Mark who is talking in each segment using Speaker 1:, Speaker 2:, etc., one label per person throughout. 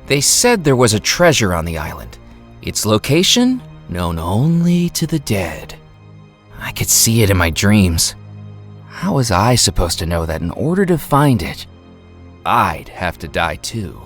Speaker 1: They said there was a treasure on the island. Its location, known only to the dead. I could see it in my dreams. How was I supposed to know that in order to find it, I'd have to die too?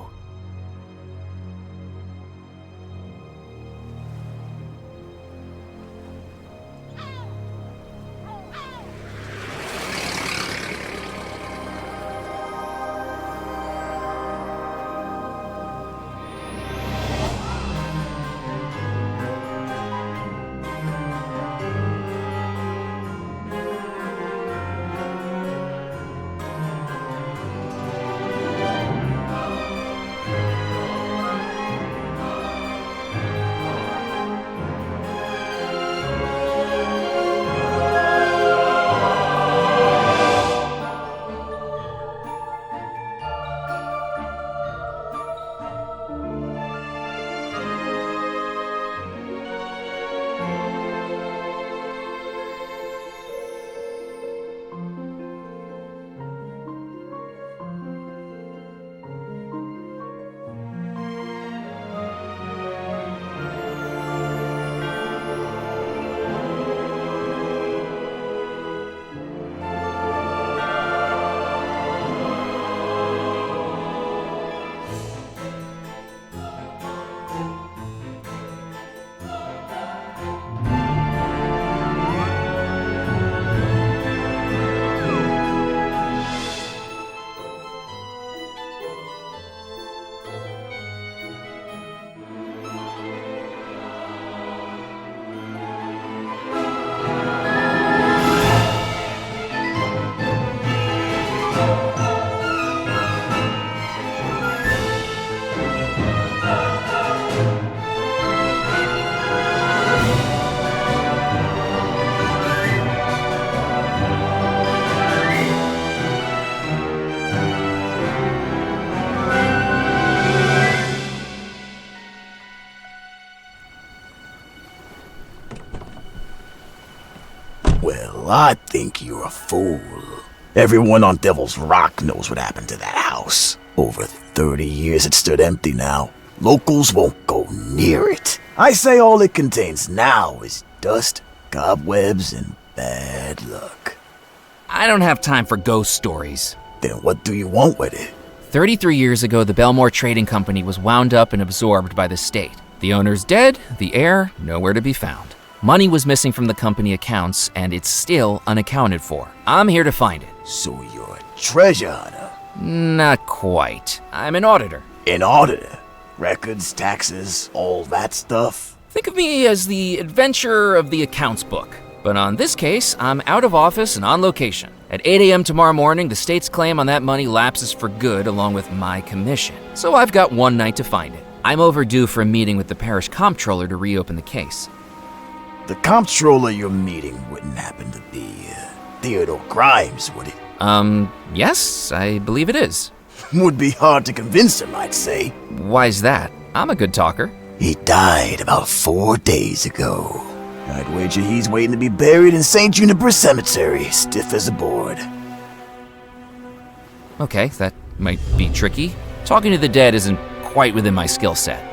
Speaker 2: Well, I think you're a fool. Everyone on Devil's Rock knows what happened to that house. Over 30 years it stood empty now. Locals won't go near it. I say all it contains now is dust, cobwebs, and bad luck.
Speaker 1: I don't have time for ghost stories.
Speaker 2: Then what do you want with it?
Speaker 1: 33 years ago, the Belmore Trading Company was wound up and absorbed by the state. The owner's dead, the heir nowhere to be found. Money was missing from the company accounts, and it's still unaccounted for. I'm here to find it.
Speaker 2: So you're a treasure hunter?
Speaker 1: Not quite. I'm an auditor.
Speaker 2: An auditor? Records, taxes, all that stuff?
Speaker 1: Think of me as the adventurer of the accounts book. But on this case, I'm out of office and on location. At 8 a.m. tomorrow morning, the state's claim on that money lapses for good along with my commission. So I've got one night to find it. I'm overdue for a meeting with the parish comptroller to reopen the case.
Speaker 2: The comptroller you're meeting wouldn't happen to be Theodore Grimes, would it?
Speaker 1: Yes, I believe it is.
Speaker 2: Would be hard to convince him, I'd say.
Speaker 1: Why's that? I'm a good talker.
Speaker 2: He died about 4 days ago. I'd wager he's waiting to be buried in St. Juniper Cemetery, stiff as a board.
Speaker 1: Okay, that might be tricky. Talking to the dead isn't quite within my skill set.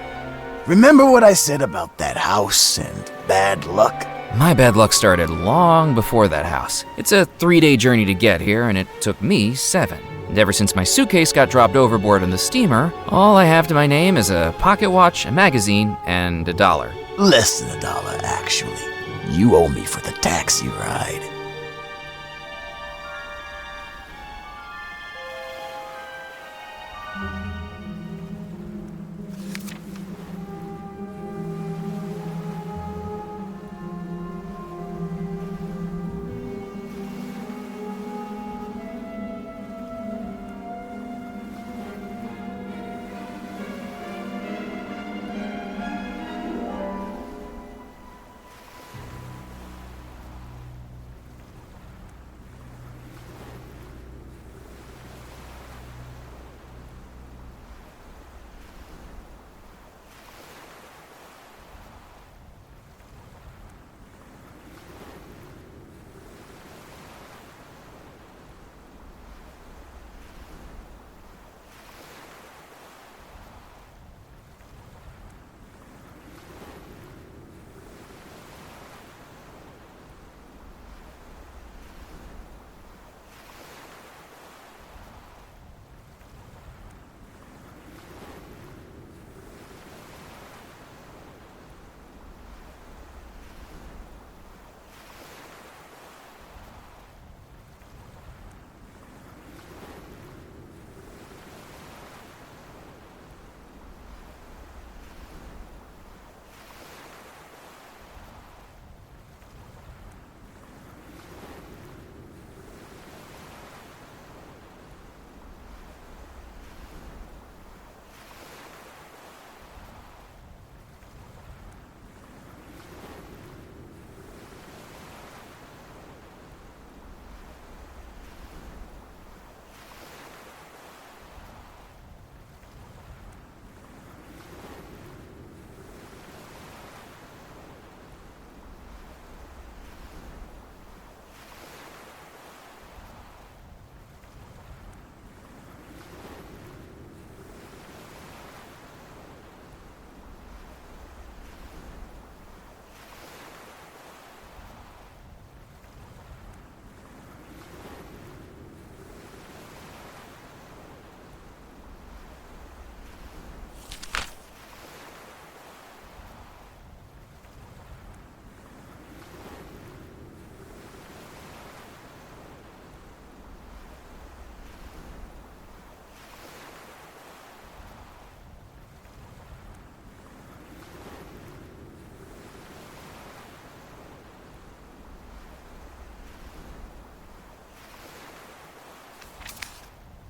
Speaker 2: Remember what I said about that house and bad luck?
Speaker 1: My bad luck started long before that house. It's a 3-day journey to get here, and it took me 7. And ever since my suitcase got dropped overboard on the steamer, all I have to my name is a pocket watch, a magazine, and $1.
Speaker 2: Less than $1, actually. You owe me for the taxi ride.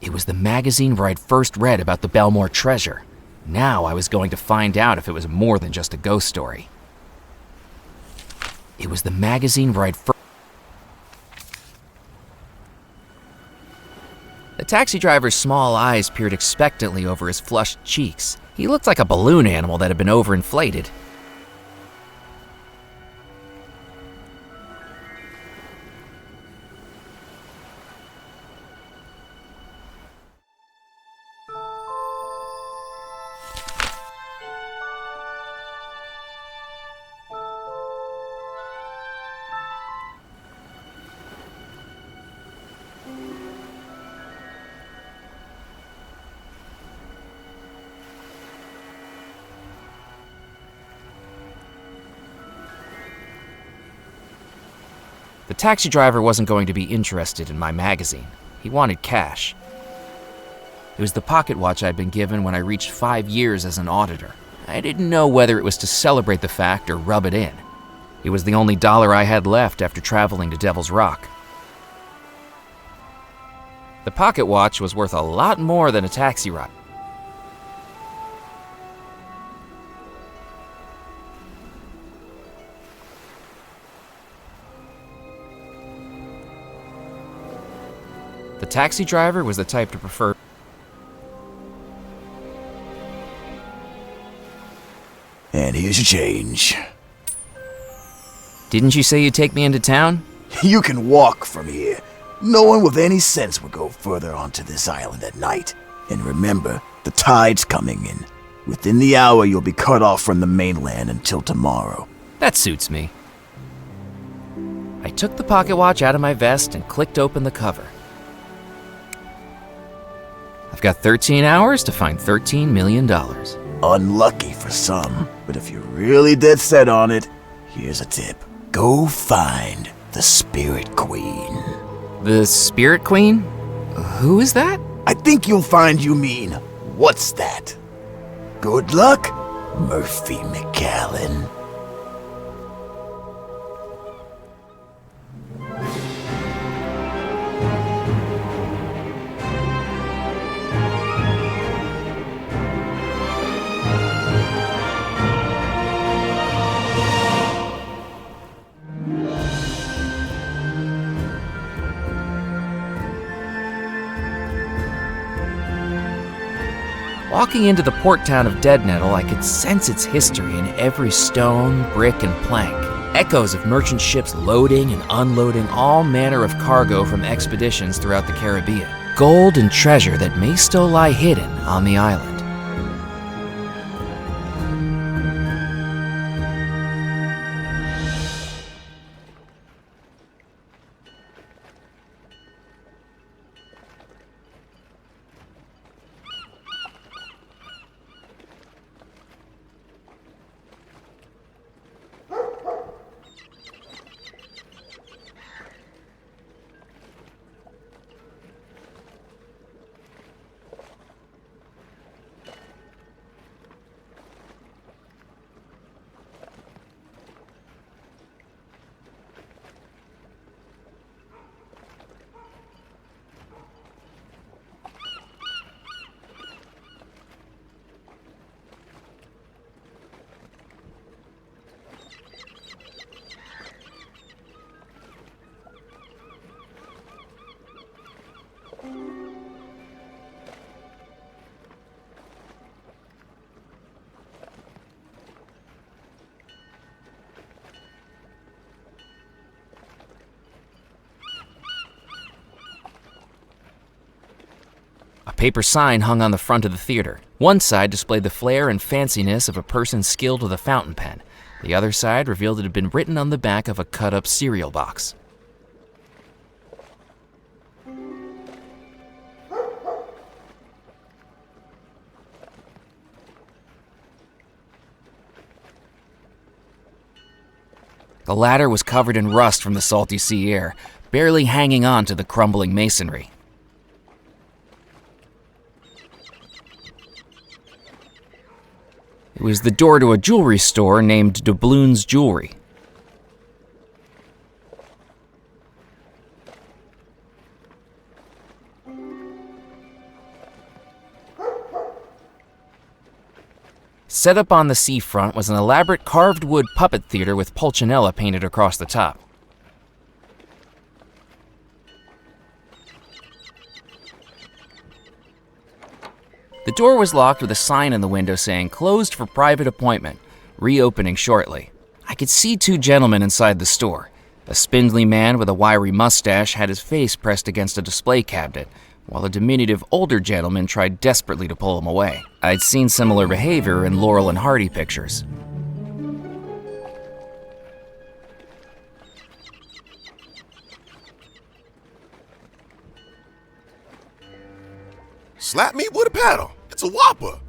Speaker 1: It was the magazine where I'd first read about the Belmore treasure. Now I was going to find out if it was more than just a ghost story. It was the magazine where I'd first... The taxi driver's small eyes peered expectantly over his flushed cheeks. He looked like a balloon animal that had been overinflated. The taxi driver wasn't going to be interested in my magazine. He wanted cash. It was the pocket watch I'd been given when I reached 5 years as an auditor. I didn't know whether it was to celebrate the fact or rub it in. It was the only dollar I had left after traveling to Devil's Rock. The pocket watch was worth a lot more than a taxi ride. The taxi driver was the type to prefer...
Speaker 2: And here's your change.
Speaker 1: Didn't you say you'd take me into town?
Speaker 2: You can walk from here. No one with any sense would go further onto this island at night. And remember, the tide's coming in. Within the hour, you'll be cut off from the mainland until tomorrow.
Speaker 1: That suits me. I took the pocket watch out of my vest and clicked open the cover. I've got 13 hours to find $13 million.
Speaker 2: Unlucky for some, but if you're really dead set on it, here's a tip. Go find the Spirit Queen.
Speaker 1: The Spirit Queen? Who is that?
Speaker 2: I think you'll find you mean, what's that? Good luck, Murphy McAllen.
Speaker 1: Walking into the port town of Deadnettle, I could sense its history in every stone, brick, and plank. Echoes of merchant ships loading and unloading all manner of cargo from expeditions throughout the Caribbean. Gold and treasure that may still lie hidden on the island. A paper sign hung on the front of the theater. One side displayed the flair and fanciness of a person skilled with a fountain pen. The other side revealed it had been written on the back of a cut-up cereal box. The ladder was covered in rust from the salty sea air, barely hanging on to the crumbling masonry. It was the door to a jewelry store named Doubloon's Jewelry. Set up on the seafront was an elaborate carved wood puppet theater with Pulcinella painted across the top. The door was locked with a sign in the window saying, "Closed for private appointment, reopening shortly." I could see two gentlemen inside the store. A spindly man with a wiry mustache had his face pressed against a display cabinet, while a diminutive older gentleman tried desperately to pull him away. I'd seen similar behavior in Laurel and Hardy pictures.
Speaker 3: Slap meat with a paddle. It's a Whopper.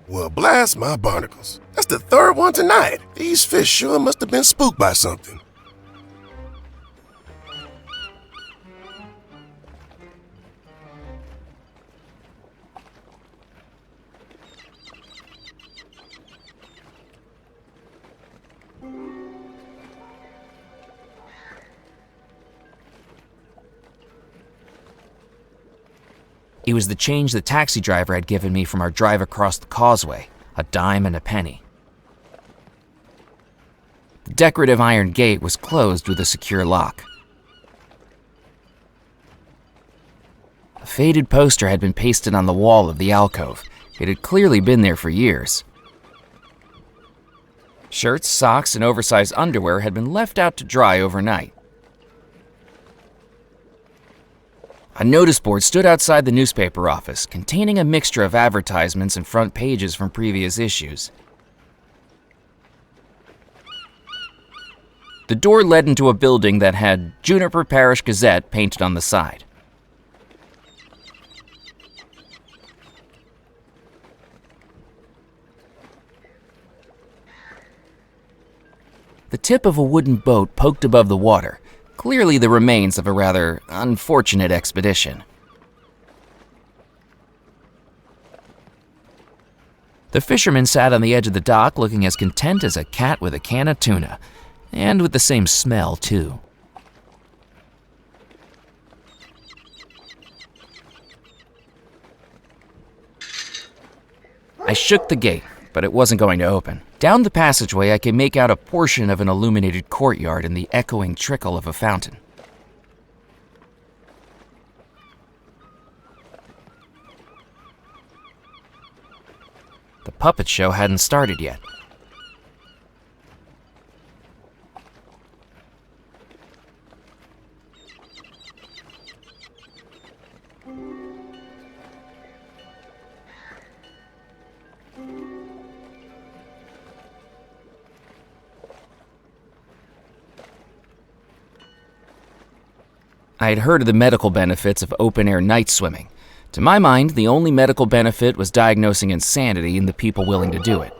Speaker 3: Well, blast my barnacles. That's the third one tonight. These fish sure must have been spooked by something.
Speaker 1: It was the change the taxi driver had given me from our drive across the causeway, a dime and a penny. The decorative iron gate was closed with a secure lock. A faded poster had been pasted on the wall of the alcove. It had clearly been there for years. Shirts, socks, and oversized underwear had been left out to dry overnight. A notice board stood outside the newspaper office, containing a mixture of advertisements and front pages from previous issues. The door led into a building that had Juniper Parish Gazette painted on the side. The tip of a wooden boat poked above the water, clearly the remains of a rather unfortunate expedition. The fisherman sat on the edge of the dock looking as content as a cat with a can of tuna, and with the same smell, too. I shook the gate, but it wasn't going to open. Down the passageway, I could make out a portion of an illuminated courtyard and the echoing trickle of a fountain. The puppet show hadn't started yet. I had heard of the medical benefits of open-air night swimming. To my mind, the only medical benefit was diagnosing insanity in the people willing to do it.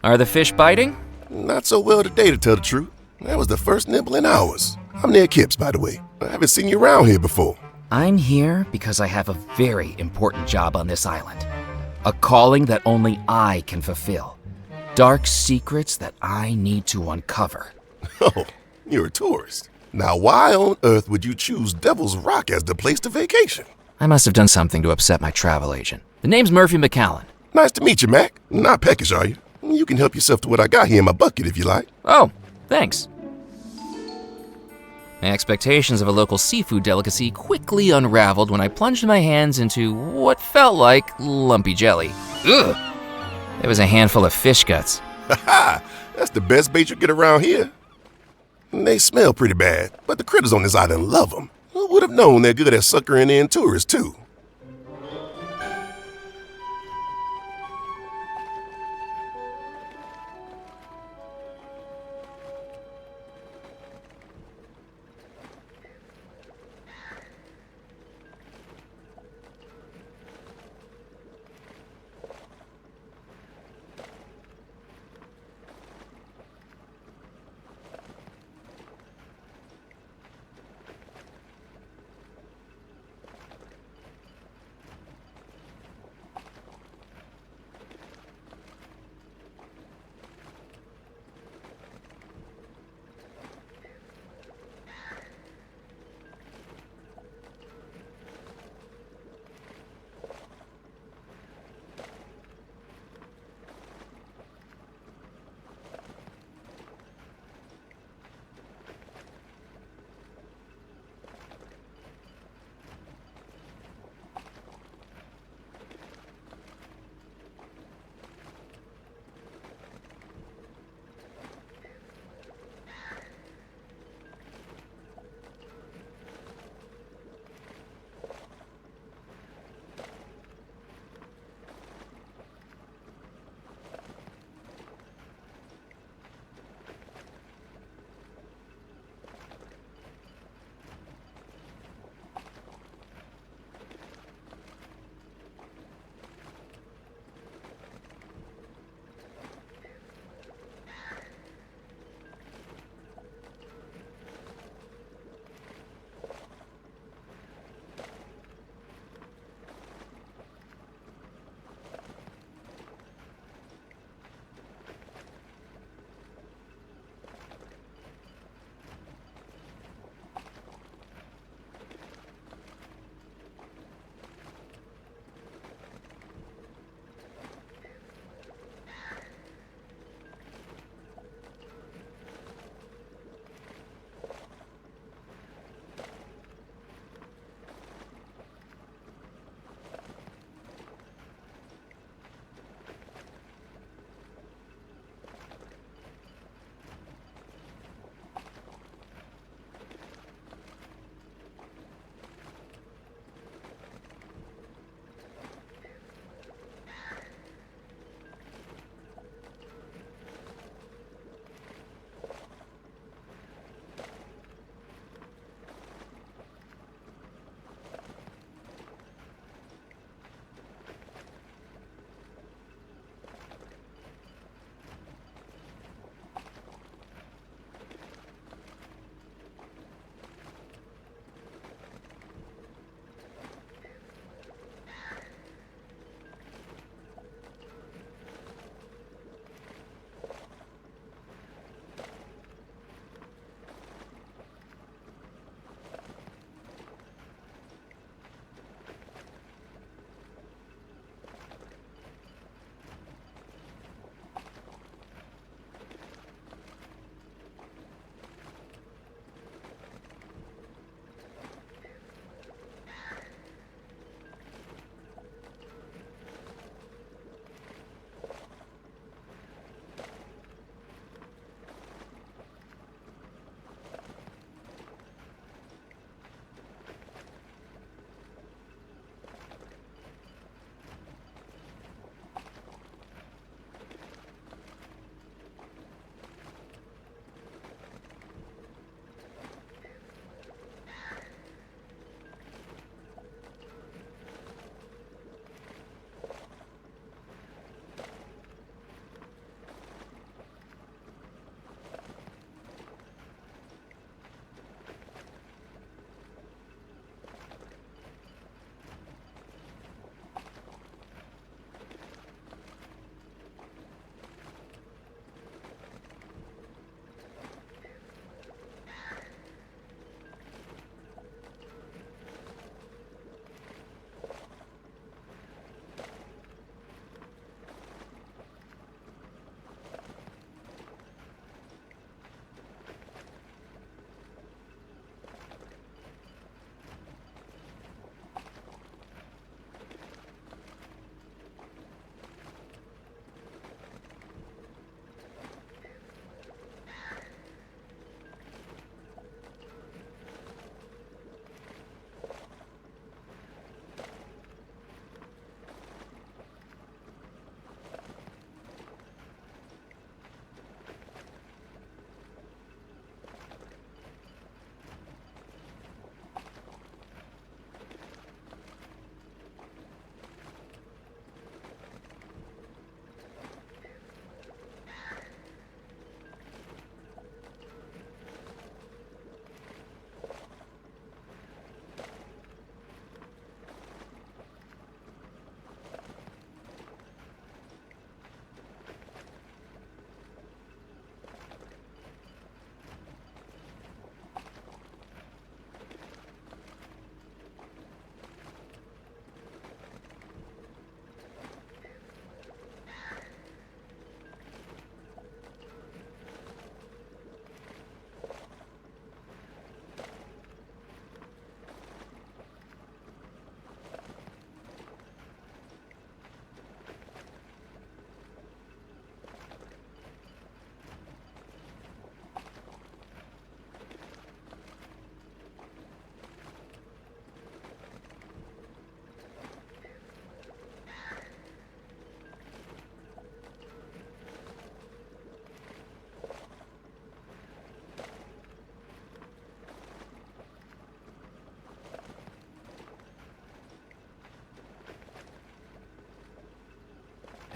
Speaker 1: Are the fish biting?
Speaker 3: Not so well today, to tell the truth. That was the first nibble in hours. I'm Ned Kipps, by the way. I haven't seen you around here before.
Speaker 1: I'm here because I have a very important job on this island. A calling that only I can fulfill. Dark secrets that I need to uncover.
Speaker 3: Oh, you're a tourist. Now, why on earth would you choose Devil's Rock as the place to vacation?
Speaker 1: I must have done something to upset my travel agent. The name's Murphy McCallan.
Speaker 3: Nice to meet you, Mac. Not peckish, are you? You can help yourself to what I got here in my bucket if you like.
Speaker 1: Oh, thanks. My expectations of a local seafood delicacy quickly unraveled when I plunged my hands into what felt like lumpy jelly. Ugh! It was a handful of fish guts.
Speaker 3: Ha! That's the best bait you get around here. They smell pretty bad, but the critters on this island love them. Who would have known they're good at suckering in tourists, too?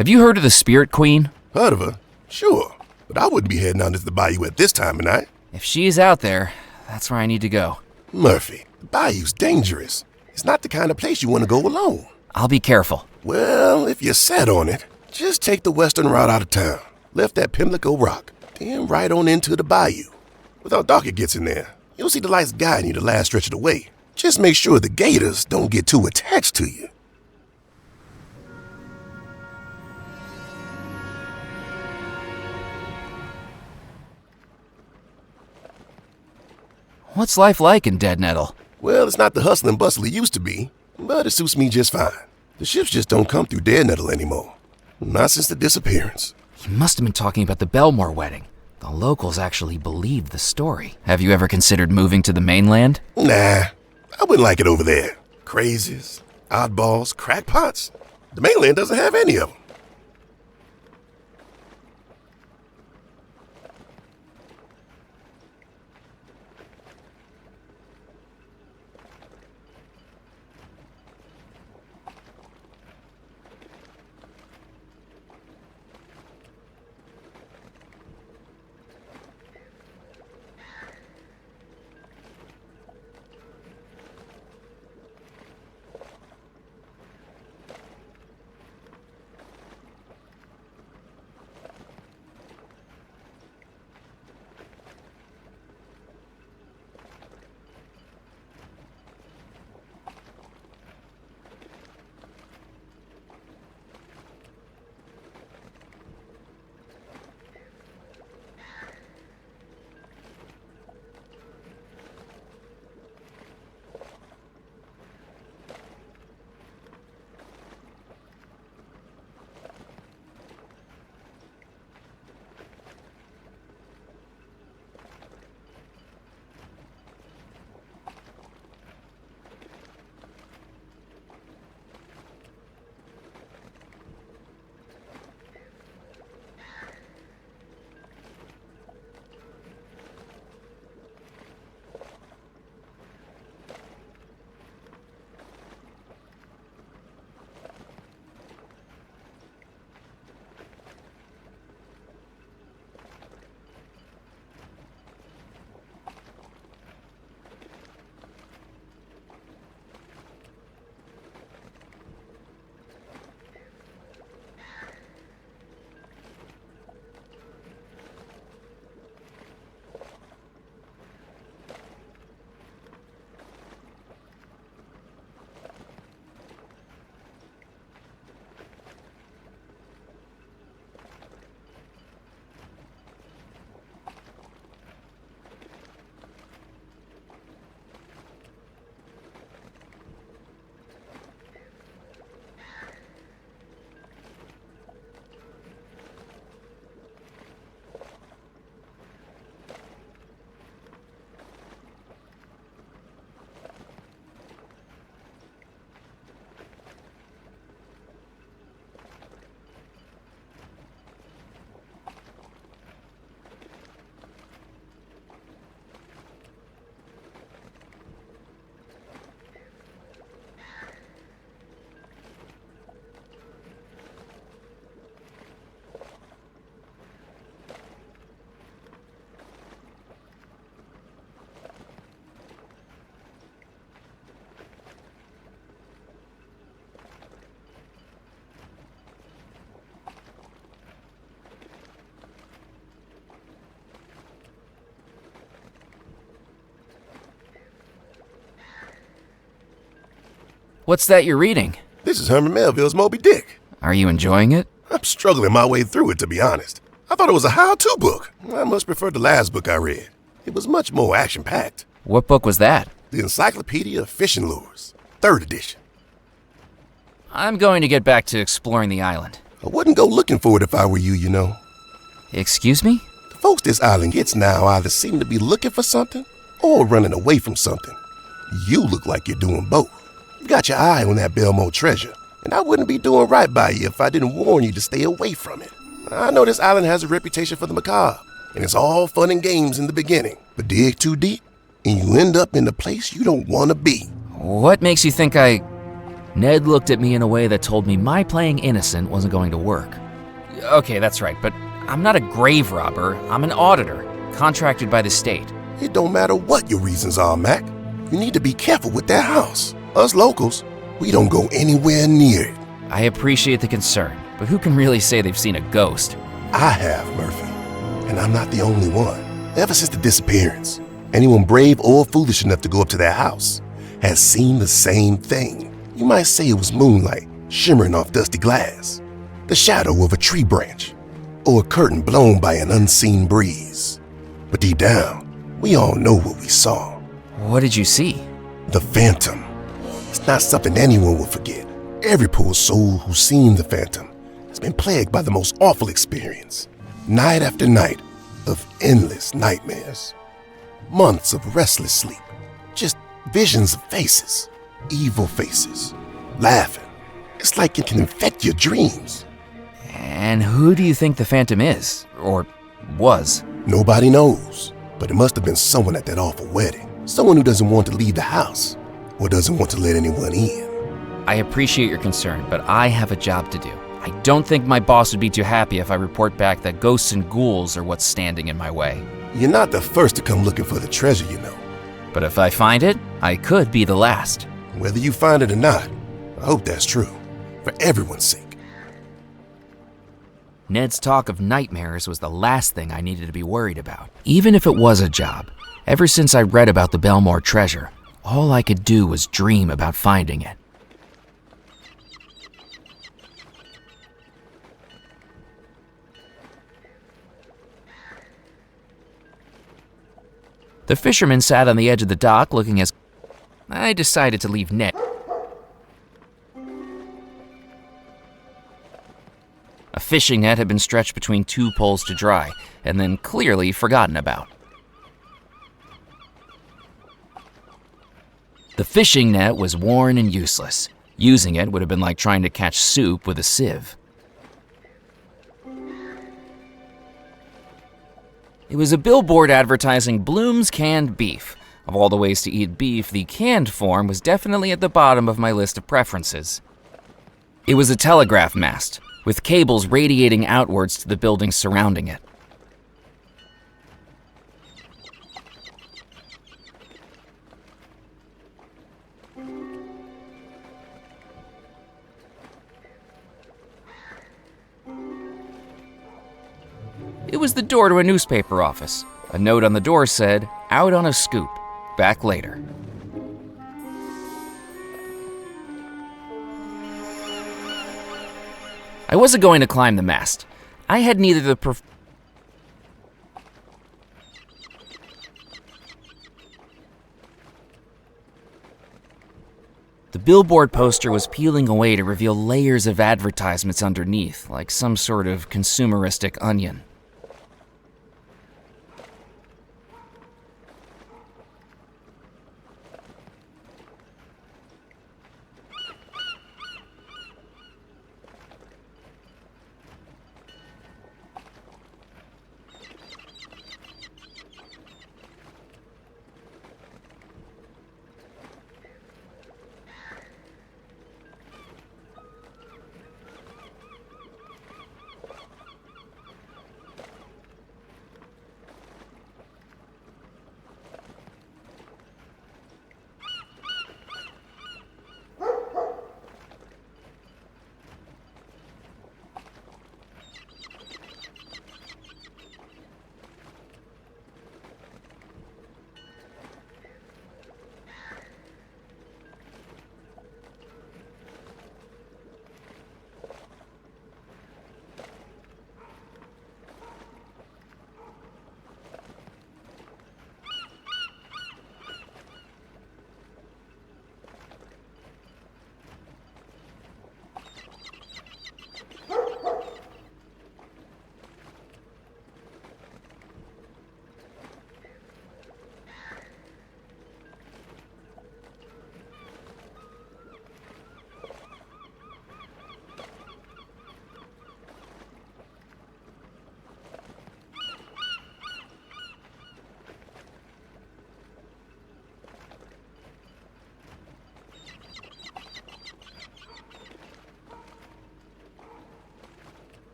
Speaker 1: Have you heard of the Spirit Queen?
Speaker 3: Heard of her? Sure. But I wouldn't be heading out into the bayou at this time of night.
Speaker 1: If she's out there, that's where I need to go.
Speaker 3: Murphy, the bayou's dangerous. It's not the kind of place you want to go alone.
Speaker 1: I'll be careful.
Speaker 3: Well, if you're set on it, just take the western route out of town, left at Pimlico Rock, then right on into the bayou. Without dark it gets in there, you'll see the lights guiding you the last stretch of the way. Just make sure the gators don't get too attached to you.
Speaker 1: What's life like in Dead Nettle?
Speaker 3: Well, it's not the hustle and bustle it used to be, but it suits me just fine. The ships just don't come through Dead Nettle anymore. Not since the disappearance.
Speaker 1: You must have been talking about the Belmore wedding. The locals actually believed the story. Have you ever considered moving to the mainland?
Speaker 3: Nah, I wouldn't like it over there. Crazies, oddballs, crackpots. The mainland doesn't have any of them.
Speaker 1: What's that you're reading?
Speaker 3: This is Herman Melville's Moby Dick.
Speaker 1: Are you enjoying it?
Speaker 3: I'm struggling my way through it, to be honest. I thought it was a how-to book. I much preferred the last book I read. It was much more action-packed.
Speaker 1: What book was that?
Speaker 3: The Encyclopedia of Fishing Lures, 3rd edition.
Speaker 1: I'm going to get back to exploring the island.
Speaker 3: I wouldn't go looking for it if I were you, you know.
Speaker 1: Excuse me?
Speaker 3: The folks this island gets now either seem to be looking for something or running away from something. You look like you're doing both. You got your eye on that Belmore treasure, and I wouldn't be doing right by you if I didn't warn you to stay away from it. I know this island has a reputation for the macabre, and it's all fun and games in the beginning, but dig too deep, and you end up in a place you don't want to be.
Speaker 1: What makes you think Ned looked at me in a way that told me my playing innocent wasn't going to work. Okay, that's right, but I'm not a grave robber. I'm an auditor, contracted by the state.
Speaker 3: It don't matter what your reasons are, Mac. You need to be careful with that house. Us locals, we don't go anywhere near it.
Speaker 1: I appreciate the concern, but who can really say they've seen a ghost?
Speaker 3: I have, Murphy. And I'm not the only one. Ever since the disappearance, anyone brave or foolish enough to go up to their house has seen the same thing. You might say it was moonlight shimmering off dusty glass, the shadow of a tree branch, or a curtain blown by an unseen breeze. But deep down, we all know what we saw.
Speaker 1: What did you see?
Speaker 3: The phantom. It's not something anyone will forget. Every poor soul who's seen the phantom has been plagued by the most awful experience. Night after night of endless nightmares. Months of restless sleep. Just visions of faces. Evil faces. Laughing. It's like it can infect your dreams.
Speaker 1: And who do you think the phantom is? Or was?
Speaker 3: Nobody knows. But it must have been someone at that awful wedding. Someone who doesn't want to leave the house. Or doesn't want to let anyone in.
Speaker 1: I appreciate your concern, but I have a job to do. I don't think my boss would be too happy if I report back that ghosts and ghouls are what's standing in my way.
Speaker 3: You're not the first to come looking for the treasure, you know.
Speaker 1: But if I find it, I could be the last.
Speaker 3: Whether you find it or not, I hope that's true. For everyone's sake.
Speaker 1: Ned's talk of nightmares was the last thing I needed to be worried about. Even if it was a job, ever since I read about the Belmore treasure, all I could do was dream about finding it. The fisherman sat on the edge of the dock looking as... I decided to leave Ned. A fishing net had been stretched between two poles to dry, and then clearly forgotten about. The fishing net was worn and useless. Using it would have been like trying to catch soup with a sieve. It was a billboard advertising Bloom's Canned Beef. Of all the ways to eat beef, the canned form was definitely at the bottom of my list of preferences. It was a telegraph mast, with cables radiating outwards to the buildings surrounding it. It was the door to a newspaper office. A note on the door said, "Out on a scoop. Back later." I wasn't going to climb the mast. I had neither the The billboard poster was peeling away to reveal layers of advertisements underneath, like some sort of consumeristic onion.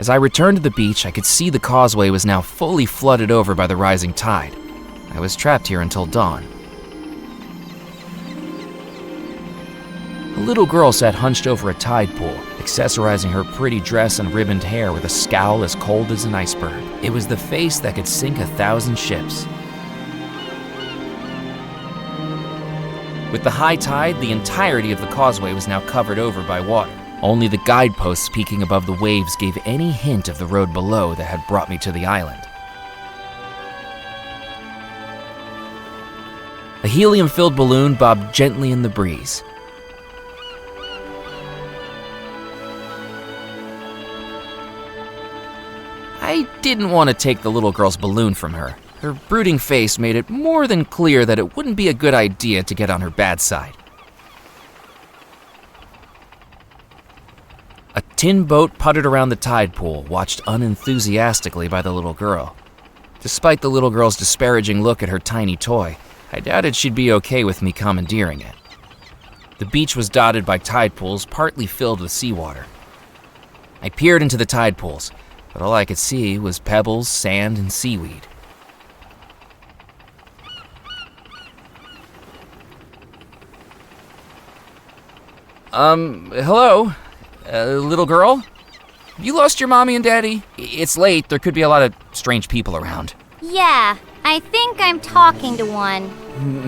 Speaker 1: As I returned to the beach, I could see the causeway was now fully flooded over by the rising tide. I was trapped here until dawn. A little girl sat hunched over a tide pool, accessorizing her pretty dress and ribboned hair with a scowl as cold as an iceberg. It was the face that could sink 1,000 ships. With the high tide, the entirety of the causeway was now covered over by water. Only the guideposts peeking above the waves gave any hint of the road below that had brought me to the island. A helium-filled balloon bobbed gently in the breeze. I didn't want to take the little girl's balloon from her. Her brooding face made it more than clear that it wouldn't be a good idea to get on her bad side. A tin boat puttered around the tide pool, watched unenthusiastically by the little girl. Despite the little girl's disparaging look at her tiny toy, I doubted she'd be okay with me commandeering it. The beach was dotted by tide pools, partly filled with seawater. I peered into the tide pools, but all I could see was pebbles, sand, and seaweed. Hello? Little girl? Have you lost your mommy and daddy? It's late, there could be a lot of strange people around.
Speaker 4: Yeah, I think I'm talking to one.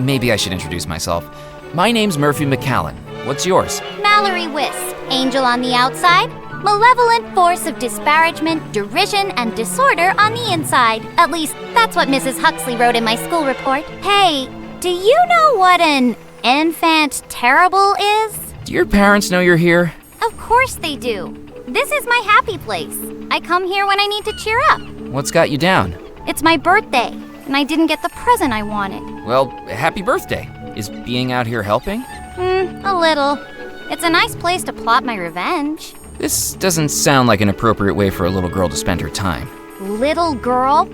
Speaker 1: Maybe I should introduce myself. My name's Murphy McCallan. What's yours?
Speaker 4: Mallory Wisp, angel on the outside, malevolent force of disparagement, derision, and disorder on the inside. At least, that's what Mrs. Huxley wrote in my school report. Hey, do you know what an enfant terrible is?
Speaker 1: Do your parents know you're here?
Speaker 4: Of course they do. This is my happy place. I come here when I need to cheer up.
Speaker 1: What's got you down?
Speaker 4: It's my birthday, and I didn't get the present I wanted.
Speaker 1: Well, happy birthday. Is being out here helping?
Speaker 4: A little. It's a nice place to plot my revenge.
Speaker 1: This doesn't sound like an appropriate way for a little girl to spend her time.
Speaker 4: Little girl?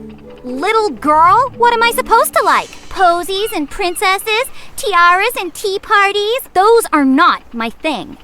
Speaker 4: Little girl? What am I supposed to like? Posies and princesses? Tiaras and tea parties? Those are not my thing.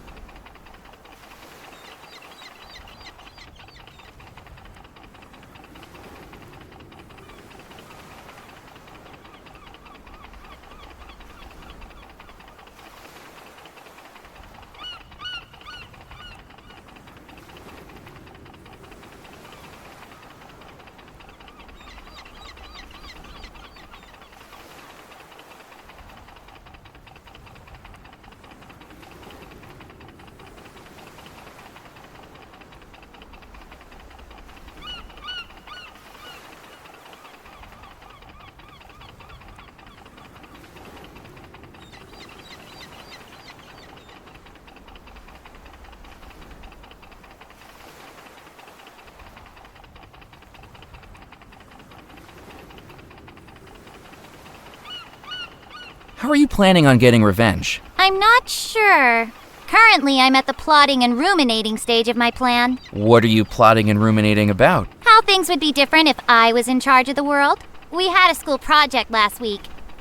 Speaker 1: How are you planning on getting revenge?
Speaker 4: I'm not sure. Currently, I'm at the plotting and ruminating stage of my plan.
Speaker 1: What are you plotting and ruminating about?
Speaker 4: How things would be different if I was in charge of the world. We had a school project last week.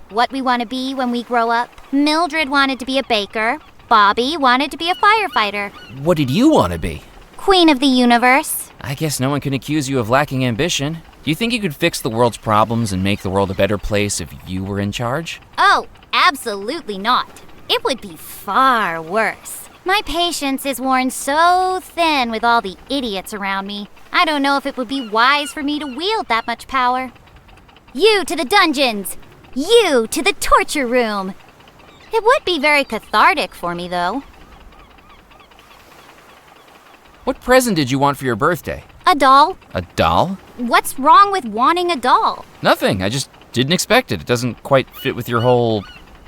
Speaker 4: What we want to be when we grow up. Mildred wanted to be a baker. Bobby wanted to be a firefighter.
Speaker 1: What did you want to be?
Speaker 4: Queen of the universe.
Speaker 1: I guess no one can accuse you of lacking ambition. Do you think you could fix the world's problems and make the world a better place if you were in charge?
Speaker 4: Oh, absolutely not. It would be far worse. My patience is worn so thin with all the idiots around me. I don't know if it would be wise for me to wield that much power. You to the dungeons! You to the torture room! It would be very cathartic for me, though.
Speaker 1: What present did you want for your birthday?
Speaker 4: A doll?
Speaker 1: A doll?
Speaker 4: What's wrong with wanting a doll?
Speaker 1: Nothing, I just didn't expect it. It doesn't quite fit with your whole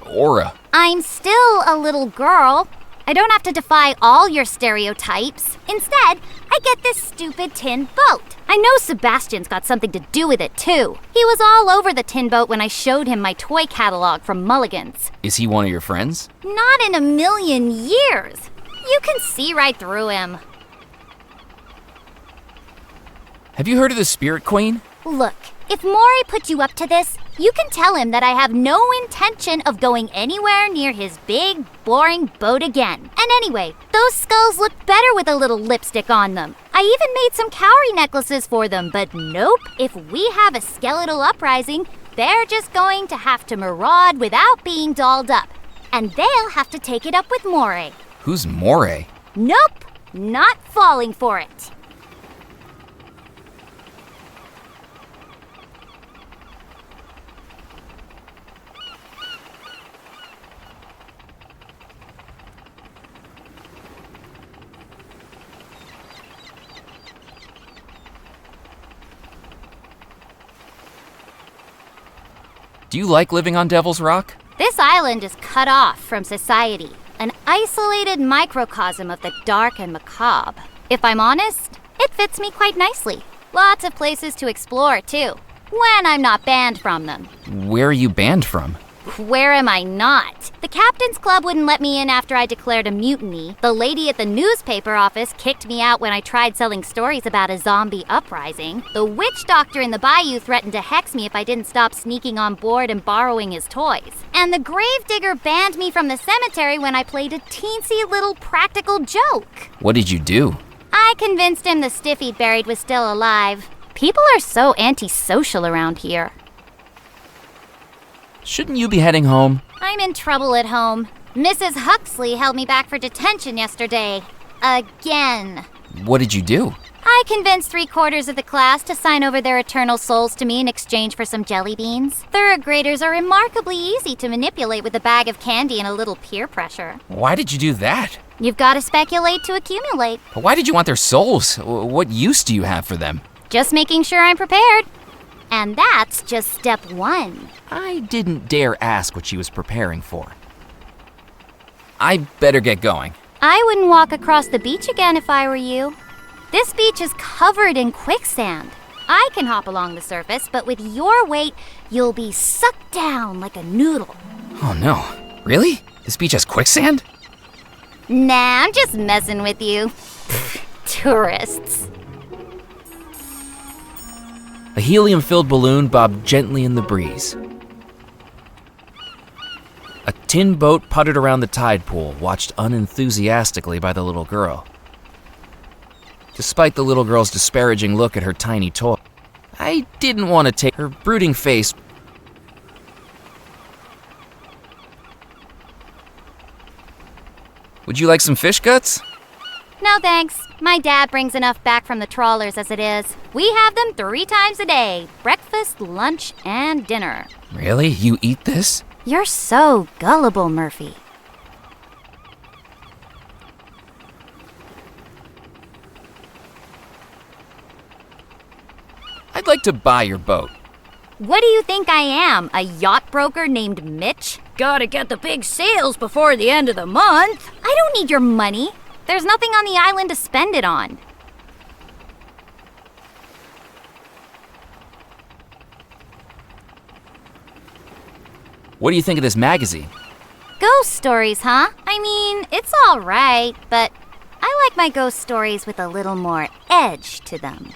Speaker 1: aura.
Speaker 4: I'm still a little girl. I don't have to defy all your stereotypes. Instead, I get this stupid tin boat. I know Sebastian's got something to do with it, too. He was all over the tin boat when I showed him my toy catalog from Mulligan's.
Speaker 1: Is he one of your friends?
Speaker 4: Not in a million years. You can see right through him.
Speaker 1: Have you heard of the Spirit Queen?
Speaker 4: Look, if Maury put you up to this, you can tell him that I have no intention of going anywhere near his big, boring boat again. And anyway, those skulls look better with a little lipstick on them. I even made some cowrie necklaces for them, but nope. If we have a skeletal uprising, they're just going to have to maraud without being dolled up. And they'll have to take it up with Moray.
Speaker 1: Who's Moray?
Speaker 4: Nope, not falling for it.
Speaker 1: Do you like living on Devil's Rock?
Speaker 4: This island is cut off from society, an isolated microcosm of the dark and macabre. If I'm honest, it fits me quite nicely. Lots of places to explore, too, when I'm not banned from them.
Speaker 1: Where are you banned from?
Speaker 4: Where am I not? The Captain's Club wouldn't let me in after I declared a mutiny. The lady at the newspaper office kicked me out when I tried selling stories about a zombie uprising. The witch doctor in the bayou threatened to hex me if I didn't stop sneaking on board and borrowing his toys. And the gravedigger banned me from the cemetery when I played a teensy little practical joke.
Speaker 1: What did you do?
Speaker 4: I convinced him the stiff he'd buried was still alive. People are so antisocial around here.
Speaker 1: Shouldn't you be heading home?
Speaker 4: I'm in trouble at home. Mrs. Huxley held me back for detention yesterday. Again.
Speaker 1: What did you do?
Speaker 4: I convinced 3/4 of the class to sign over their eternal souls to me in exchange for some jelly beans. Third graders are remarkably easy to manipulate with a bag of candy and a little peer pressure.
Speaker 1: Why did you do that?
Speaker 4: You've got to speculate to accumulate.
Speaker 1: Why did you want their souls? What use do you have for them?
Speaker 4: Just making sure I'm prepared. And that's just step 1.
Speaker 1: I didn't dare ask what she was preparing for. I better get going.
Speaker 4: I wouldn't walk across the beach again if I were you. This beach is covered in quicksand. I can hop along the surface, but with your weight, you'll be sucked down like a noodle.
Speaker 1: Oh no. Really? This beach has quicksand?
Speaker 4: Nah, I'm just messing with you. Tourists.
Speaker 1: A helium-filled balloon bobbed gently in the breeze. A tin boat puttered around the tide pool, watched unenthusiastically by the little girl. Despite the little girl's disparaging look at her tiny toy, I didn't want to take her brooding face. Would you like some fish guts?
Speaker 4: No thanks. My dad brings enough back from the trawlers as it is. We have them 3 times a day. Breakfast, lunch, and dinner.
Speaker 1: Really? You eat this?
Speaker 4: You're so gullible, Murphy.
Speaker 1: I'd like to buy your boat.
Speaker 4: What do you think I am, a yacht broker named Mitch? Gotta get the big sales before the end of the month. I don't need your money. There's nothing on the island to spend it on.
Speaker 1: What do you think of this magazine?
Speaker 4: Ghost stories, huh? I mean, it's all right, but I like my ghost stories with a little more edge to them.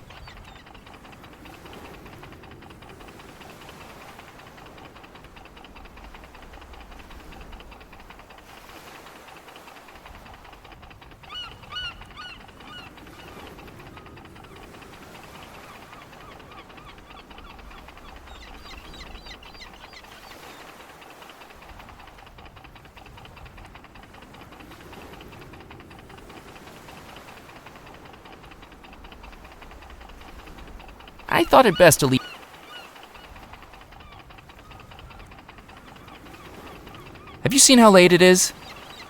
Speaker 1: I thought it best to leave. Have you seen how late it is?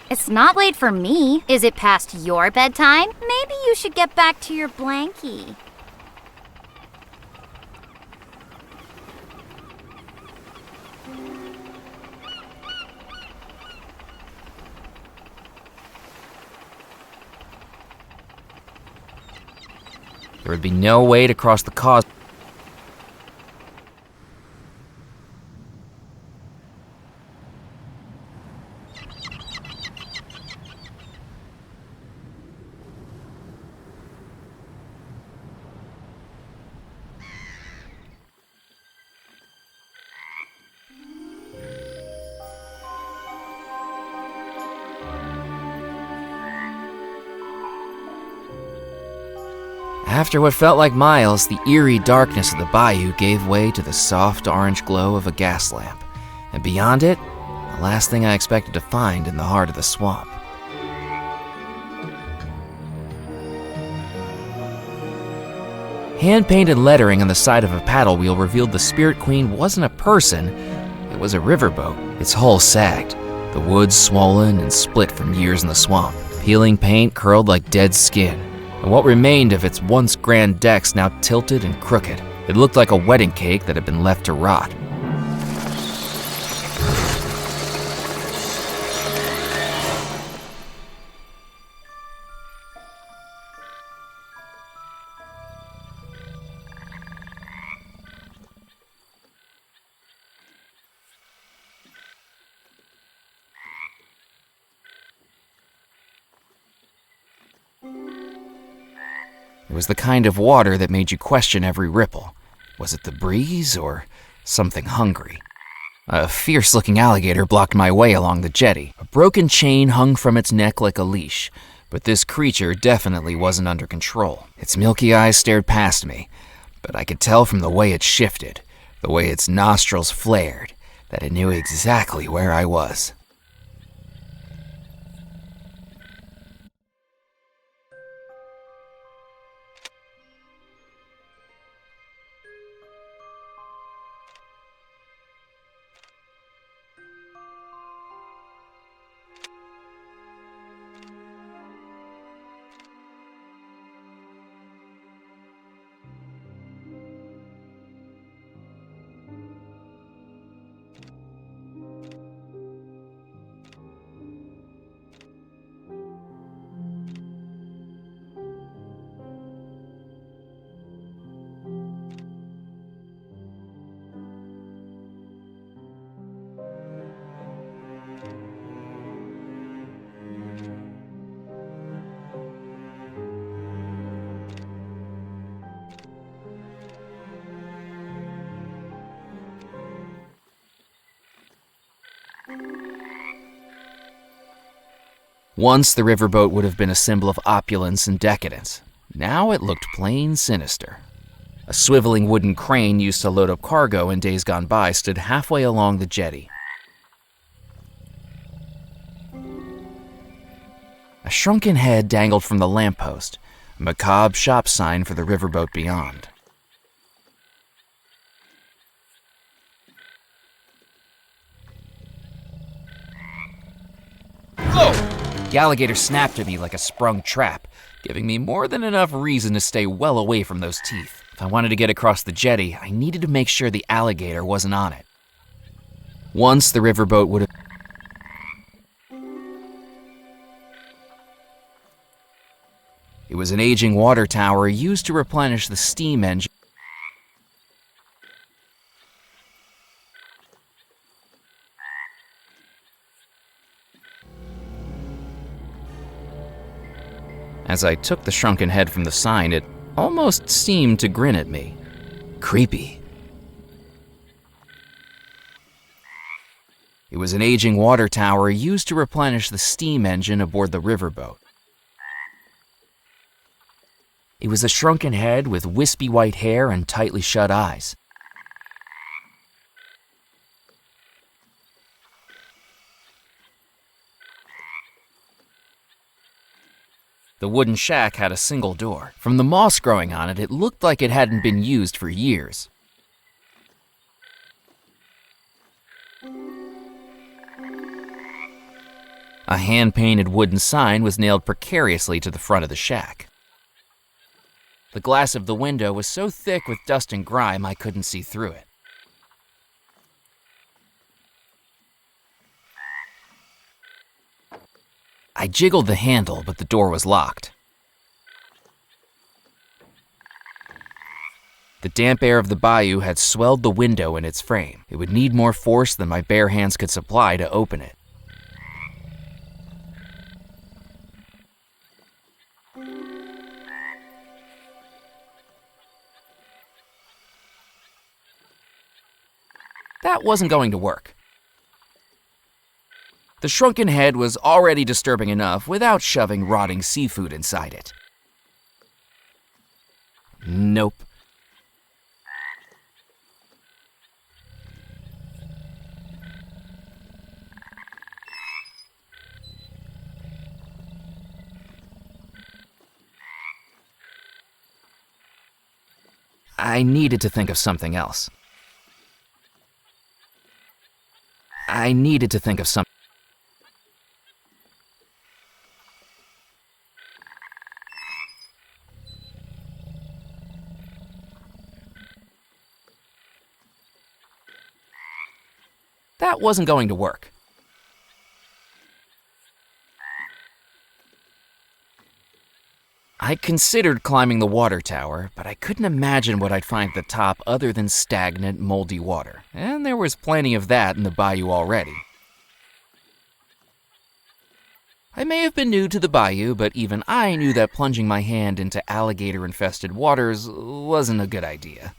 Speaker 4: It's not late for me. Is it past your bedtime? Maybe you should get back to your blankie.
Speaker 1: There would be no way to cross the causeway. After what felt like miles, the eerie darkness of the bayou gave way to the soft orange glow of a gas lamp, and beyond it, the last thing I expected to find in the heart of the swamp. Hand-painted lettering on the side of a paddle wheel revealed the Spirit Queen wasn't a person, it was a riverboat. Its hull sagged, the wood swollen and split from years in the swamp. Peeling paint curled like dead skin, and what remained of its once grand decks now tilted and crooked. It looked like a wedding cake that had been left to rot. It was the kind of water that made you question every ripple. Was it the breeze or something hungry? A fierce-looking alligator blocked my way along the jetty. A broken chain hung from its neck like a leash, but this creature definitely wasn't under control. Its milky eyes stared past me, but I could tell from the way it shifted, the way its nostrils flared, that it knew exactly where I was. Once, the riverboat would have been a symbol of opulence and decadence. Now it looked plain sinister. A swiveling wooden crane used to load up cargo in days gone by stood halfway along the jetty. A shrunken head dangled from the lamppost, a macabre shop sign for the riverboat beyond. The alligator snapped at me like a sprung trap, giving me more than enough reason to stay well away from those teeth. If I wanted to get across the jetty, I needed to make sure the alligator wasn't on it. Once, the riverboat would have... It was an aging water tower used to replenish the steam engine. As I took the shrunken head from the sign, it almost seemed to grin at me. Creepy. It was an aging water tower used to replenish the steam engine aboard the riverboat. It was a shrunken head with wispy white hair and tightly shut eyes. The wooden shack had a single door. From the moss growing on it, it looked like it hadn't been used for years. A hand-painted wooden sign was nailed precariously to the front of the shack. The glass of the window was so thick with dust and grime I couldn't see through it. I jiggled the handle, but the door was locked. The damp air of the bayou had swelled the window in its frame. It would need more force than my bare hands could supply to open it. That wasn't going to work. The shrunken head was already disturbing enough without shoving rotting seafood inside it. Nope. I needed to think of something else. I needed to think of something. That wasn't going to work. I considered climbing the water tower, but I couldn't imagine what I'd find at the top other than stagnant, moldy water. And there was plenty of that in the bayou already. I may have been new to the bayou, but even I knew that plunging my hand into alligator-infested waters wasn't a good idea.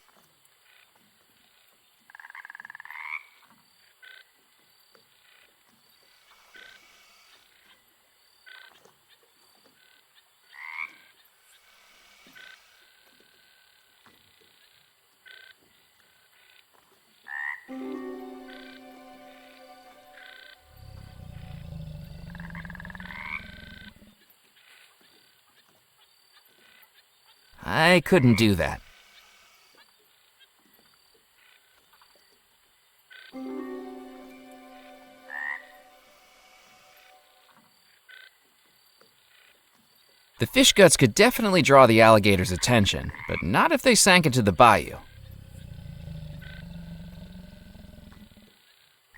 Speaker 1: I couldn't do that. The fish guts could definitely draw the alligator's attention, but not if they sank into the bayou.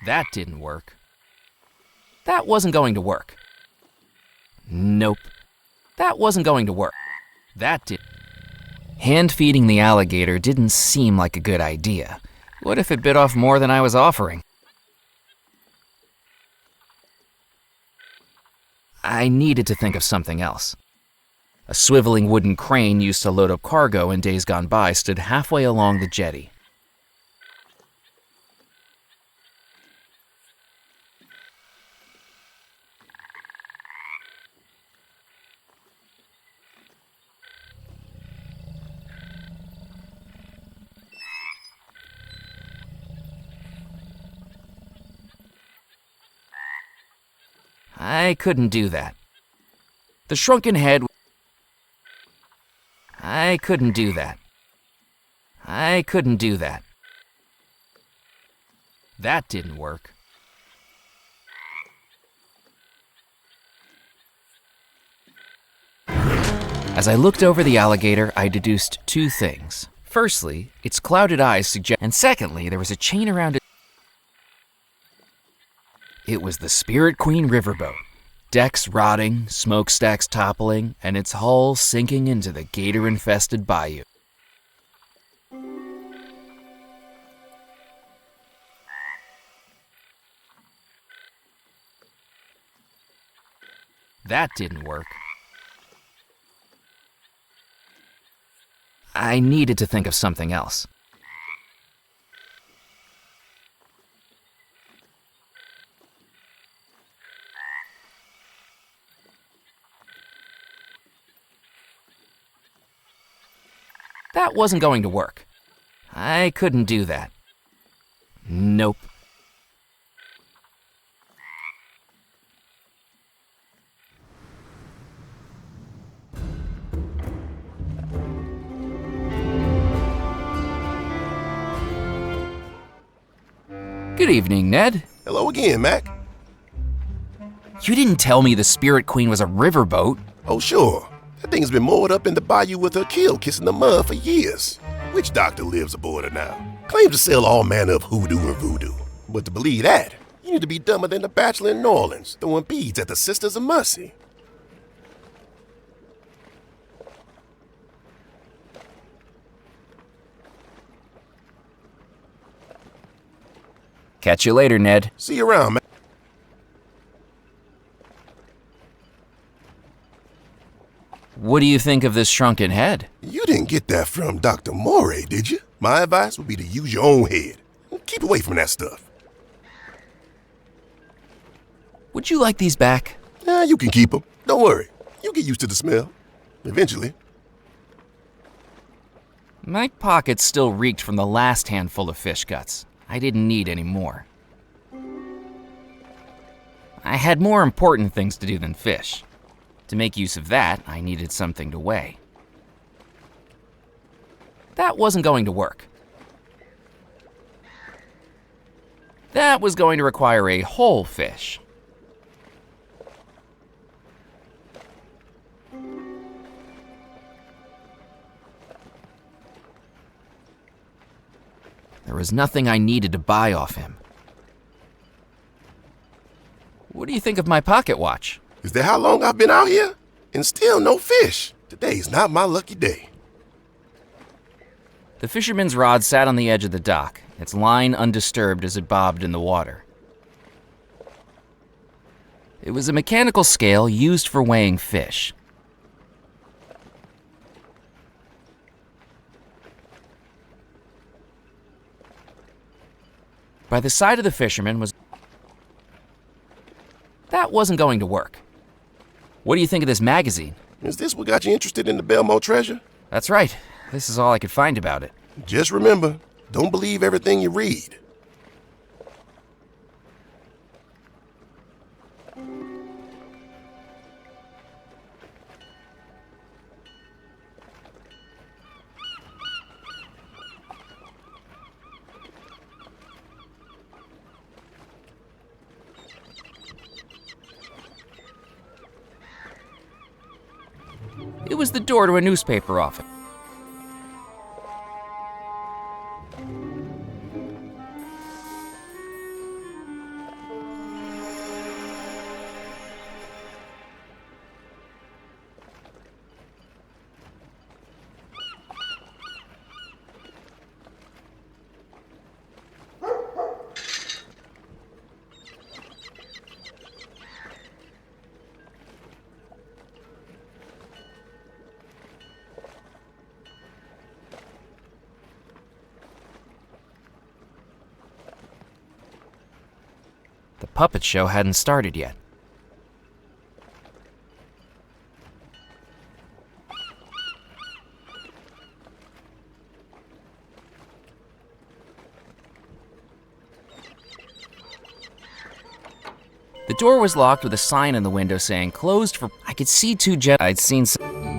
Speaker 1: That didn't work. That wasn't going to work. Nope. That wasn't going to work. That did. Hand-feeding the alligator didn't seem like a good idea. What if it bit off more than I was offering? I needed to think of something else. A swiveling wooden crane used to load up cargo in days gone by stood halfway along the jetty. I couldn't do that. The shrunken head. I couldn't do that. I couldn't do that. That didn't work. As I looked over the alligator, I deduced two things. Firstly, its clouded eyes suggest, and secondly, there was a chain around it. It was the Spirit Queen riverboat. Decks rotting, smokestacks toppling, and its hull sinking into the gator-infested bayou. That didn't work. I needed to think of something else. That wasn't going to work. I couldn't do that. Nope. Good evening, Ned.
Speaker 3: Hello again, Mac.
Speaker 1: You didn't tell me the Spirit Queen was a riverboat.
Speaker 3: Oh, sure. That thing's been moored up in the bayou with her keel kissing the mud for years. Witch doctor lives aboard her now. Claims to sell all manner of hoodoo and voodoo. But to believe that, you need to be dumber than the bachelor in New Orleans, throwing beads at the Sisters of Mercy.
Speaker 1: Catch you later, Ned.
Speaker 3: See you around, Mac.
Speaker 1: What do you think of this shrunken head?
Speaker 3: You didn't get that from Dr. Moray, did you? My advice would be to use your own head. Keep away from that stuff.
Speaker 1: Would you like these back?
Speaker 3: You can keep them. Don't worry. You'll get used to the smell. Eventually.
Speaker 1: My pockets still reeked from the last handful of fish guts. I didn't need any more. I had more important things to do than fish. To make use of that, I needed something to weigh. That wasn't going to work. That was going to require a whole fish. There was nothing I needed to buy off him. What do you think of my pocket watch?
Speaker 3: Is that how long I've been out here? And still no fish. Today's not my lucky day.
Speaker 1: The fisherman's rod sat on the edge of the dock, its line undisturbed as it bobbed in the water. It was a mechanical scale used for weighing fish. By the side of the fisherman was... That wasn't going to work. What do you think of this magazine?
Speaker 3: Is this what got you interested in the Belmo treasure?
Speaker 1: That's right. This is all I could find about it.
Speaker 3: Just remember, don't believe everything you read.
Speaker 1: It was the door to a newspaper office. The puppet show hadn't started yet. The door was locked with a sign in the window saying closed for... I could see two jet... I'd seen some...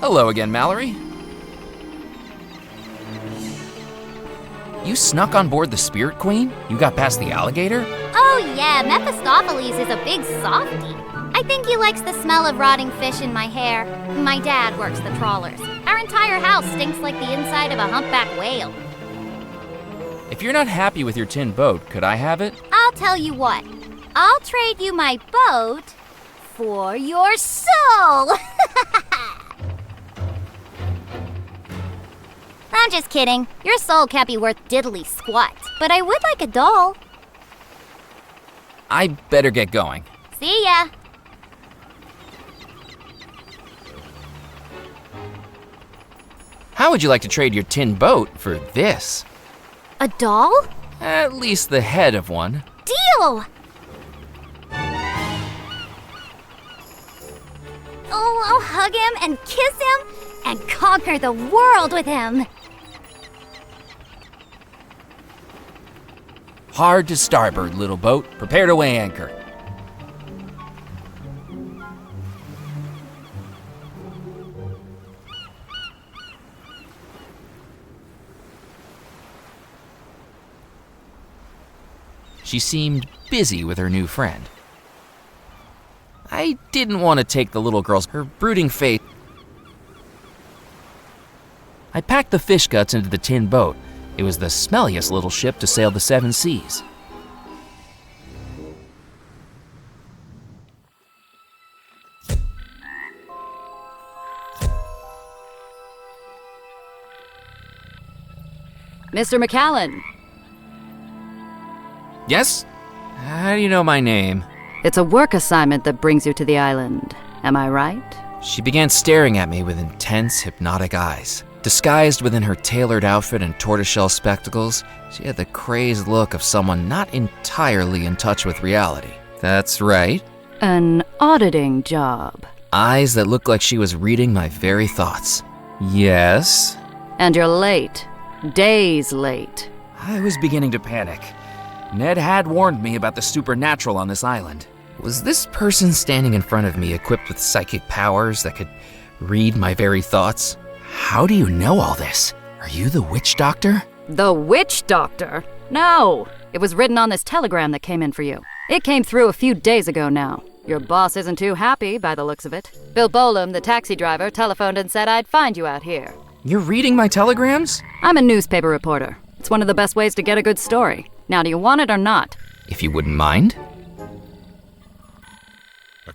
Speaker 1: Hello again, Mallory. You snuck on board the Spirit Queen? You got past the alligator?
Speaker 4: Oh yeah, Mephistopheles is a big softie. I think he likes the smell of rotting fish in my hair. My dad works the trawlers. Our entire house stinks like the inside of a humpback whale.
Speaker 1: If you're not happy with your tin boat, could I have it?
Speaker 4: I'll tell you what. I'll trade you my boat for your soul. I'm just kidding. Your soul can't be worth diddly squat. But I would like a doll.
Speaker 1: I better get going.
Speaker 4: See ya.
Speaker 1: How would you like to trade your tin boat for this?
Speaker 4: A doll?
Speaker 1: At least the head of one.
Speaker 4: Deal! Oh, I'll hug him and kiss him and conquer the world with him.
Speaker 1: Hard to starboard, little boat. Prepare to weigh anchor. She seemed busy with her new friend. I didn't want to take the little girl's her brooding face. I packed the fish guts into the tin boat. It was the smelliest little ship to sail the 7 seas.
Speaker 5: Mr. McCallan.
Speaker 1: Yes? How do you know my name?
Speaker 5: It's a work assignment that brings you to the island. Am I right?
Speaker 1: She began staring at me with intense, hypnotic eyes. Disguised within her tailored outfit and tortoiseshell spectacles, she had the crazed look of someone not entirely in touch with reality. That's right.
Speaker 5: An auditing job.
Speaker 1: Eyes that looked like she was reading my very thoughts. Yes?
Speaker 5: And you're late. Days late.
Speaker 1: I was beginning to panic. Ned had warned me about the supernatural on this island. Was this person standing in front of me equipped with psychic powers that could read my very thoughts? How do you know all this? Are you the witch doctor?
Speaker 5: The witch doctor? No. It was written on this telegram that came in for you. It came through a few days ago now. Your boss isn't too happy by the looks of it. Bill Bolam, the taxi driver, telephoned and said I'd find you out here.
Speaker 1: You're reading my telegrams?
Speaker 5: I'm a newspaper reporter. It's one of the best ways to get a good story. Now, do you want it or not?
Speaker 1: If you wouldn't mind.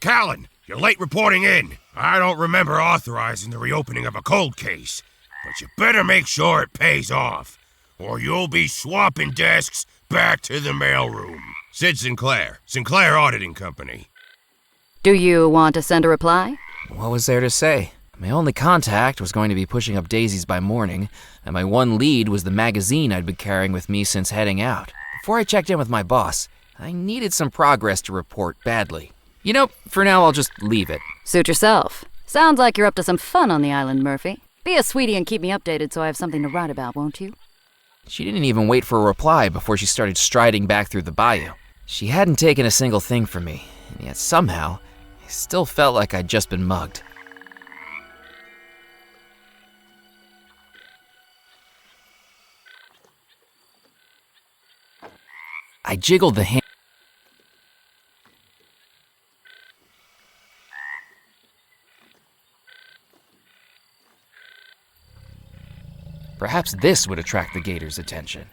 Speaker 6: Callan, you're late reporting in. I don't remember authorizing the reopening of a cold case, but you better make sure it pays off, or you'll be swapping desks back to the mailroom. Sid Sinclair, Sinclair Auditing Company.
Speaker 5: Do you want to send a reply?
Speaker 1: What was there to say? My only contact was going to be pushing up daisies by morning, and my one lead was the magazine I'd been carrying with me since heading out. Before I checked in with my boss, I needed some progress to report badly. You know, for now I'll just leave it.
Speaker 5: Suit yourself. Sounds like you're up to some fun on the island, Murphy. Be a sweetie and keep me updated so I have something to write about, won't you?
Speaker 1: She didn't even wait for a reply before she started striding back through the bayou. She hadn't taken a single thing from me, and yet somehow, I still felt like I'd just been mugged. I jiggled the hand. Perhaps this would attract the gator's attention.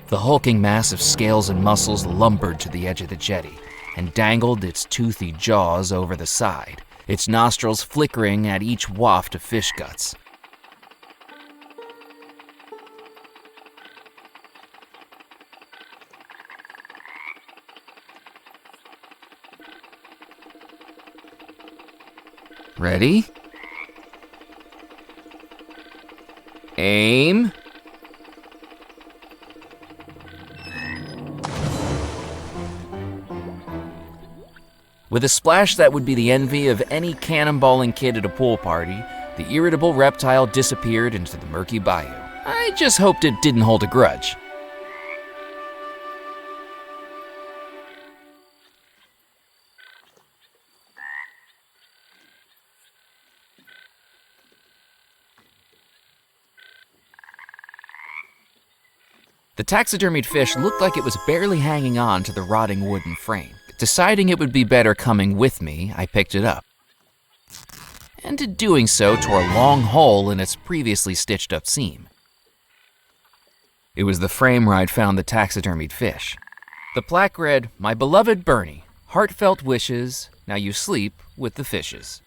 Speaker 1: The hulking mass of scales and muscles lumbered to the edge of the jetty and dangled its toothy jaws over the side, its nostrils flickering at each waft of fish guts. Ready? Aim. With a splash that would be the envy of any cannonballing kid at a pool party, the irritable reptile disappeared into the murky bayou. I just hoped it didn't hold a grudge. The taxidermied fish looked like it was barely hanging on to the rotting wooden frame. Deciding it would be better coming with me, I picked it up. And in doing so, tore a long hole in its previously stitched up seam. It was the frame where I'd found the taxidermied fish. The plaque read, "My beloved Bernie, heartfelt wishes, now you sleep with the fishes."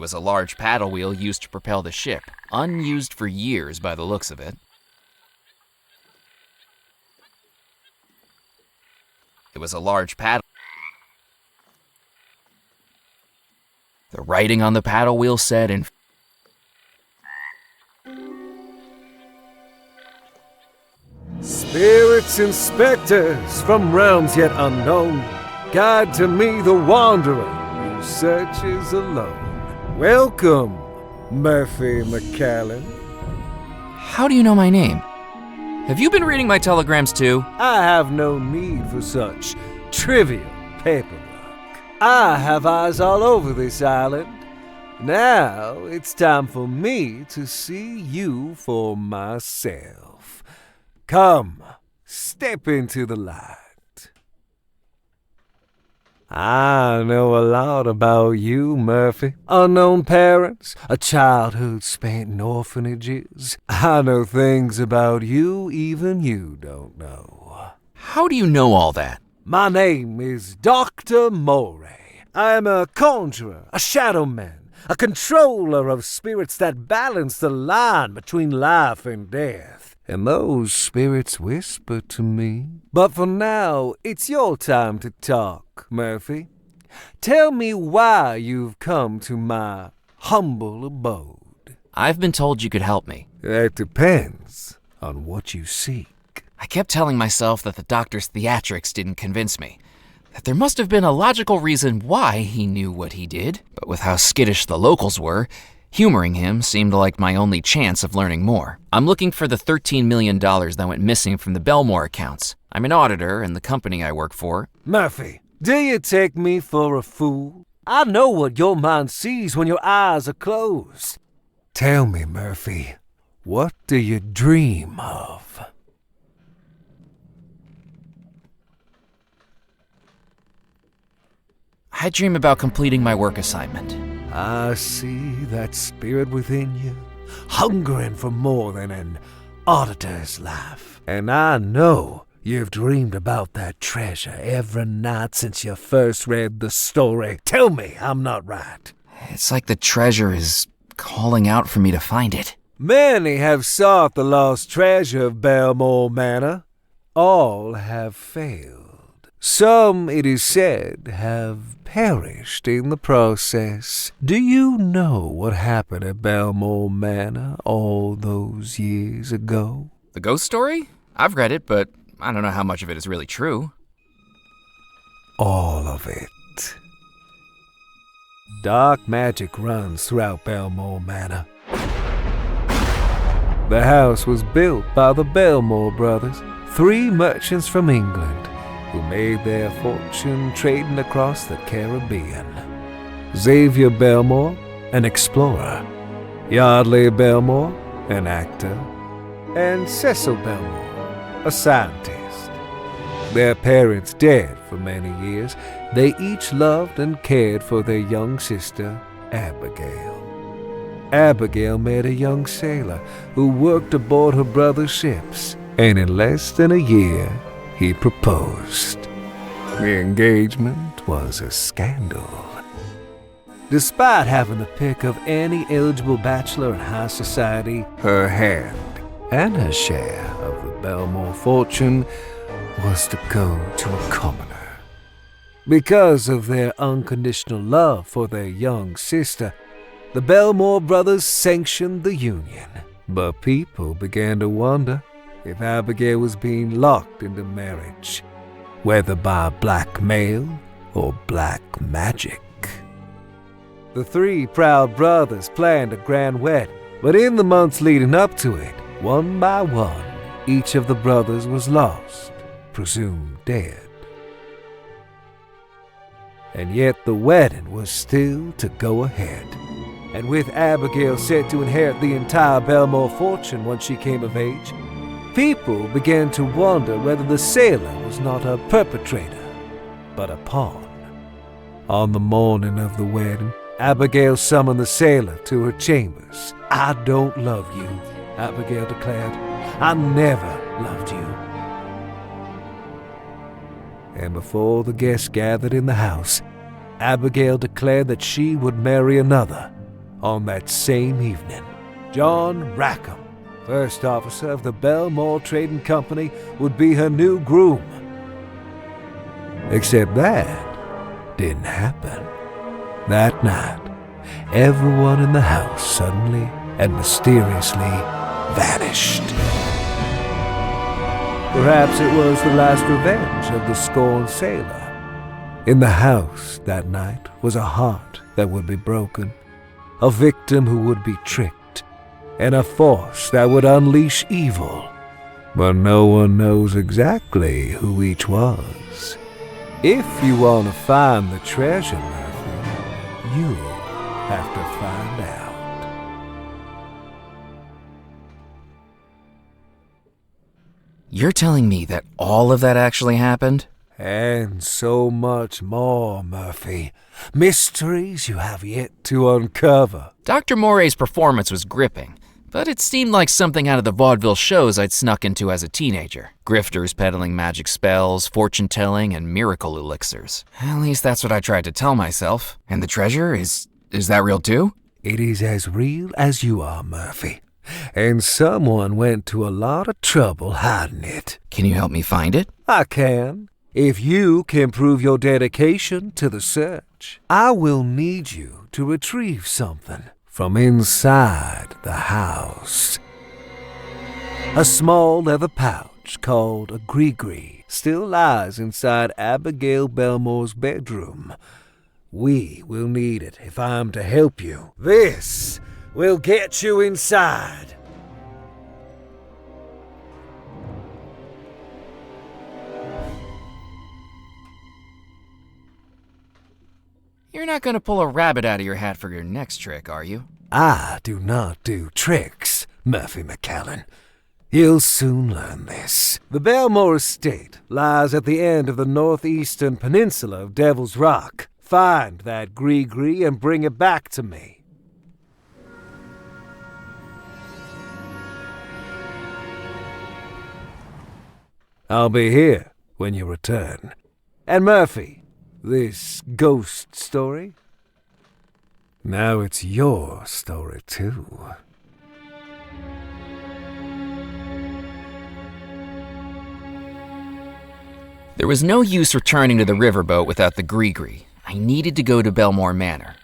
Speaker 1: It was a large paddle wheel used to propel the ship, unused for years by the looks of it. It was a large paddle. The writing on the paddle wheel said in
Speaker 7: Spirits and specters from realms yet unknown, guide to me the wanderer who searches alone. Welcome, Murphy McCallan.
Speaker 1: How do you know my name? Have you been reading my telegrams too?
Speaker 7: I have no need for such trivial paperwork. I have eyes all over this island. Now it's time for me to see you for myself. Come, step into the light. I know a lot about you, Murphy. Unknown parents, a childhood spent in orphanages. I know things about you even you don't know.
Speaker 1: How do you know all that?
Speaker 7: My name is Dr. Moray. I am a conjurer, a shadow man, a controller of spirits that balance the line between life and death. And those spirits whisper to me. But for now, it's your time to talk, Murphy. Tell me why you've come to my humble abode.
Speaker 1: I've been told you could help me.
Speaker 7: That depends on what you seek.
Speaker 1: I kept telling myself that the doctor's theatrics didn't convince me, that there must have been a logical reason why he knew what he did, but with how skittish the locals were, humoring him seemed like my only chance of learning more. I'm looking for the $13 million that went missing from the Belmore accounts. I'm an auditor in the company I work for.
Speaker 7: Murphy, do you take me for a fool? I know what your mind sees when your eyes are closed. Tell me, Murphy, what do you dream of?
Speaker 1: I dream about completing my work assignment.
Speaker 7: I see that spirit within you, hungering for more than an auditor's life. And I know you've dreamed about that treasure every night since you first read the story. Tell me I'm not right.
Speaker 1: It's like the treasure is calling out for me to find it.
Speaker 7: Many have sought the lost treasure of Belmore Manor. All have failed. Some, it is said, have perished in the process. Do you know what happened at Belmore Manor all those years ago?
Speaker 1: The ghost story? I've read it, but I don't know how much of it is really true.
Speaker 7: All of it. Dark magic runs throughout Belmore Manor. The house was built by the Belmore brothers, 3 merchants from England, who made their fortune trading across the Caribbean. Xavier Belmore, an explorer. Yardley Belmore, an actor. And Cecil Belmore, a scientist. Their parents dead for many years, they each loved and cared for their young sister, Abigail. Abigail met a young sailor who worked aboard her brother's ships, and in less than a year, he proposed. The engagement was a scandal. Despite having the pick of any eligible bachelor in high society, her hand and her share of the Belmore fortune was to go to a commoner. Because of their unconditional love for their young sister, the Belmore brothers sanctioned the union. But people began to wonder if Abigail was being locked into marriage, whether by blackmail or black magic. The 3 proud brothers planned a grand wedding, but in the months leading up to it, one by one, each of the brothers was lost, presumed dead. And yet the wedding was still to go ahead. And with Abigail set to inherit the entire Belmore fortune once she came of age, people began to wonder whether the sailor was not a perpetrator, but a pawn. On the morning of the wedding, Abigail summoned the sailor to her chambers. "I don't love you," Abigail declared. "I never loved you." And before the guests gathered in the house, Abigail declared that she would marry another, On that same evening, John Rackham, first officer of the Belmore Trading Company, would be her new groom. Except that didn't happen. That night, everyone in the house suddenly and mysteriously vanished. Perhaps it was the last revenge of the scorned sailor. In the house that night was a heart that would be broken, a victim who would be tricked, and a force that would unleash evil. But no one knows exactly who each was. If you want to find the treasure, Murphy, you'll have to find out.
Speaker 1: You're telling me that all of that actually happened?
Speaker 7: And so much more, Murphy. Mysteries you have yet to uncover.
Speaker 1: Dr. Morey's performance was gripping, but it seemed like something out of the vaudeville shows I'd snuck into as a teenager. Grifters peddling magic spells, fortune-telling, and miracle elixirs. At least that's what I tried to tell myself. And the treasure, is that real too?
Speaker 7: It is as real as you are, Murphy. And someone went to a lot of trouble hiding it.
Speaker 1: Can you help me find it?
Speaker 7: I can. If you can prove your dedication to the search, I will need you to retrieve something from inside the house. A small leather pouch called a gree-gree still lies inside Abigail Belmore's bedroom. We will need it if I am to help you. This will get you inside.
Speaker 1: You're not gonna pull a rabbit out of your hat for your next trick, are you?
Speaker 7: I do not do tricks, Murphy McCallan. You'll soon learn this. The Belmore estate lies at the end of the northeastern peninsula of Devil's Rock. Find that gree-gree and bring it back to me. I'll be here when you return. And Murphy, this ghost story? Now it's your story, too.
Speaker 1: There was no use returning to the riverboat without the gree-gree. I needed to go to Belmore Manor.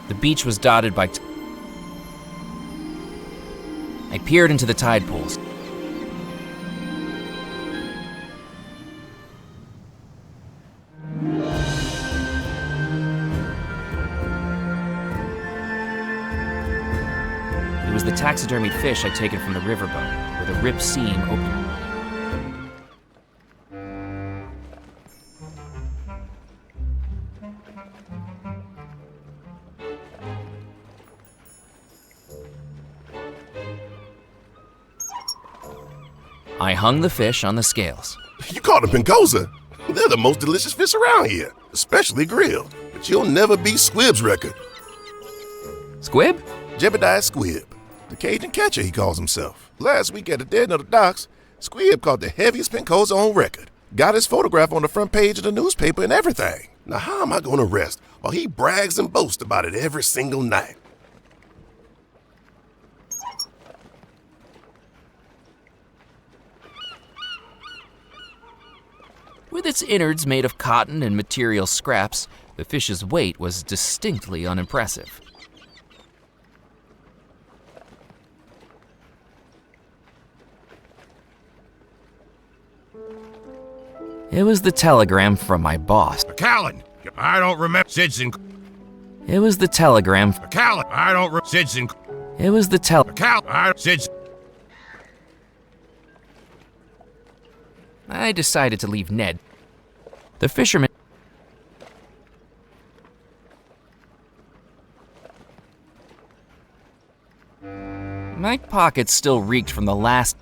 Speaker 1: The beach was dotted by... I peered into the tide pools. It was the taxidermied fish I'd taken from the riverboat, where the ripped seam opened. I hung the fish on the scales.
Speaker 3: You caught a pincosa? They're the most delicious fish around here, especially grilled. But you'll never beat Squib's record.
Speaker 1: Squib?
Speaker 3: Jebediah Squibb, the Cajun catcher he calls himself. Last week at the dead end of the docks, Squibb caught the heaviest pincosa on record. Got his photograph on the front page of the newspaper and everything. Now how am I going to rest while he brags and boasts about it every single night?
Speaker 1: With its innards made of cotton and material scraps, the fish's weight was distinctly unimpressive. It was the telegram from my boss.
Speaker 6: McCallan, I don't remember Sidson.
Speaker 1: It was the telegram.
Speaker 6: McCallan, I don't remember Sidson.
Speaker 1: It was the
Speaker 6: McCallan, I Sidson.
Speaker 1: I decided to leave Ned. The fisherman. My pockets still reeked from the last.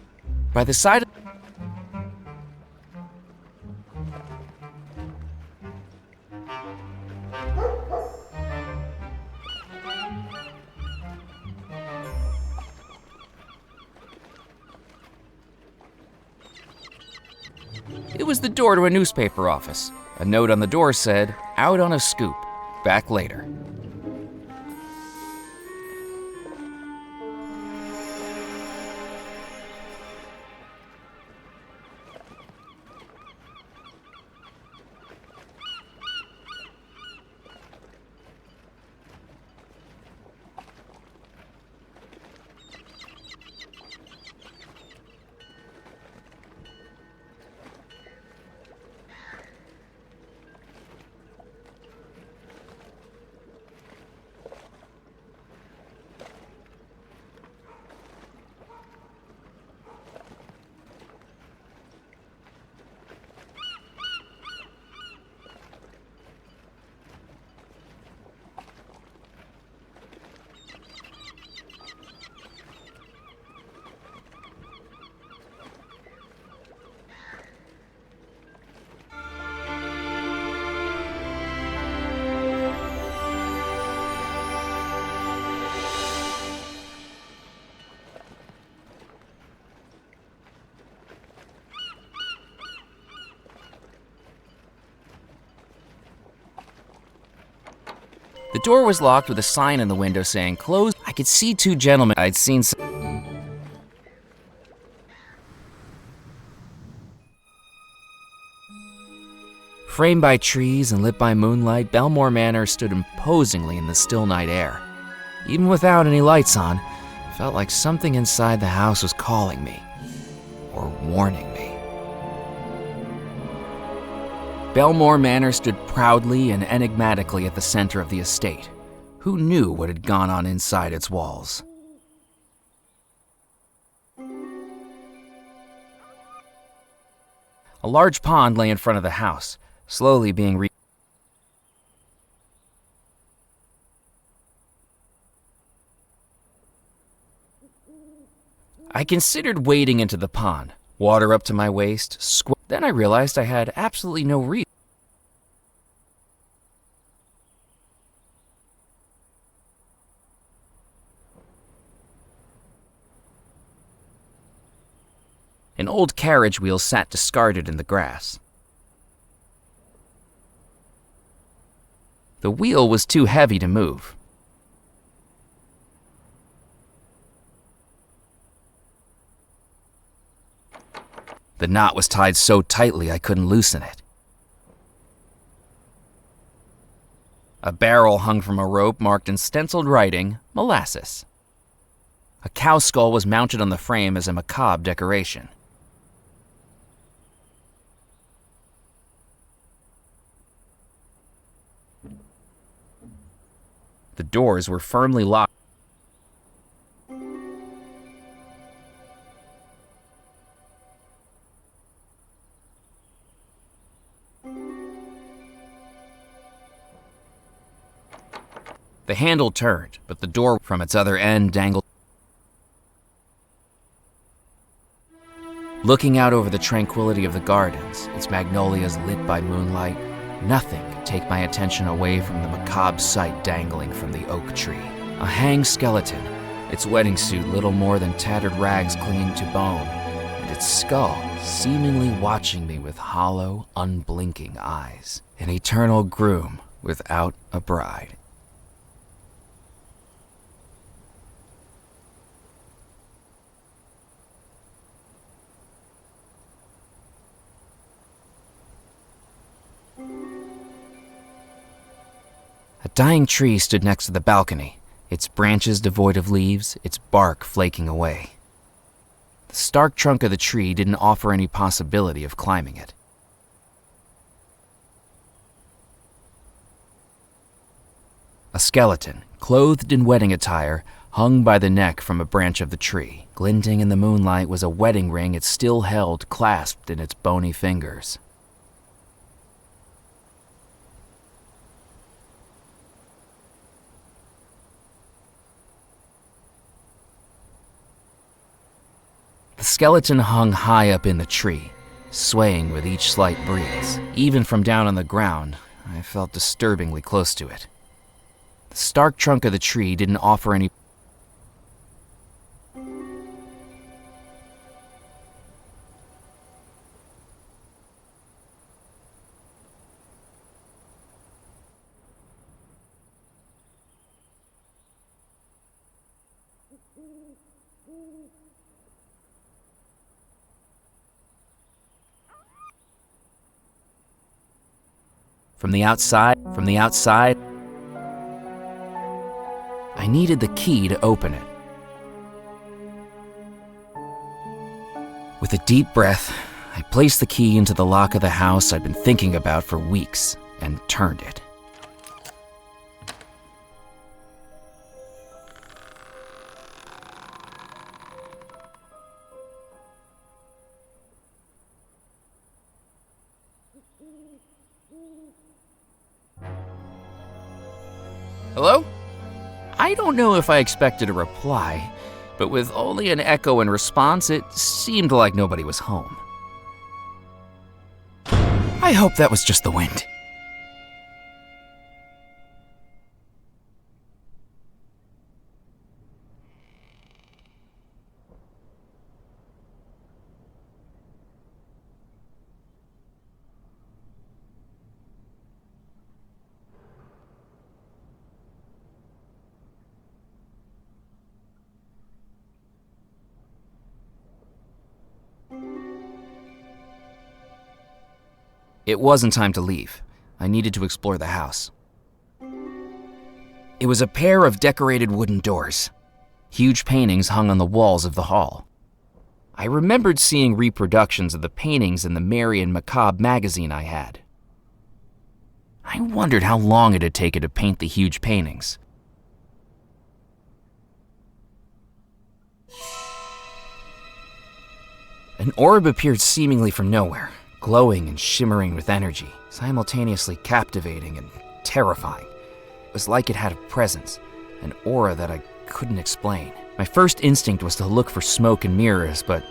Speaker 1: By the side of. It was the door to a newspaper office. A note on the door said, "Out on a scoop. Back later." The door was locked with a sign in the window saying closed. I could see two gentlemen I'd seen. Framed by trees and lit by moonlight, Belmore Manor stood imposingly in the still night air. Even without any lights on, it felt like something inside the house was calling me, or warning me. Belmore Manor stood proudly and enigmatically at the center of the estate. Who knew what had gone on inside its walls? A large pond lay in front of the house, slowly being I considered wading into the pond, water up to my waist, Then I realized I had absolutely no reason. An old carriage wheel sat discarded in the grass. The wheel was too heavy to move. The knot was tied so tightly I couldn't loosen it. A barrel hung from a rope marked in stenciled writing, "Molasses." A cow skull was mounted on the frame as a macabre decoration. The doors were firmly locked. The handle turned, but the door from its other end dangled. Looking out over the tranquility of the gardens, its magnolias lit by moonlight, nothing could take my attention away from the macabre sight dangling from the oak tree. A hanged skeleton, its wedding suit little more than tattered rags clinging to bone, and its skull seemingly watching me with hollow, unblinking eyes. An eternal groom without a bride. A dying tree stood next to the balcony, its branches devoid of leaves, its bark flaking away. The stark trunk of the tree didn't offer any possibility of climbing it. A skeleton, clothed in wedding attire, hung by the neck from a branch of the tree. Glinting in the moonlight was a wedding ring it still held clasped in its bony fingers. The skeleton hung high up in the tree, swaying with each slight breeze. Even from down on the ground, I felt disturbingly close to it. The stark trunk of the tree didn't offer any. From the outside, I needed the key to open it. With a deep breath, I placed the key into the lock of the house I'd been thinking about for weeks and turned it. Hello? I don't know if I expected a reply, but with only an echo in response, it seemed like nobody was home. I hope that was just the wind. It wasn't time to leave. I needed to explore the house. It was a pair of decorated wooden doors. Huge paintings hung on the walls of the hall. I remembered seeing reproductions of the paintings in the Merry and Macabre magazine I had. I wondered how long it had taken to paint the huge paintings. An orb appeared seemingly from nowhere, glowing and shimmering with energy, simultaneously captivating and terrifying. It was like it had a presence, an aura that I couldn't explain. My first instinct was to look for smoke and mirrors, but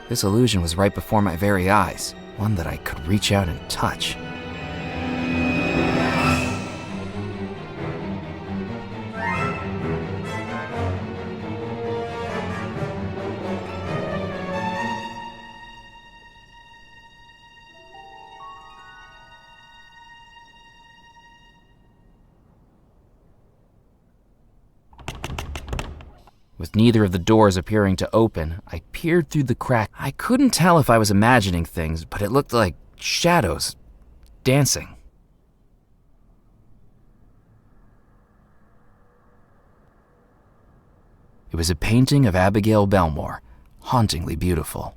Speaker 1: this illusion was right before my very eyes, one that I could reach out and touch. With neither of the doors appearing to open, I peered through the crack. I couldn't tell if I was imagining things, but it looked like shadows dancing. It was a painting of Abigail Belmore, hauntingly beautiful.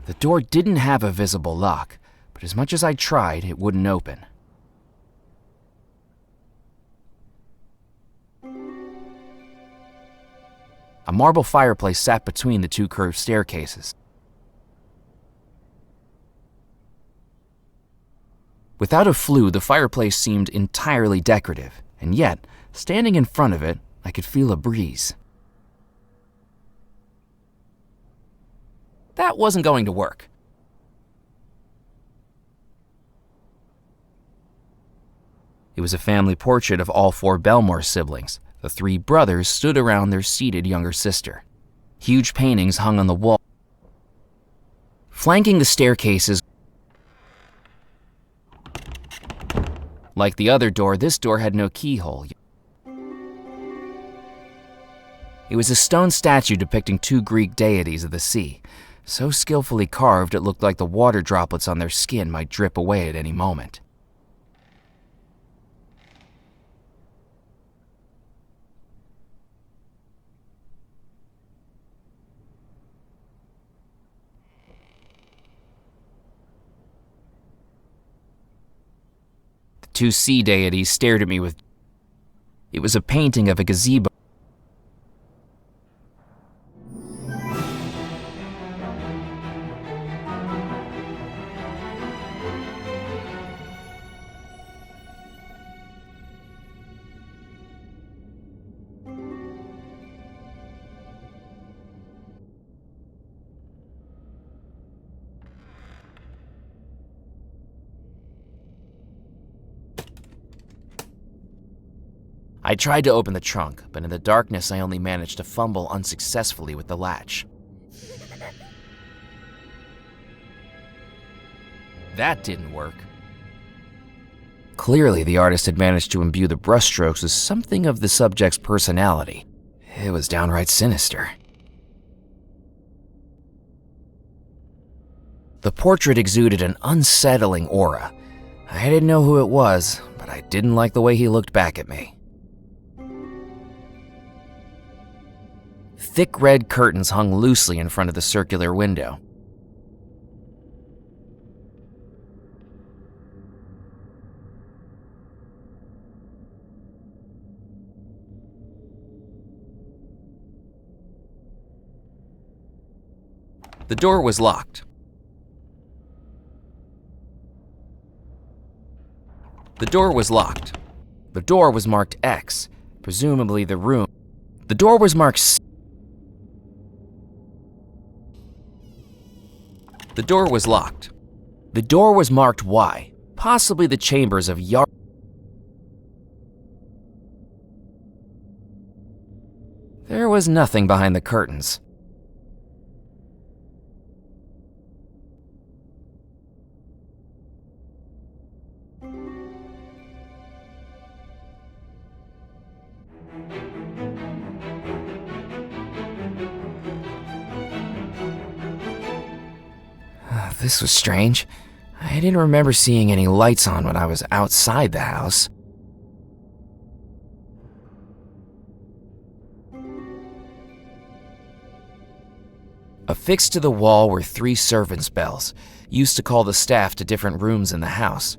Speaker 1: The door didn't have a visible lock, but as much as I tried, it wouldn't open. A marble fireplace sat between the two curved staircases. Without a flue, the fireplace seemed entirely decorative, and yet, standing in front of it, I could feel a breeze. That wasn't going to work. It was a family portrait of all four Belmore siblings. The three brothers stood around their seated younger sister. Huge paintings hung on the wall. Flanking the staircases, like the other door, this door had no keyhole. It was a stone statue depicting two Greek deities of the sea, so skillfully carved it looked like the water droplets on their skin might drip away at any moment. Two sea deities stared at me with... It was a painting of a gazebo. I tried to open the trunk, but in the darkness I only managed to fumble unsuccessfully with the latch. That didn't work. Clearly, the artist had managed to imbue the brushstrokes with something of the subject's personality. It was downright sinister. The portrait exuded an unsettling aura. I didn't know who it was, but I didn't like the way he looked back at me. Thick red curtains hung loosely in front of the circular window. The door was locked. The door was locked. The door was marked X, presumably the room. The door was marked C. The door was locked. The door was marked Y, possibly the chambers of Yar. There was nothing behind the curtains. This was strange. I didn't remember seeing any lights on when I was outside the house. Affixed to the wall were 3 servants' bells, used to call the staff to different rooms in the house.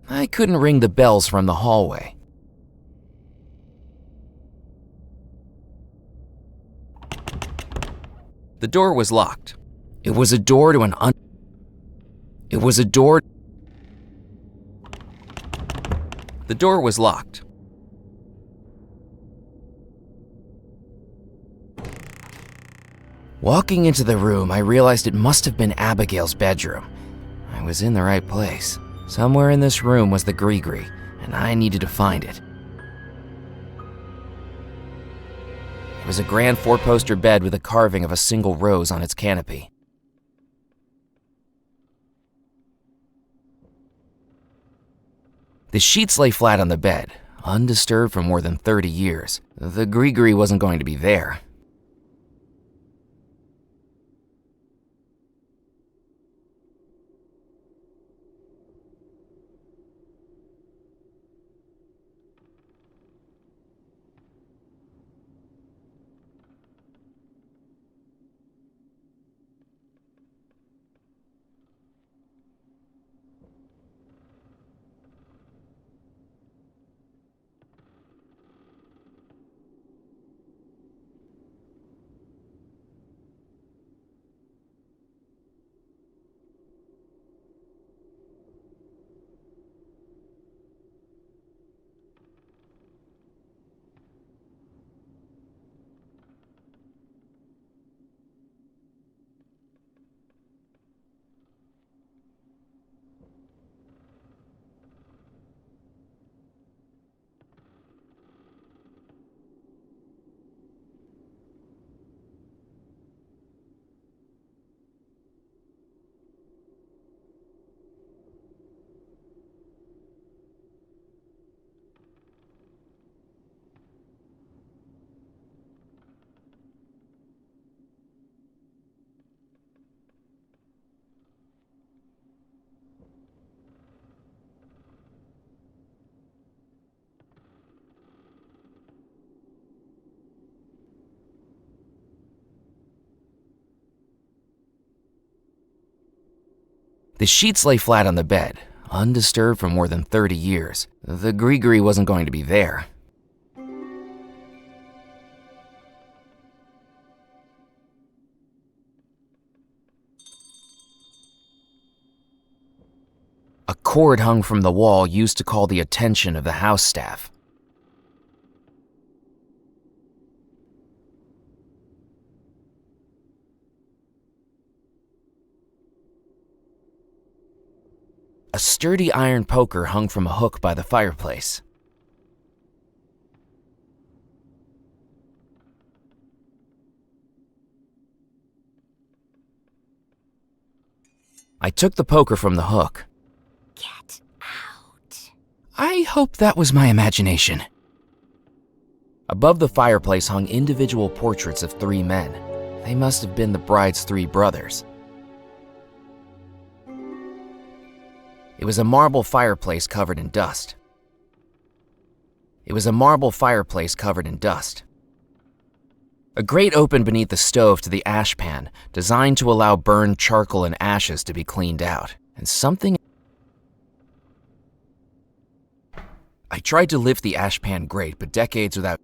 Speaker 1: I couldn't ring the bells from the hallway. The door was locked. It was a door to It was a door. The door was locked. Walking into the room, I realized it must have been Abigail's bedroom. I was in the right place. Somewhere in this room was the Gree-Gree, and I needed to find it. It was a grand 4-poster bed with a carving of a single rose on its canopy. The sheets lay flat on the bed, undisturbed for more than 30 years. The Gree-Gree wasn't going to be there. The sheets lay flat on the bed, undisturbed for more than 30 years. The Gree-Gree wasn't going to be there. A cord hung from the wall used to call the attention of the house staff. A sturdy iron poker hung from a hook by the fireplace. I took the poker from the hook.
Speaker 4: Get out.
Speaker 1: I hope that was my imagination. Above the fireplace hung individual portraits of 3 men. They must have been the bride's 3 brothers. It was a marble fireplace covered in dust. A grate opened beneath the stove to the ash pan, designed to allow burned charcoal and ashes to be cleaned out. And something... I tried to lift the ash pan grate, but decades without...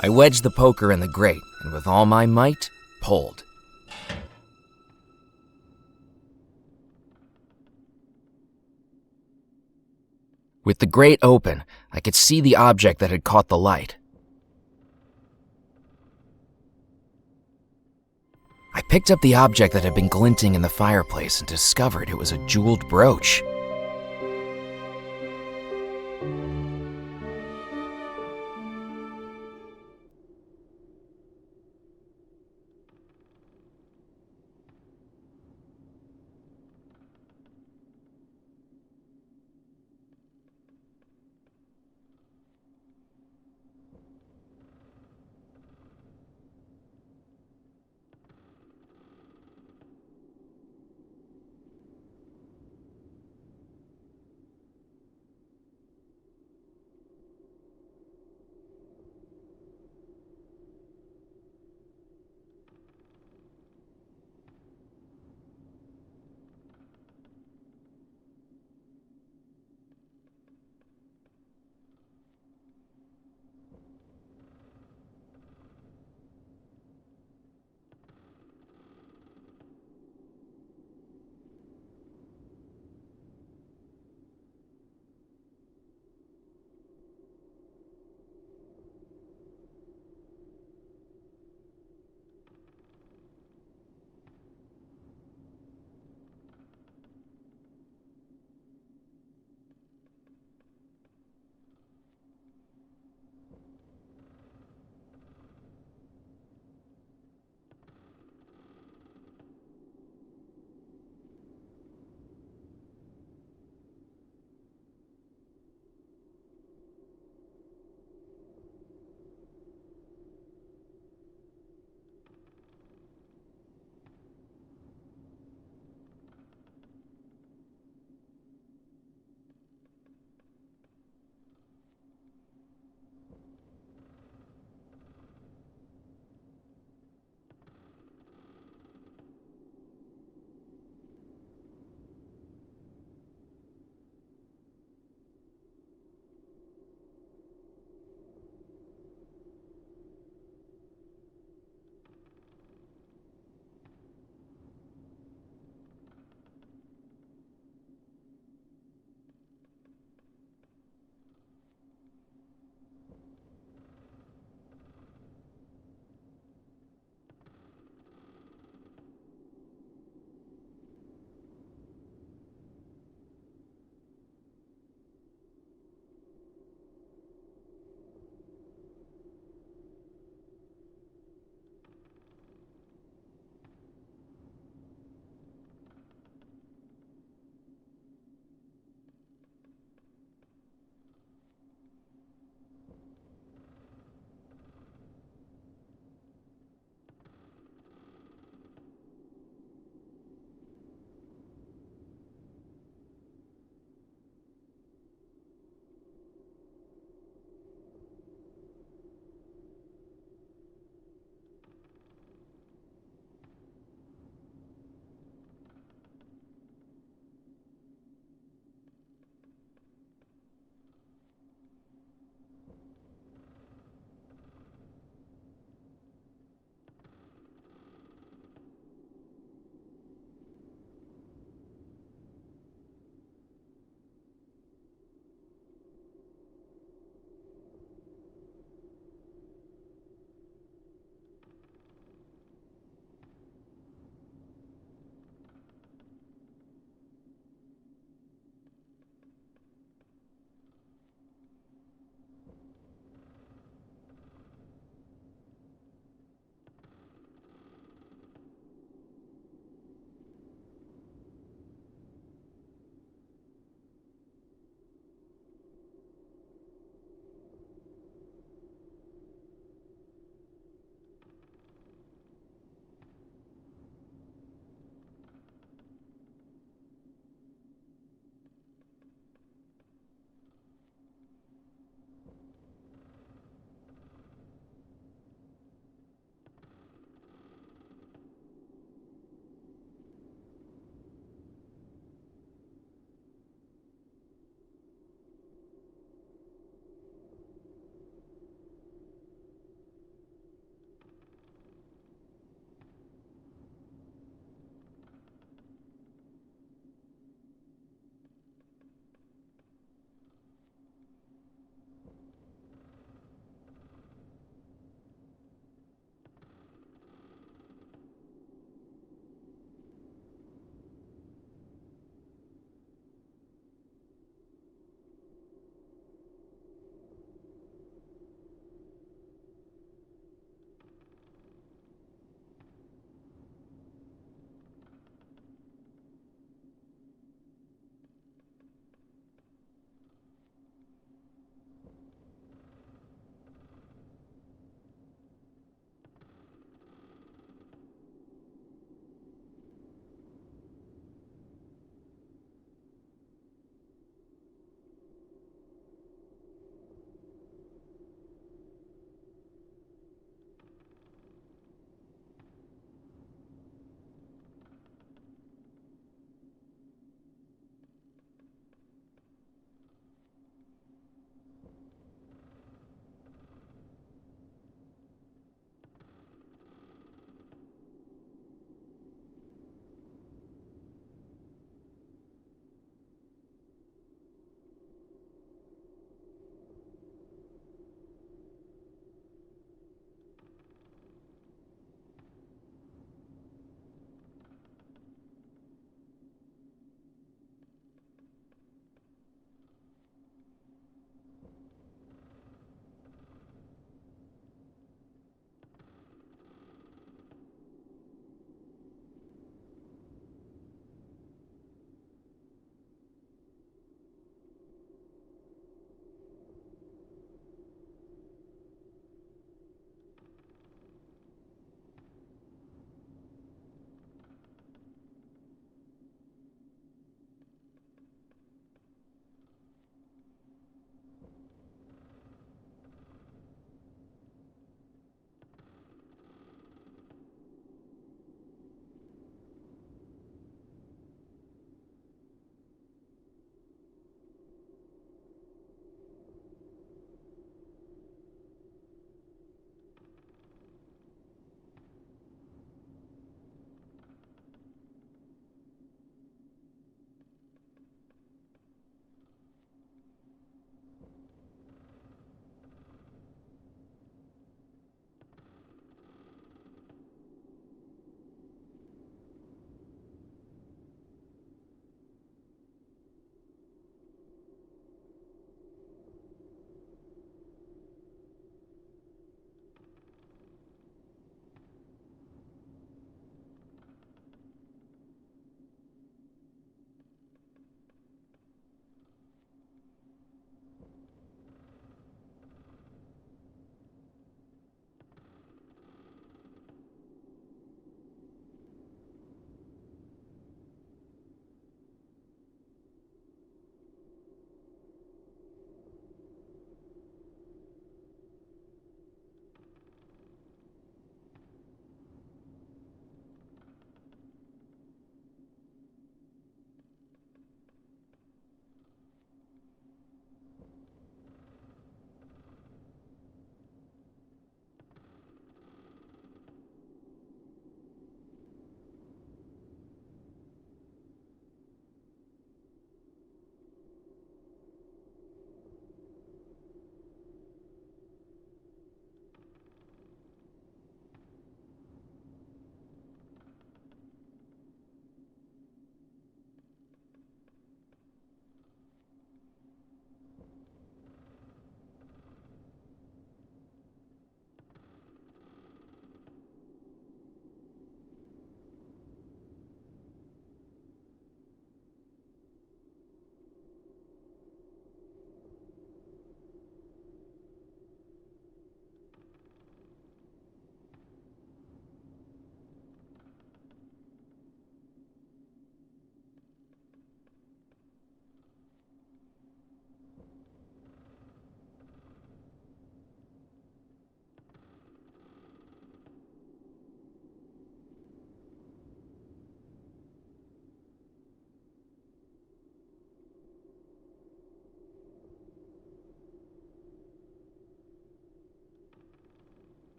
Speaker 1: I wedged the poker in the grate, and with all my might, pulled. With the grate open, I could see the object that had caught the light. I picked up the object that had been glinting in the fireplace and discovered it was a jeweled brooch.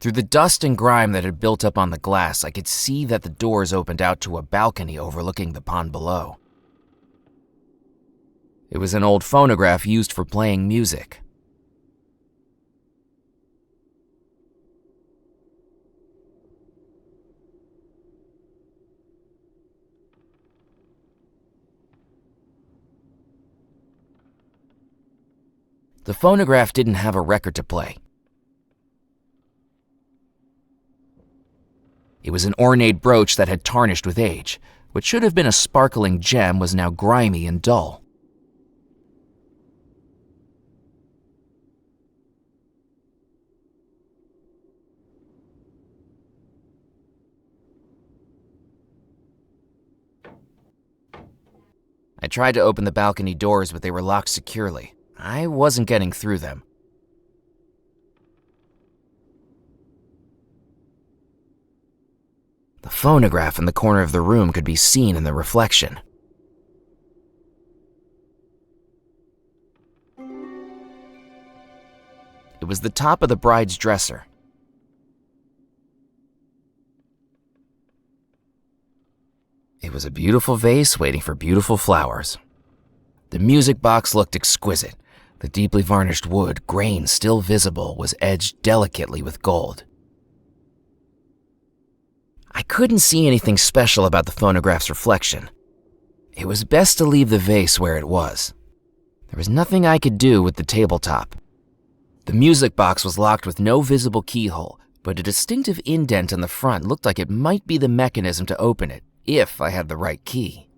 Speaker 1: Through the dust and grime that had built up on the glass, I could see that the doors opened out to a balcony overlooking the pond below. It was an old phonograph used for playing music. The phonograph didn't have a record to play. It was an ornate brooch that had tarnished with age. What should have been a sparkling gem was now grimy and dull. I tried to open the balcony doors, but they were locked securely. I wasn't getting through them. The phonograph in the corner of the room could be seen in the reflection. It was the top of the bride's dresser. It was a beautiful vase waiting for beautiful flowers. The music box looked exquisite. The deeply varnished wood, grain still visible, was edged delicately with gold. I couldn't see anything special about the phonograph's reflection. It was best to leave the vase where it was. There was nothing I could do with the tabletop. The music box was locked with no visible keyhole, but a distinctive indent on the front looked like it might be the mechanism to open it, if I had the right key.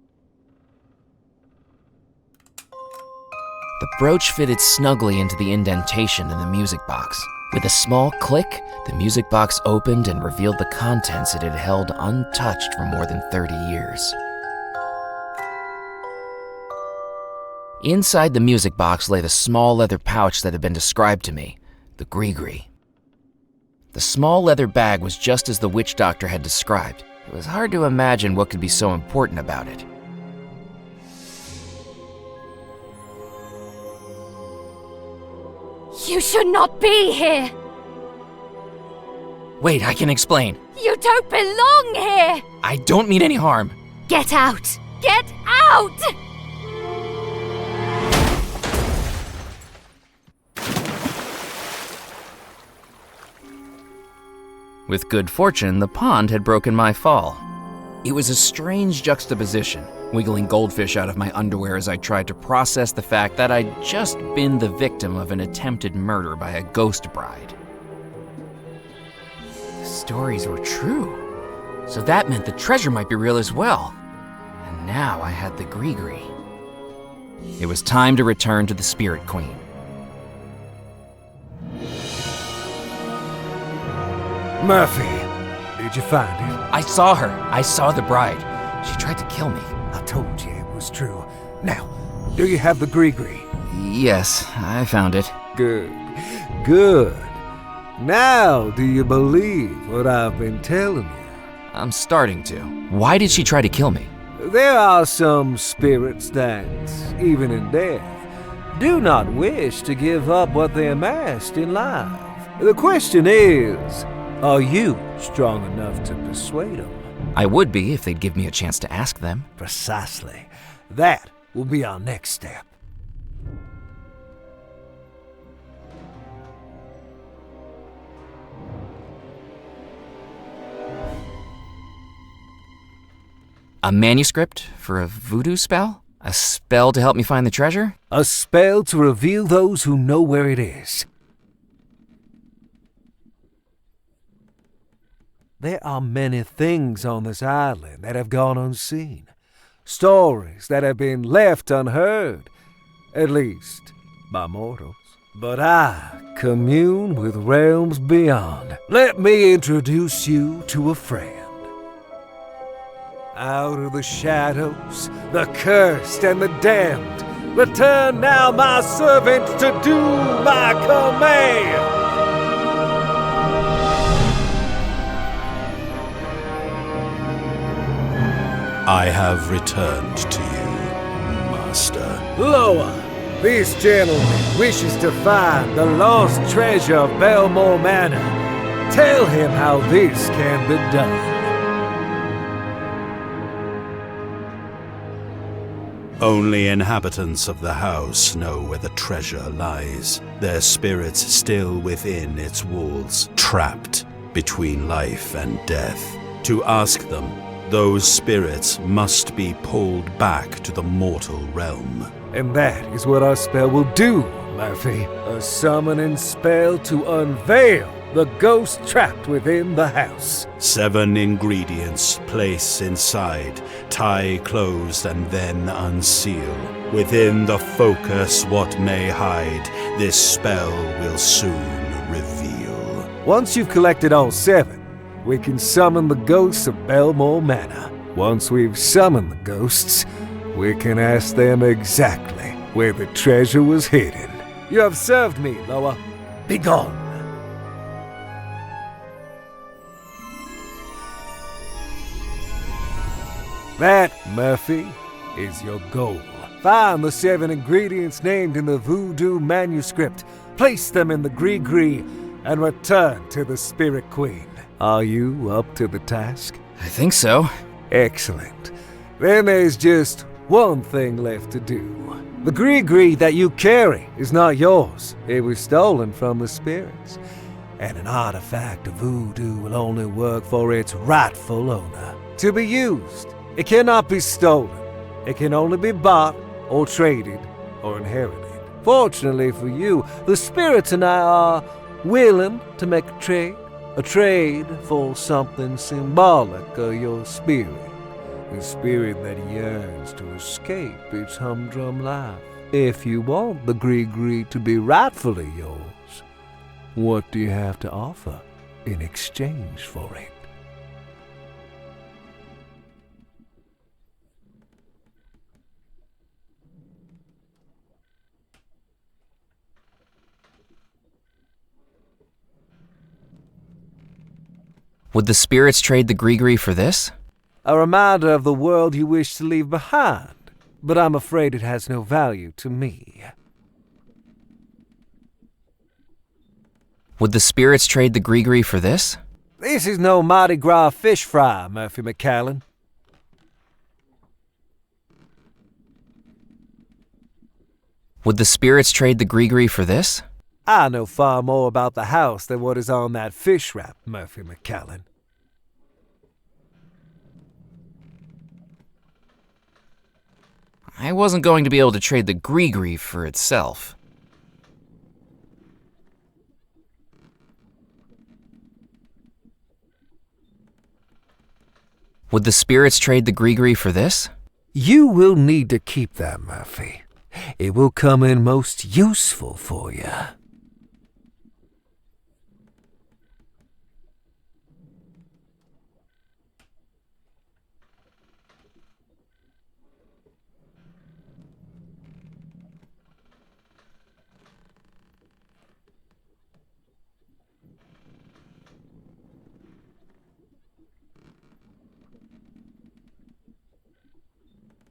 Speaker 1: The brooch fitted snugly into the indentation in the music box. With a small click, the music box opened and revealed the contents it had held untouched for more than 30 years. Inside the music box lay the small leather pouch that had been described to me, the gree-gree. The small leather bag was just as the witch doctor had described. It was hard to imagine what could be so important about it.
Speaker 8: You should not be here!
Speaker 1: Wait, I can explain.
Speaker 8: You don't belong here!
Speaker 1: I don't mean any harm.
Speaker 8: Get out! Get out!
Speaker 1: With good fortune, the pond had broken my fall. It was a strange juxtaposition, wiggling goldfish out of my underwear as I tried to process the fact that I'd just been the victim of an attempted murder by a ghost bride. The stories were true, so that meant the treasure might be real as well. And now I had the gree-gree. It was time to return to the Spirit Queen.
Speaker 7: Murphy, did you find it?
Speaker 1: I saw her. I saw the bride. She tried to kill me.
Speaker 7: I told you it was true. Now, do you have the gree-gree?
Speaker 1: Yes, I found it.
Speaker 7: Good. Good. Now, do you believe what I've been telling you?
Speaker 1: I'm starting to. Why did she try to kill me?
Speaker 7: There are some spirits that, even in death, do not wish to give up what they amassed in life. The question is, are you strong enough to persuade them?
Speaker 1: I would be if they'd give me a chance to ask them.
Speaker 7: Precisely. That will be our next step.
Speaker 1: A manuscript for a voodoo spell? A spell to help me find the treasure?
Speaker 7: A spell to reveal those who know where it is. There are many things on this island that have gone unseen. Stories that have been left unheard, at least by mortals. But I commune with realms beyond. Let me introduce you to a friend. Out of the shadows, the cursed and the damned, return now, my servants, to do my command!
Speaker 9: I have returned to you, Master.
Speaker 7: Lower! This gentleman wishes to find the lost treasure of Belmore Manor. Tell him how this can be done.
Speaker 9: Only inhabitants of the house know where the treasure lies, their spirits still within its walls, trapped between life and death. To ask them, those spirits must be pulled back to the mortal realm.
Speaker 7: And that is what our spell will do, Murphy. A summoning spell to unveil the ghost trapped within the house.
Speaker 9: 7 ingredients place inside, tie closed and then unseal. Within the focus what may hide, this spell will soon reveal.
Speaker 7: Once you've collected all 7, we can summon the ghosts of Belmore Manor. Once we've summoned the ghosts, we can ask them exactly where the treasure was hidden. You have served me, Loa. Begone. That, Murphy, is your goal. Find the 7 ingredients named in the voodoo manuscript, place them in the gree-gree, and return to the Spirit Queen. Are you up to the task?
Speaker 1: I think so.
Speaker 7: Excellent. Then there's just one thing left to do. The gree-gree that you carry is not yours. It was stolen from the spirits. And an artifact of voodoo will only work for its rightful owner. To be used, it cannot be stolen. It can only be bought, or traded, or inherited. Fortunately for you, the spirits and I are willing to make a trade for something symbolic of your spirit. The spirit that yearns to escape its humdrum life. If you want the gree-gree to be rightfully yours, what do you have to offer in exchange for it?
Speaker 1: Would the spirits trade the gree-gree for this?
Speaker 7: A reminder of the world you wish to leave behind, but I'm afraid it has no value to me.
Speaker 1: Would the spirits trade the gree-gree for this?
Speaker 7: This is no Mardi Gras fish fry, Murphy McCallan.
Speaker 1: Would the spirits trade the gree-gree for this?
Speaker 7: I know far more about the house than what is on that fish wrap, Murphy McCallan.
Speaker 1: I wasn't going to be able to trade the gree-gree for itself. Would the spirits trade the gree-gree for this?
Speaker 7: You will need to keep that, Murphy. It will come in most useful for you.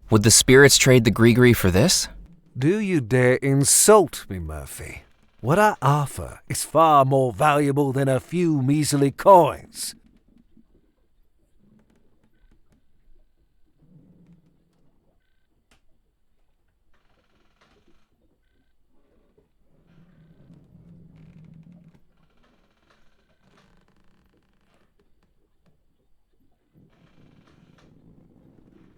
Speaker 1: Would the spirits trade the gree-gree for this?
Speaker 7: Do you dare insult me, Murphy? What I offer is far more valuable than a few measly coins.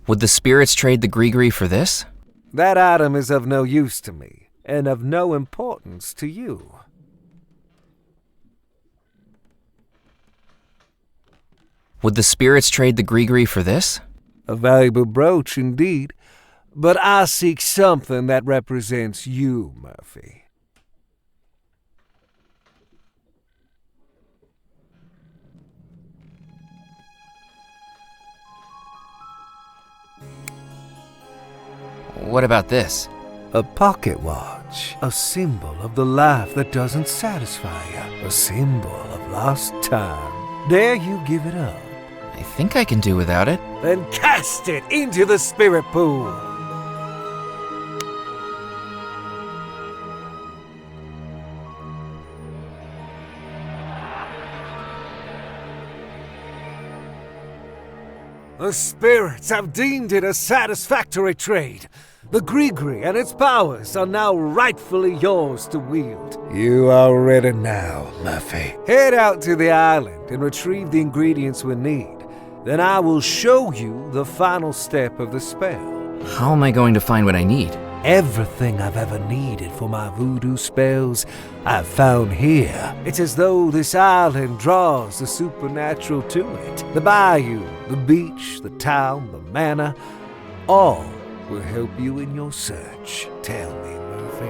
Speaker 1: Would the spirits trade the gree-gree for this?
Speaker 7: That item is of no use to me, and of no importance to you.
Speaker 1: Would the spirits trade the gree-gree for this?
Speaker 7: A valuable brooch indeed, but I seek something that represents you, Murphy.
Speaker 1: What about this?
Speaker 7: A pocket watch, a symbol of the life that doesn't satisfy you, a symbol of lost time. Dare you give it up?
Speaker 1: I think I can do without it.
Speaker 7: Then cast it into the spirit pool. The spirits have deemed it a satisfactory trade. The Grigri and its powers are now rightfully yours to wield. You are ready now, Murphy. Head out to the island and retrieve the ingredients we need. Then I will show you the final step of the spell.
Speaker 1: How am I going to find what I need?
Speaker 7: Everything I've ever needed for my voodoo spells, I've found here. It's as though this island draws the supernatural to it. The bayou, the beach, the town, the manor, all will help you in your search. Tell me, Murphy,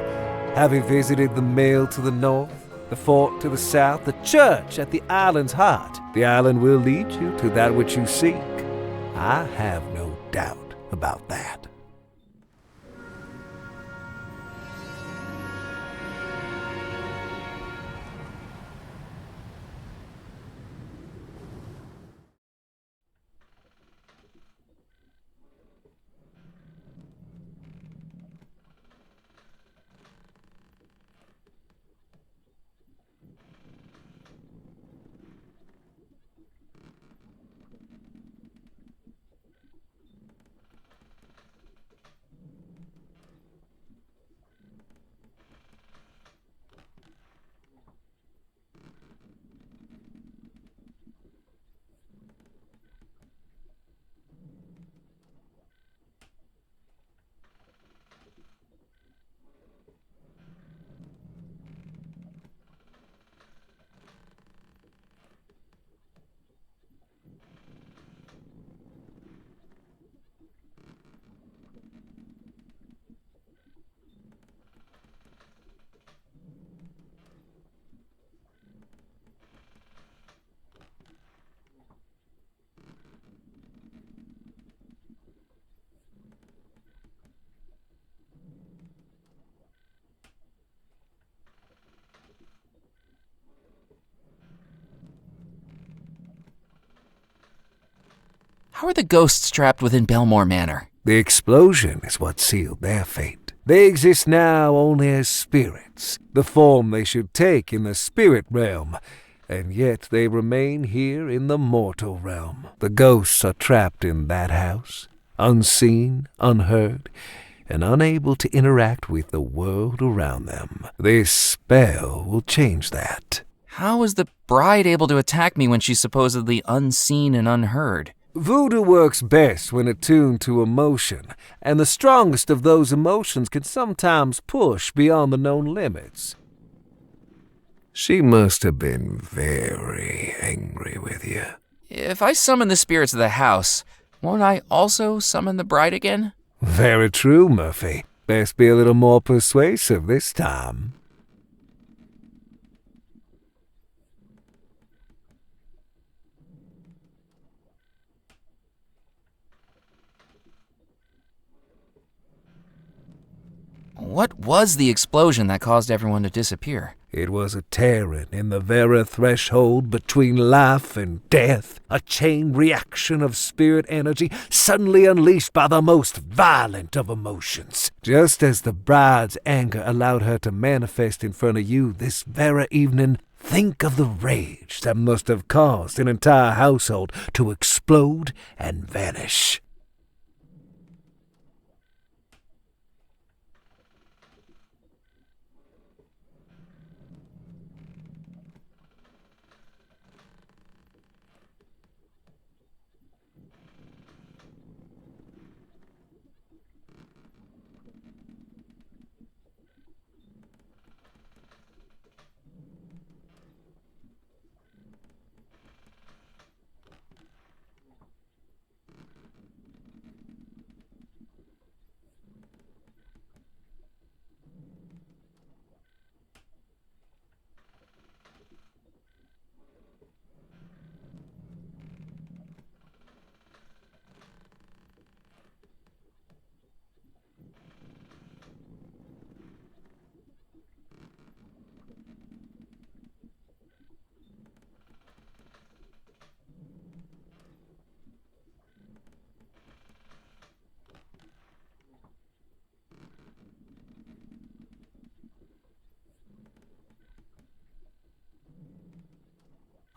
Speaker 7: have you visited the mill to the north, the fort to the south, the church at the island's heart? The island will lead you to that which you seek. I have no doubt about that.
Speaker 1: How are the ghosts trapped within Belmore Manor?
Speaker 7: The explosion is what sealed their fate. They exist now only as spirits, the form they should take in the spirit realm, and yet they remain here in the mortal realm. The ghosts are trapped in that house, unseen, unheard, and unable to interact with the world around them. This spell will change that.
Speaker 1: How is the bride able to attack me when she's supposedly unseen and unheard?
Speaker 7: Voodoo works best when attuned to emotion, and the strongest of those emotions can sometimes push beyond the known limits. She must have been very angry with you.
Speaker 1: If I summon the spirits of the house, won't I also summon the bride again?
Speaker 7: Very true, Murphy. Best be a little more persuasive this time.
Speaker 1: What was the explosion that caused everyone to disappear?
Speaker 7: It was a tearing in the very threshold between life and death, a chain reaction of spirit energy suddenly unleashed by the most violent of emotions. Just as the bride's anger allowed her to manifest in front of you this very evening, think of the rage that must have caused an entire household to explode and vanish.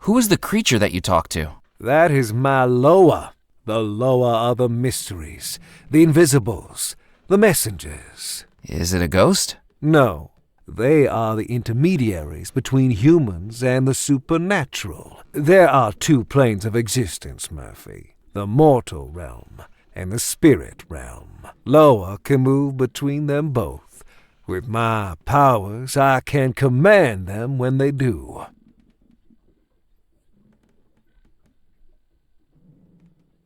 Speaker 1: Who is the creature that you talked to?
Speaker 7: That is my Loa, The lower are the mysteries, the invisibles, the messengers.
Speaker 1: Is it a ghost?
Speaker 7: No, they are the intermediaries between humans and the supernatural. There are two planes of existence, Murphy. The mortal realm and the spirit realm. Loa can move between them both. With my powers, I can command them when they do.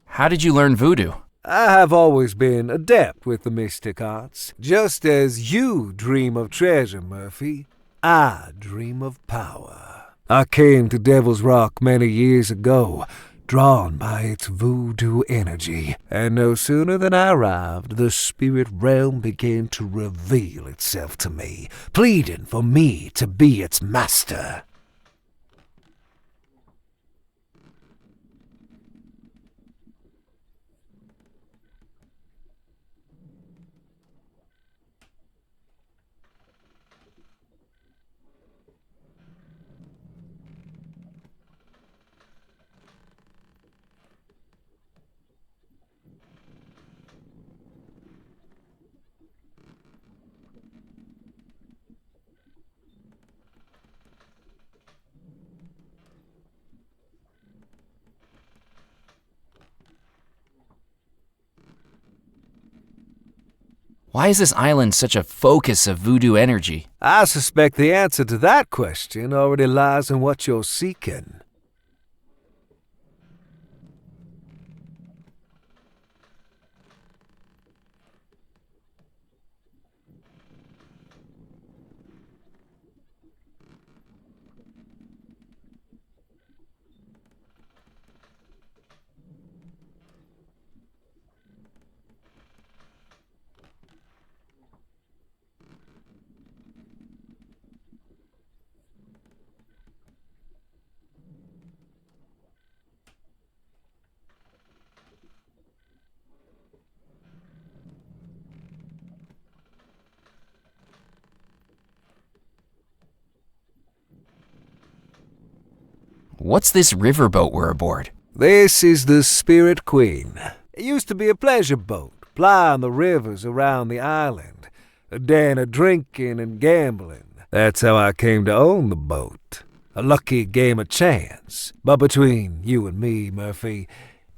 Speaker 1: How did you learn voodoo?
Speaker 7: I have always been adept with the mystic arts. Just as you dream of treasure, Murphy, I dream of power. I came to Devil's Rock many years ago, drawn by its voodoo energy, and no sooner than I arrived, the spirit realm began to reveal itself to me, pleading for me to be its master.
Speaker 1: Why is this island such a focus of voodoo energy?
Speaker 7: I suspect the answer to that question already lies in what you're seeking.
Speaker 1: What's this riverboat we're aboard?
Speaker 7: This is the Spirit Queen. It used to be a pleasure boat, plying the rivers around the island, a den of drinking and gambling. That's how I came to own the boat. A lucky game of chance. But between you and me, Murphy,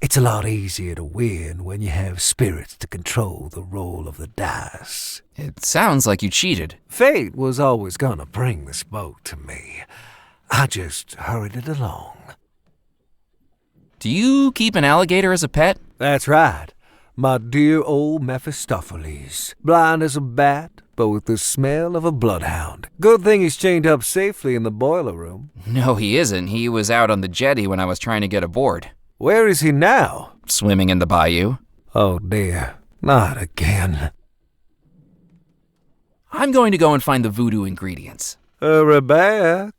Speaker 7: it's a lot easier to win when you have spirits to control the roll of the dice.
Speaker 1: It sounds like you cheated.
Speaker 7: Fate was always gonna bring this boat to me. I just hurried it along.
Speaker 1: Do you keep an alligator as a pet?
Speaker 7: That's right. My dear old Mephistopheles. Blind as a bat, but with the smell of a bloodhound. Good thing he's chained up safely in the boiler room.
Speaker 1: No, he isn't. He was out on the jetty when I was trying to get aboard.
Speaker 7: Where is he now?
Speaker 1: Swimming in the bayou.
Speaker 7: Oh dear, not again.
Speaker 1: I'm going to go and find the voodoo ingredients.
Speaker 7: Hurry back.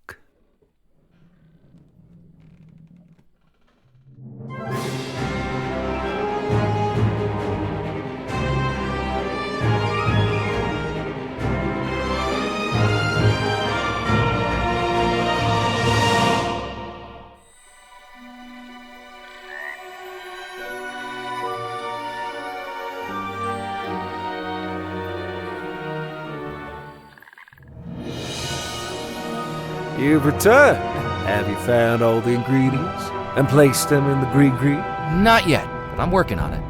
Speaker 7: You've returned. Have you found all the ingredients and placed them in the green?
Speaker 1: Not yet, but I'm working on it.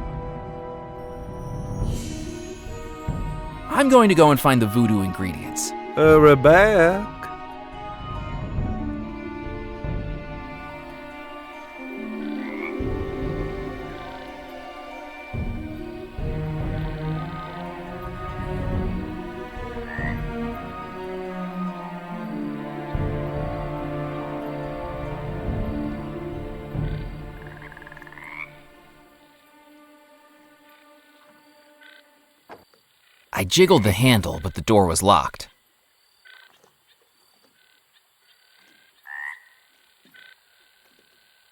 Speaker 1: I'm going to go and find the voodoo ingredients.
Speaker 7: Hurry back.
Speaker 1: I jiggled the handle, but the door was locked.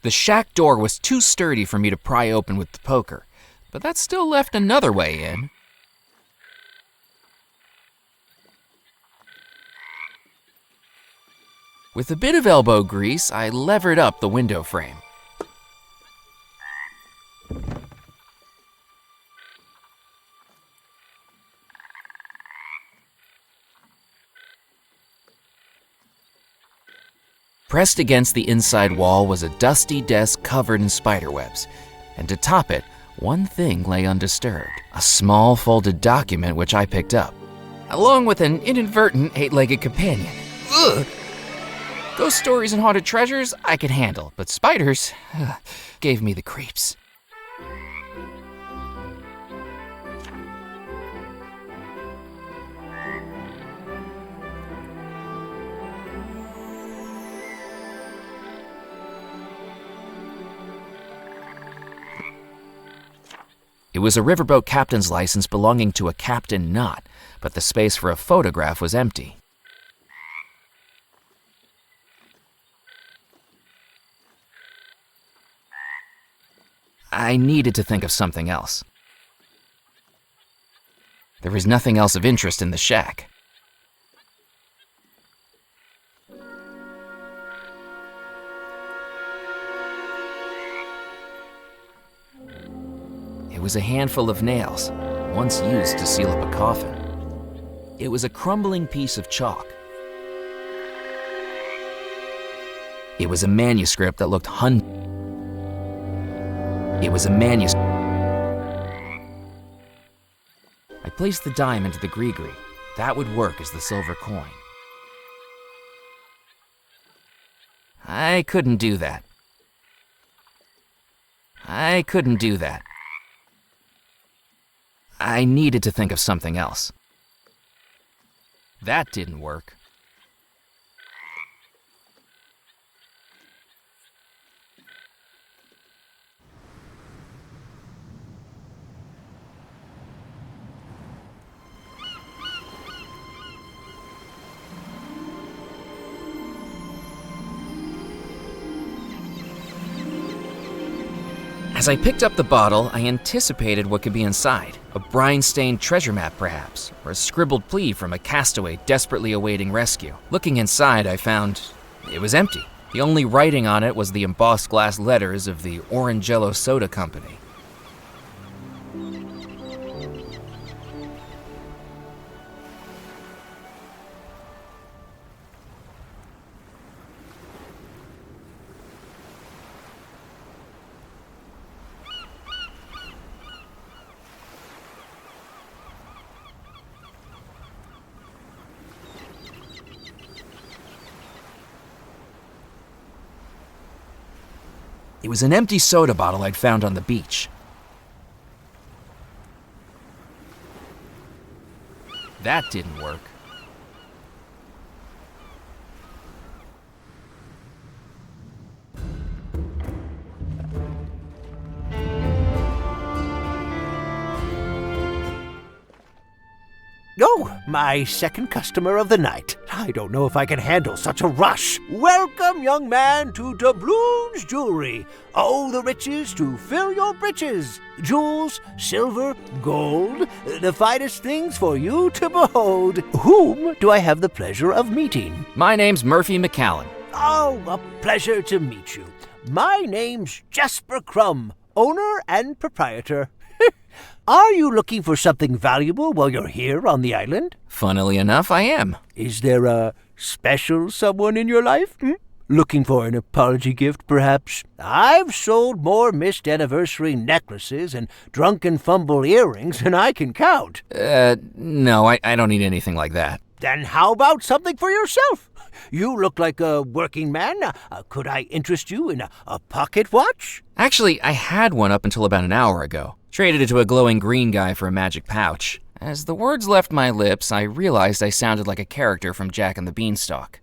Speaker 1: The shack door was too sturdy for me to pry open with the poker, but that still left another way in. With a bit of elbow grease, I levered up the window frame. Pressed against the inside wall was a dusty desk covered in spiderwebs, and to top it, one thing lay undisturbed, a small folded document which I picked up, along with an inadvertent 8-legged companion. Ugh! Ghost stories and haunted treasures I could handle, but spiders gave me the creeps. It was a riverboat captain's license belonging to a Captain Knott, but the space for a photograph was empty. I needed to think of something else. There was nothing else of interest in the shack. It was a handful of nails, once used to seal up a coffin. It was a crumbling piece of chalk. It was a manuscript that looked It was a manuscript. I placed the dime into the gree-gree. That would work as the silver coin. I couldn't do that. I needed to think of something else. That didn't work. As I picked up the bottle, I anticipated what could be inside. A brine-stained treasure map, perhaps, or a scribbled plea from a castaway desperately awaiting rescue. Looking inside, I found it was empty. The only writing on it was the embossed glass letters of the Orangello Soda Company. It was an empty soda bottle I'd found on the beach. That didn't work.
Speaker 10: Oh, my second customer of the night. I don't know if I can handle such a rush. Welcome, young man, to Doubloon's Jewelry. Oh, the riches to fill your breeches. Jewels, silver, gold, the finest things for you to behold. Whom do I have the pleasure of meeting?
Speaker 1: My name's Murphy McCallan.
Speaker 10: Oh, a pleasure to meet you. My name's Jasper Crumb, owner and proprietor. Are you looking for something valuable while you're here on the island?
Speaker 1: Funnily enough, I am.
Speaker 10: Is there a special someone in your life? Looking for an apology gift, perhaps? I've sold more missed anniversary necklaces and drunken fumble earrings than I can count.
Speaker 1: No, I don't need anything like that.
Speaker 10: Then how about something for yourself? You look like a working man. Could I interest you in a pocket watch?
Speaker 1: Actually, I had one up until about an hour ago. Traded it to a glowing green guy for a magic pouch. As the words left my lips, I realized I sounded like a character from Jack and the Beanstalk.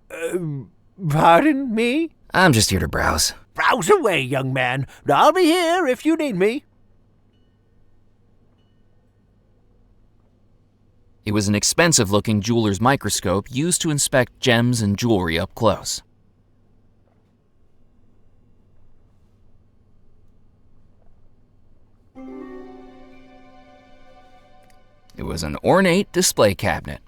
Speaker 10: Pardon me?
Speaker 1: I'm just here to browse.
Speaker 10: Browse away, young man. I'll be here if you need me.
Speaker 1: It was an expensive-looking jeweler's microscope used to inspect gems and jewelry up close. It was an ornate display cabinet.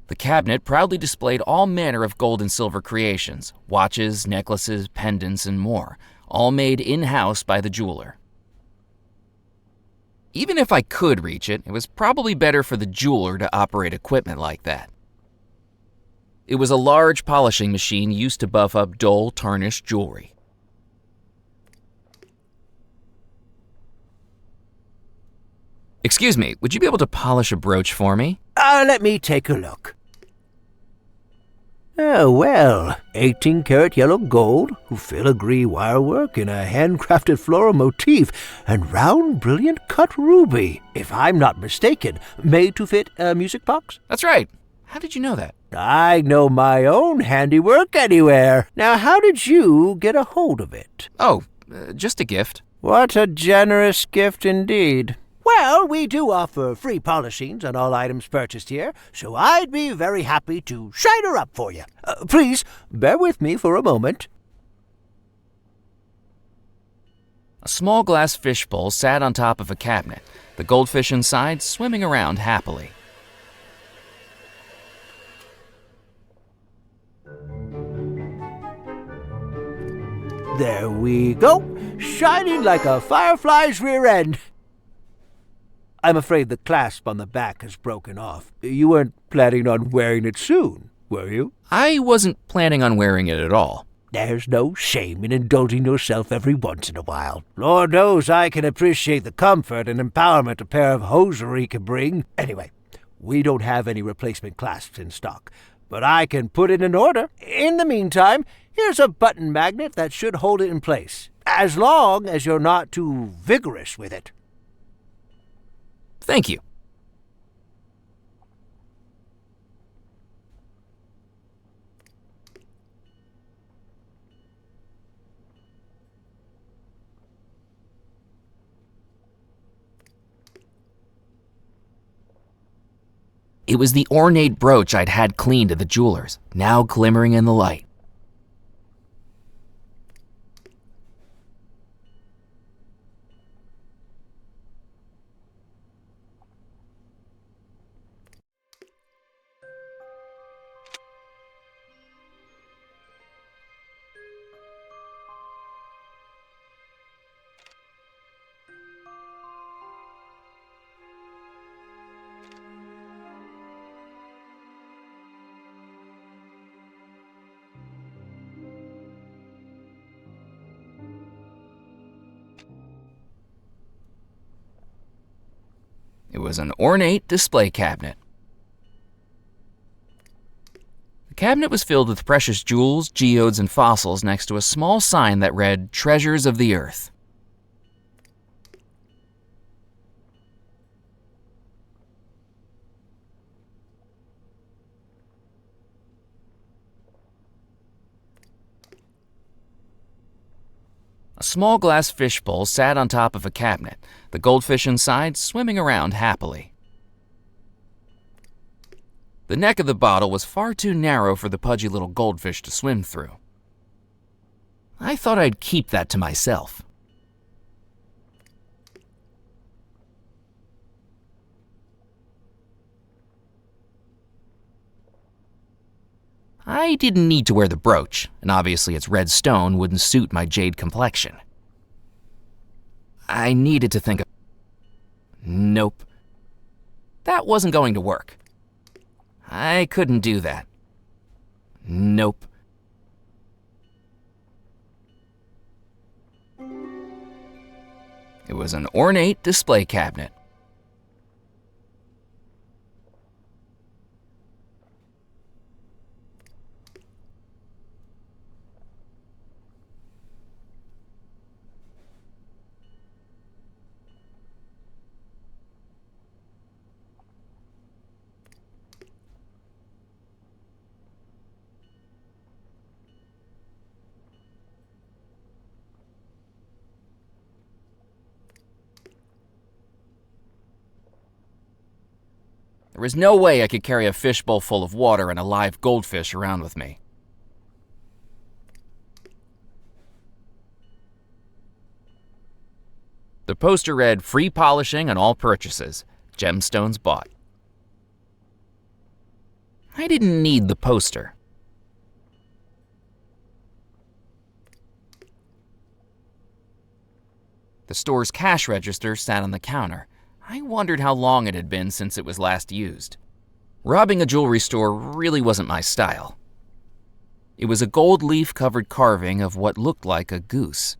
Speaker 1: The cabinet proudly displayed all manner of gold and silver creations, watches, necklaces, pendants, and more, all made in-house by the jeweler. Even if I could reach it, it was probably better for the jeweler to operate equipment like that. It was a large polishing machine used to buff up dull, tarnished jewelry. Excuse me, would you be able to polish a brooch for me?
Speaker 10: Let me take a look. Oh, well, 18-karat yellow gold, filigree wirework in a handcrafted floral motif, and round, brilliant cut ruby, if I'm not mistaken, made to fit a music box?
Speaker 1: That's right. How did you know that?
Speaker 10: I know my own handiwork anywhere. Now, how did you get a hold of it?
Speaker 1: Oh, just a gift.
Speaker 10: What a generous gift indeed. Well, we do offer free polishings on all items purchased here, so I'd be very happy to shine her up for you. Please, bear with me for a moment.
Speaker 1: A small glass fishbowl sat on top of a cabinet, the goldfish inside swimming around happily.
Speaker 10: There we go, shining like a firefly's rear end. I'm afraid the clasp on the back has broken off. You weren't planning on wearing it soon, were you?
Speaker 1: I wasn't planning on wearing it at all.
Speaker 10: There's no shame in indulging yourself every once in a while. Lord knows I can appreciate the comfort and empowerment a pair of hosiery can bring. Anyway, we don't have any replacement clasps in stock, but I can put it in order. In the meantime, here's a button magnet that should hold it in place, as long as you're not too vigorous with it.
Speaker 1: Thank you. It was the ornate brooch I'd had cleaned at the jeweler's, now glimmering in the light. It was an ornate display cabinet. The cabinet was filled with precious jewels, geodes, and fossils next to a small sign that read, "Treasures of the Earth." A small glass fishbowl sat on top of a cabinet, the goldfish inside swimming around happily. The neck of the bottle was far too narrow for the pudgy little goldfish to swim through. I thought I'd keep that to myself. I didn't need to wear the brooch, and obviously its red stone wouldn't suit my jade complexion. I needed to think of... Nope. That wasn't going to work. I couldn't do that. Nope. It was an ornate display cabinet. There was no way I could carry a fishbowl full of water and a live goldfish around with me. The poster read, "Free polishing on all purchases. Gemstones bought." I didn't need the poster. The store's cash register sat on the counter. I wondered how long it had been since it was last used. Robbing a jewelry store really wasn't my style. It was a gold leaf-covered carving of what looked like a goose.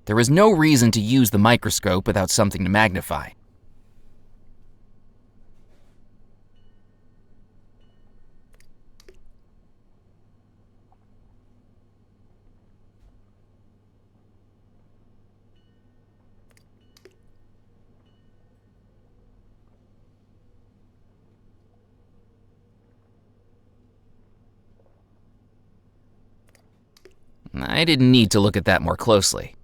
Speaker 1: There was no reason to use the microscope without something to magnify. I didn't need to look at that more closely.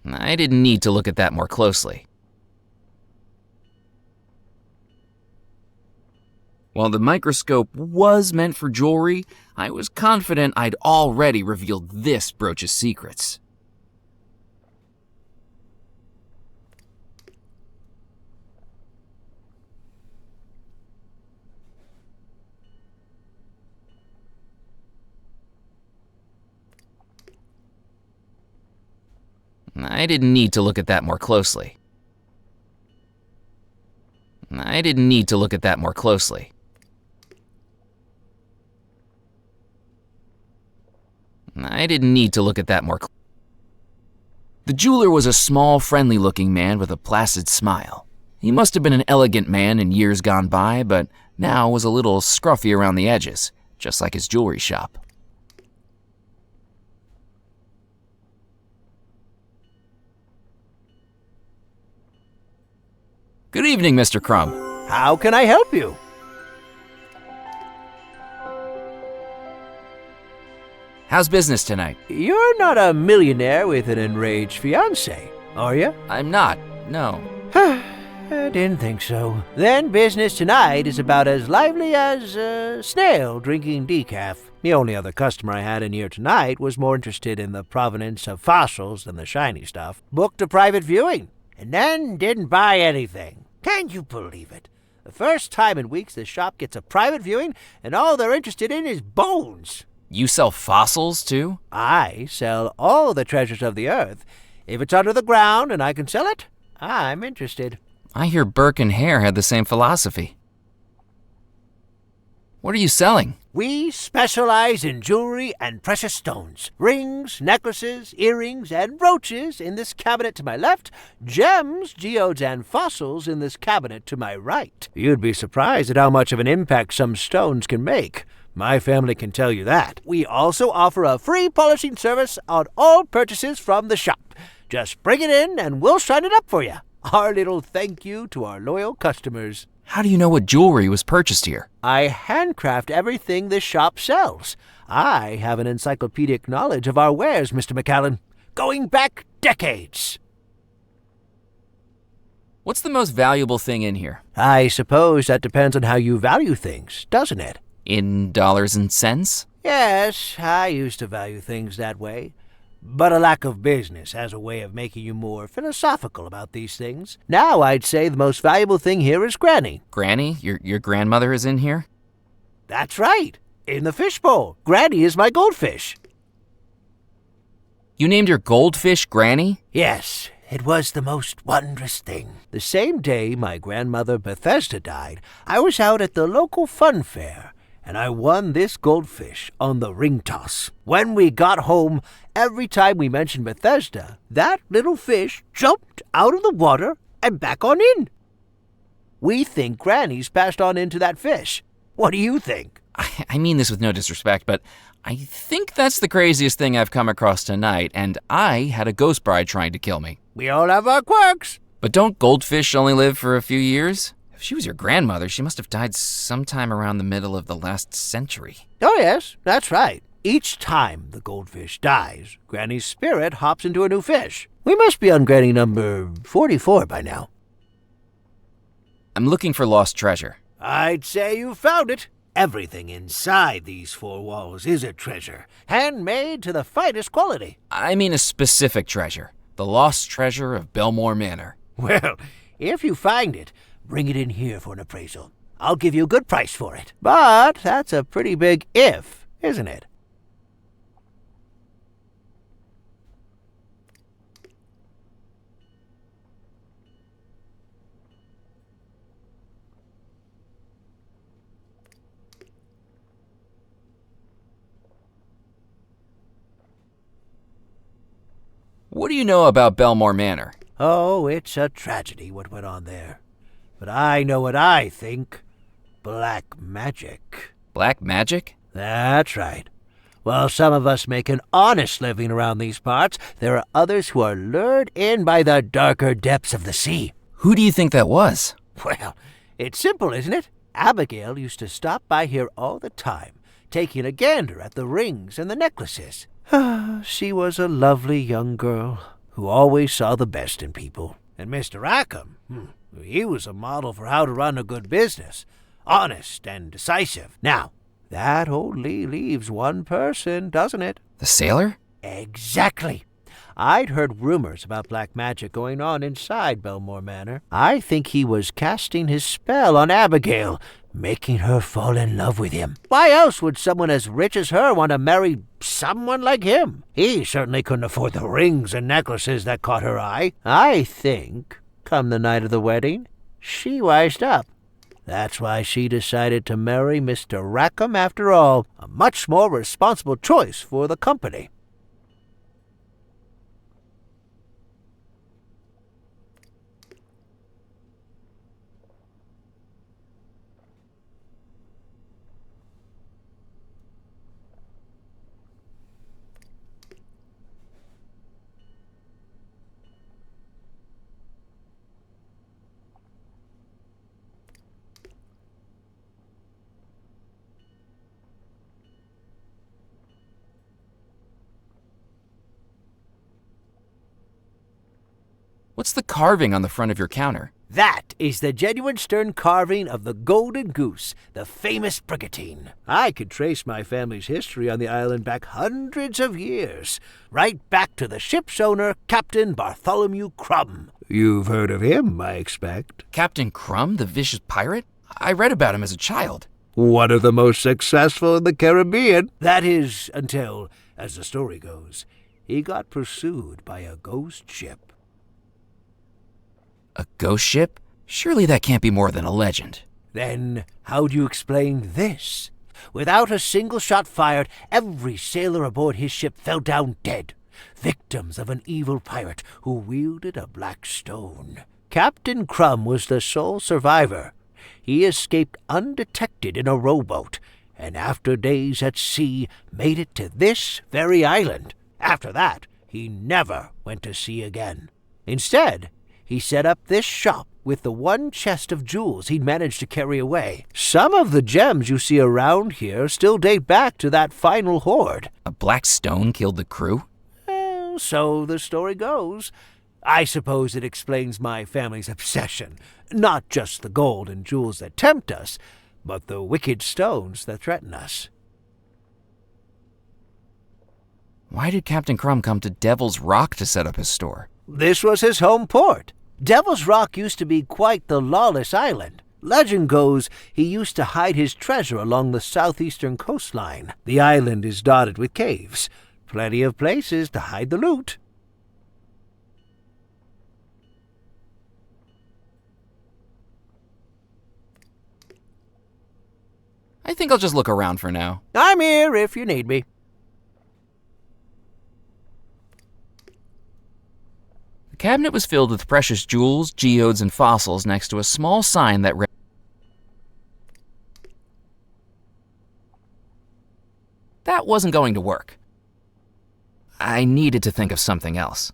Speaker 1: I didn't need to look at that more closely. While the microscope was meant for jewelry, I was confident I'd already revealed this brooch's secrets. I didn't need to look at that more closely. I didn't need to look at that more closely. I didn't need to look at that more closely. The jeweler was a small, friendly-looking man with a placid smile. He must have been an elegant man in years gone by, but now was a little scruffy around the edges, just like his jewelry shop. Good evening, Mr. Crumb.
Speaker 10: How can I help you?
Speaker 1: How's business tonight?
Speaker 10: You're not a millionaire with an enraged fiancé, are you?
Speaker 1: I'm not, no.
Speaker 10: I didn't think so. Then business tonight is about as lively as a snail drinking decaf. The only other customer I had in here tonight was more interested in the provenance of fossils than the shiny stuff. Booked a private viewing, and then didn't buy anything. Can you believe it? The first time in weeks this shop gets a private viewing, and all they're interested in is bones.
Speaker 1: You sell fossils, too?
Speaker 10: I sell all the treasures of the earth. If it's under the ground and I can sell it, I'm interested.
Speaker 1: I hear Burke and Hare had the same philosophy. What are you selling?
Speaker 10: We specialize in jewelry and precious stones. Rings, necklaces, earrings, and brooches in this cabinet to my left. Gems, geodes, and fossils in this cabinet to my right. You'd be surprised at how much of an impact some stones can make. My family can tell you that. We also offer a free polishing service on all purchases from the shop. Just bring it in and we'll shine it up for you. Our little thank you to our loyal customers.
Speaker 1: How do you know what jewelry was purchased here?
Speaker 10: I handcraft everything this shop sells. I have an encyclopedic knowledge of our wares, Mr. McAllen, going back decades.
Speaker 1: What's the most valuable thing in here?
Speaker 10: I suppose that depends on how you value things, doesn't it?
Speaker 1: In dollars and cents?
Speaker 10: Yes, I used to value things that way. But a lack of business has a way of making you more philosophical about these things. Now I'd say the most valuable thing here is Granny.
Speaker 1: Granny? Your grandmother is in here?
Speaker 10: That's right. In the fishbowl. Granny is my goldfish.
Speaker 1: You named your goldfish Granny?
Speaker 10: Yes, it was the most wondrous thing. The same day my grandmother Bethesda died, I was out at the local fun fair, and I won this goldfish on the ring toss. When we got home, every time we mentioned Bethesda, that little fish jumped out of the water and back on in. We think Granny's passed on into that fish. What do you think?
Speaker 1: I mean this with no disrespect, but I think that's the craziest thing I've come across tonight, and I had a ghost bride trying to kill me.
Speaker 10: We all have our quirks.
Speaker 1: But don't goldfish only live for a few years? If she was your grandmother, she must have died sometime around the middle of the last century.
Speaker 10: Oh, yes, that's right. Each time the goldfish dies, Granny's spirit hops into a new fish. We must be on Granny number 44 by now.
Speaker 1: I'm looking for lost treasure.
Speaker 10: I'd say you found it. Everything inside these four walls is a treasure, handmade to the finest quality.
Speaker 1: I mean a specific treasure. The lost treasure of Belmore Manor.
Speaker 10: Well, if you find it, bring it in here for an appraisal. I'll give you a good price for it. But that's a pretty big if, isn't it?
Speaker 1: What do you know about Belmore Manor?
Speaker 10: Oh, it's a tragedy what went on there. But I know what I think. Black magic.
Speaker 1: Black magic?
Speaker 10: That's right. While some of us make an honest living around these parts, there are others who are lured in by the darker depths of the sea.
Speaker 1: Who do you think that was?
Speaker 10: Well, it's simple, isn't it? Abigail used to stop by here all the time, taking a gander at the rings and the necklaces. She was a lovely young girl who always saw the best in people. And Mr. Rackham, he was a model for how to run a good business. Honest and decisive. Now, that only leaves one person, doesn't it?
Speaker 1: The sailor?
Speaker 10: Exactly. I'd heard rumors about black magic going on inside Belmore Manor. I think he was casting his spell on Abigail, making her fall in love with him. Why else would someone as rich as her want to marry someone like him? He certainly couldn't afford the rings and necklaces that caught her eye. I think, come the night of the wedding, she wised up. That's why she decided to marry Mr. Rackham after all, a much more responsible choice for the company.
Speaker 1: What's the carving on the front of your counter?
Speaker 10: That is the genuine stone carving of the Golden Goose, the famous brigantine. I could trace my family's history on the island back hundreds of years, right back to the ship's owner, Captain Bartholomew Crumb. You've heard of him, I expect.
Speaker 1: Captain Crumb, the vicious pirate? I read about him as a child.
Speaker 10: One of the most successful in the Caribbean. That is, until, as the story goes, he got pursued by a ghost ship.
Speaker 1: A ghost ship? Surely that can't be more than a legend.
Speaker 10: Then how do you explain this? Without a single shot fired, every sailor aboard his ship fell down dead, victims of an evil pirate who wielded a black stone. Captain Crumb was the sole survivor. He escaped undetected in a rowboat, and after days at sea, made it to this very island. After that, he never went to sea again. Instead, he set up this shop with the one chest of jewels he'd managed to carry away. Some of the gems you see around here still date back to that final hoard.
Speaker 1: A black stone killed the crew?
Speaker 10: Well, so the story goes. I suppose it explains my family's obsession. Not just the gold and jewels that tempt us, but the wicked stones that threaten us.
Speaker 1: Why did Captain Crumb come to Devil's Rock to set up his store?
Speaker 10: This was his home port. Devil's Rock used to be quite the lawless island. Legend goes he used to hide his treasure along the southeastern coastline. The island is dotted with caves. Plenty of places to hide the loot.
Speaker 1: I think I'll just look around for now.
Speaker 10: I'm here if you need me.
Speaker 1: The cabinet was filled with precious jewels, geodes, and fossils next to a small sign that read, That wasn't going to work. I needed to think of something else.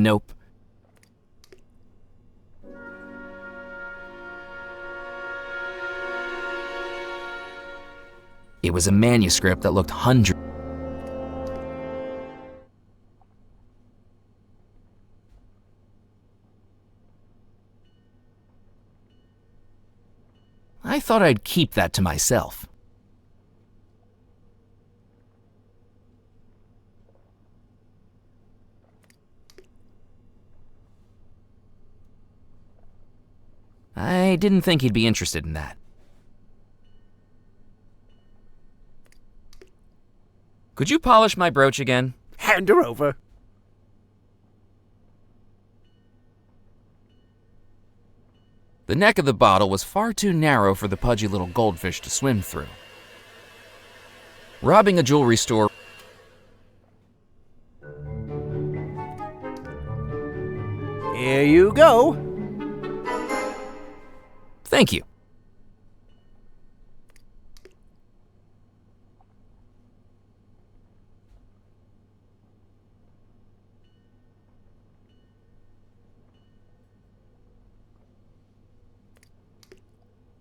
Speaker 1: Nope. It was a manuscript that looked hundreds. I thought I'd keep that to myself. I didn't think he'd be interested in that. Could you polish my brooch again?
Speaker 10: Hand her over.
Speaker 1: The neck of the bottle was far too narrow for the pudgy little goldfish to swim through. Robbing a jewelry store.
Speaker 10: Here you go.
Speaker 1: Thank you.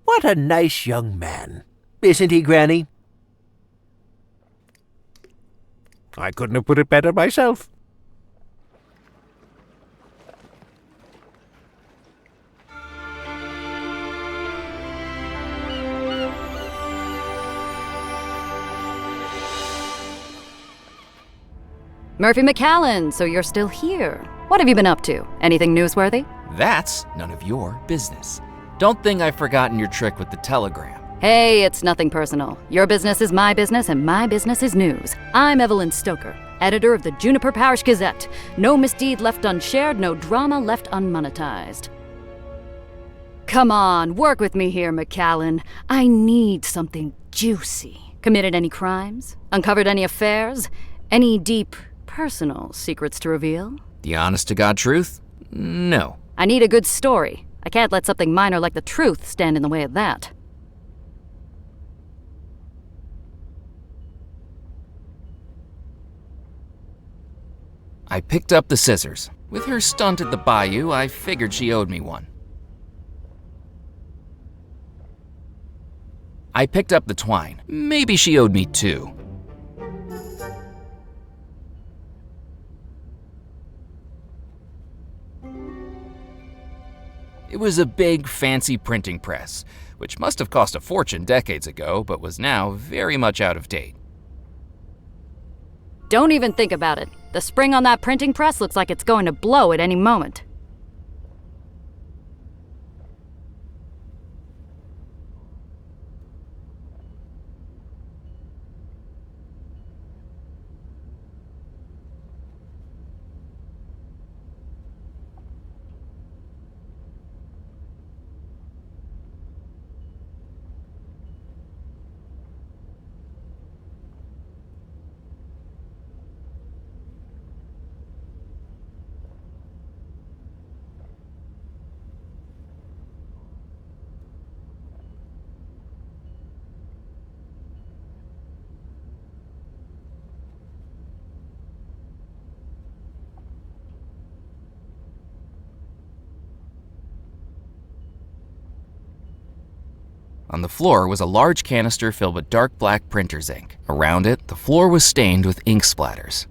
Speaker 10: What a nice young man. Isn't he, Granny? I couldn't have put it better myself.
Speaker 5: Murphy McCallan, so you're still here. What have you been up to? Anything newsworthy?
Speaker 1: That's none of your business. Don't think I've forgotten your trick with the telegram.
Speaker 5: Hey, it's nothing personal. Your business is my business, and my business is news. I'm Evelyn Stoker, editor of the Juniper Parish Gazette. No misdeed left unshared, no drama left unmonetized. Come on, work with me here, McCallan. I need something juicy. Committed any crimes? Uncovered any affairs? Any deep, personal secrets to reveal?
Speaker 1: The honest-to-God truth? No.
Speaker 5: I need a good story. I can't let something minor like the truth stand in the way of that.
Speaker 1: I picked up the scissors. With her stunt at the bayou, I figured she owed me one. I picked up the twine. Maybe she owed me two. It was a big, fancy printing press, which must have cost a fortune decades ago, but was now very much out of date.
Speaker 5: Don't even think about it. The spring on that printing press looks like it's going to blow at any moment.
Speaker 1: On the floor was a large canister filled with dark black printer's ink. Around it, the floor was stained with ink splatters.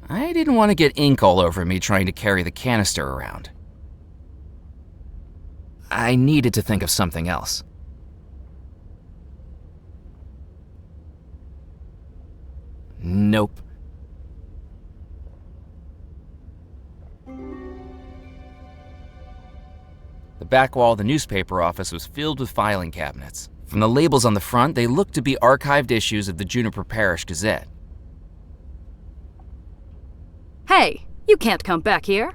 Speaker 1: I didn't want to get ink all over me trying to carry the canister around. I needed to think of something else. Nope. The back wall of the newspaper office was filled with filing cabinets. From the labels on the front, they looked to be archived issues of the Juniper Parish Gazette.
Speaker 5: Hey, you can't come back here.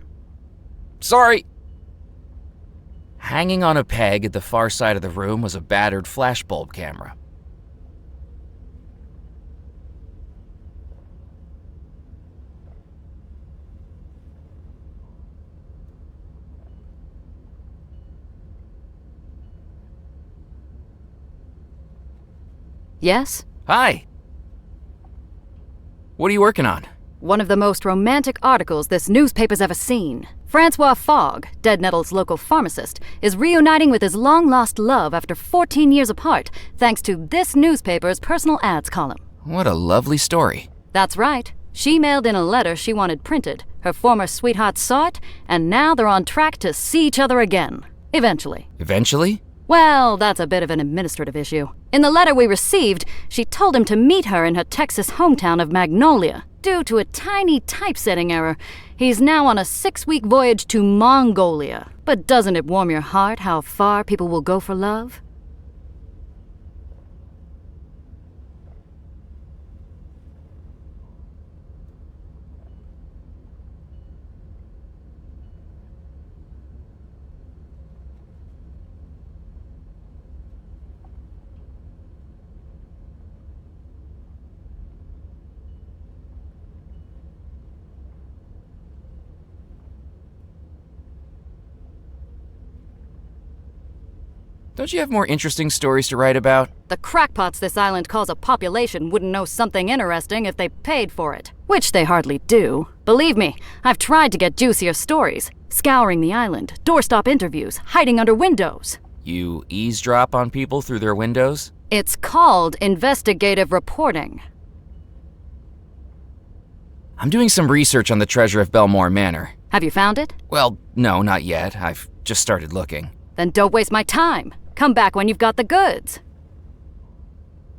Speaker 1: Sorry. Hanging on a peg at the far side of the room was a battered flashbulb camera.
Speaker 5: Yes?
Speaker 1: Hi. What are you working on?
Speaker 5: One of the most romantic articles this newspaper's ever seen. Francois Fogg, Dead Nettle's local pharmacist, is reuniting with his long-lost love after 14 years apart, thanks to this newspaper's personal ads column.
Speaker 1: What a lovely story.
Speaker 5: That's right. She mailed in a letter she wanted printed. Her former sweetheart saw it, and now they're on track to see each other again. Eventually.
Speaker 1: Eventually?
Speaker 5: Well, that's a bit of an administrative issue. In the letter we received, she told him to meet her in her Texas hometown of Magnolia. Due to a tiny typesetting error, he's now on a 6-week voyage to Mongolia. But doesn't it warm your heart how far people will go for love?
Speaker 1: Don't you have more interesting stories to write about?
Speaker 5: The crackpots this island calls a population wouldn't know something interesting if they paid for it. Which they hardly do. Believe me, I've tried to get juicier stories. Scouring the island, doorstop interviews, hiding under windows.
Speaker 1: You eavesdrop on people through their windows?
Speaker 5: It's called investigative reporting.
Speaker 1: I'm doing some research on the treasure of Belmore Manor.
Speaker 5: Have you found it?
Speaker 1: Well, no, not yet. I've just started looking.
Speaker 5: Then don't waste my time. Come back when you've got the goods.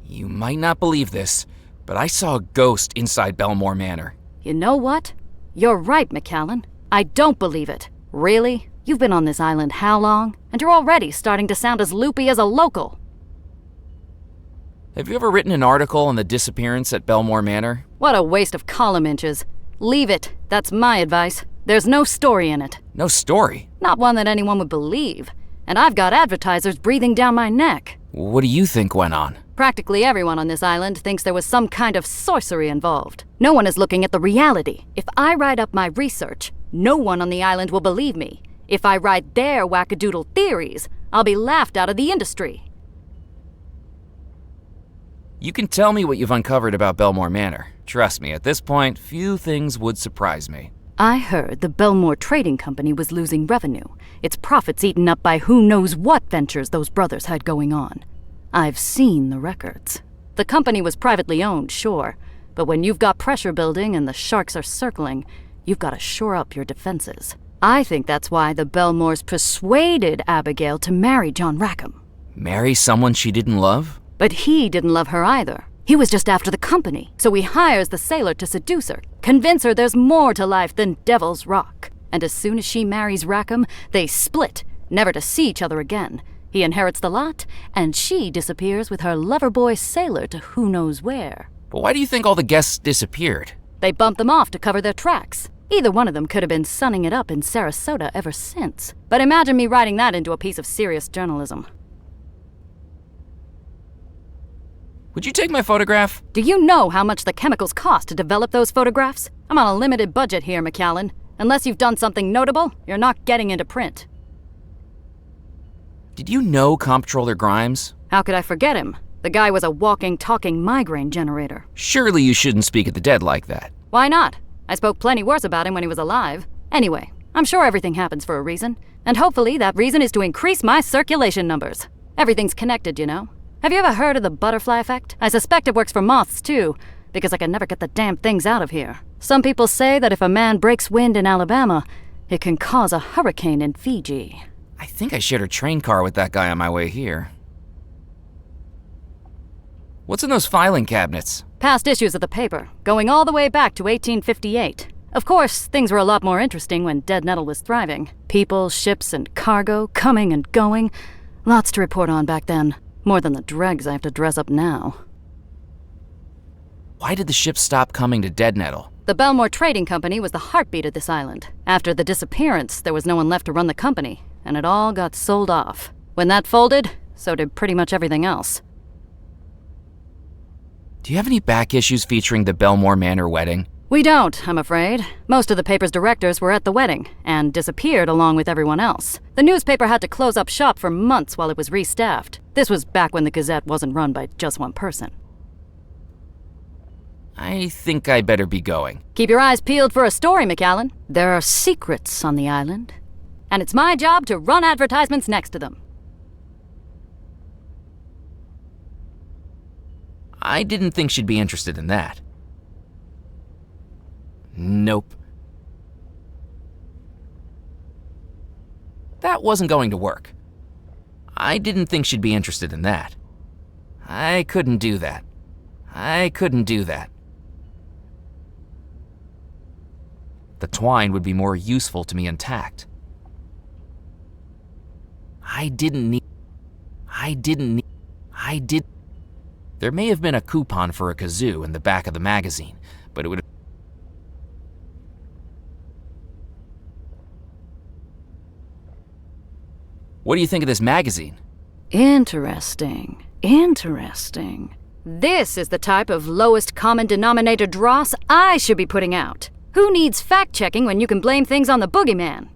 Speaker 1: You might not believe this, but I saw a ghost inside Belmore Manor.
Speaker 5: You know what? You're right, McCallan. I don't believe it. Really? You've been on this island how long? And you're already starting to sound as loopy as a local.
Speaker 1: Have you ever written an article on the disappearance at Belmore Manor?
Speaker 5: What a waste of column inches. Leave it. That's my advice. There's no story in it.
Speaker 1: No story?
Speaker 5: Not one that anyone would believe. And I've got advertisers breathing down my neck.
Speaker 1: What do you think went on?
Speaker 5: Practically everyone on this island thinks there was some kind of sorcery involved. No one is looking at the reality. If I write up my research, no one on the island will believe me. If I write their wackadoodle theories, I'll be laughed out of the industry.
Speaker 1: You can tell me what you've uncovered about Belmore Manor. Trust me, at this point, few things would surprise me.
Speaker 5: I heard the Belmore Trading Company was losing revenue, its profits eaten up by who knows what ventures those brothers had going on. I've seen the records. The company was privately owned, sure, but when you've got pressure building and the sharks are circling, you've got to shore up your defenses. I think that's why the Belmores persuaded Abigail to marry John Rackham.
Speaker 1: Marry someone she didn't love?
Speaker 5: But he didn't love her either. He was just after the company, so he hires the sailor to seduce her, convince her there's more to life than Devil's Rock. And as soon as she marries Rackham, they split, never to see each other again. He inherits the lot, and she disappears with her lover boy sailor to who knows where.
Speaker 1: But why do you think all the guests disappeared?
Speaker 5: They bumped them off to cover their tracks. Either one of them could have been sunning it up in Sarasota ever since. But imagine me writing that into a piece of serious journalism.
Speaker 1: Would you take my photograph?
Speaker 5: Do you know how much the chemicals cost to develop those photographs? I'm on a limited budget here, McCallan. Unless you've done something notable, you're not getting into print.
Speaker 1: Did you know Comptroller Grimes?
Speaker 5: How could I forget him? The guy was a walking, talking migraine generator.
Speaker 1: Surely you shouldn't speak of the dead like that.
Speaker 5: Why not? I spoke plenty worse about him when he was alive. Anyway, I'm sure everything happens for a reason. And hopefully that reason is to increase my circulation numbers. Everything's connected, you know. Have you ever heard of the butterfly effect? I suspect it works for moths, too. because I can never get the damn things out of here. Some people say that if a man breaks wind in Alabama, it can cause a hurricane in Fiji.
Speaker 1: I think I shared a train car with that guy on my way here. What's in those filing cabinets?
Speaker 5: Past issues of the paper, going all the way back to 1858. Of course, things were a lot more interesting when Dead Nettle was thriving. People, ships, and cargo coming and going. Lots to report on back then. More than the dregs I have to dress up now.
Speaker 1: Why did the ship stop coming to Dead Nettle?
Speaker 5: The Belmore Trading Company was the heartbeat of this island. After the disappearance, there was no one left to run the company, and it all got sold off. When that folded, so did pretty much everything else.
Speaker 1: Do you have any back issues featuring the Belmore Manor wedding?
Speaker 5: We don't, I'm afraid. Most of the paper's directors were at the wedding, and disappeared along with everyone else. The newspaper had to close up shop for months while it was restaffed. This was back when the Gazette wasn't run by just one person.
Speaker 1: I think I better be going.
Speaker 5: Keep your eyes peeled for a story, McAllen. There are secrets on the island, and it's my job to run advertisements next to them.
Speaker 1: I didn't think she'd be interested in that. Nope. That wasn't going to work. I didn't think she'd be interested in that. I couldn't do that. I couldn't do that. The twine would be more useful to me intact. There may have been a coupon for a kazoo in the back of the magazine, but it would. What do you think of this magazine?
Speaker 5: Interesting. Interesting. This is the type of lowest common denominator dross I should be putting out. Who needs fact-checking when you can blame things on the boogeyman?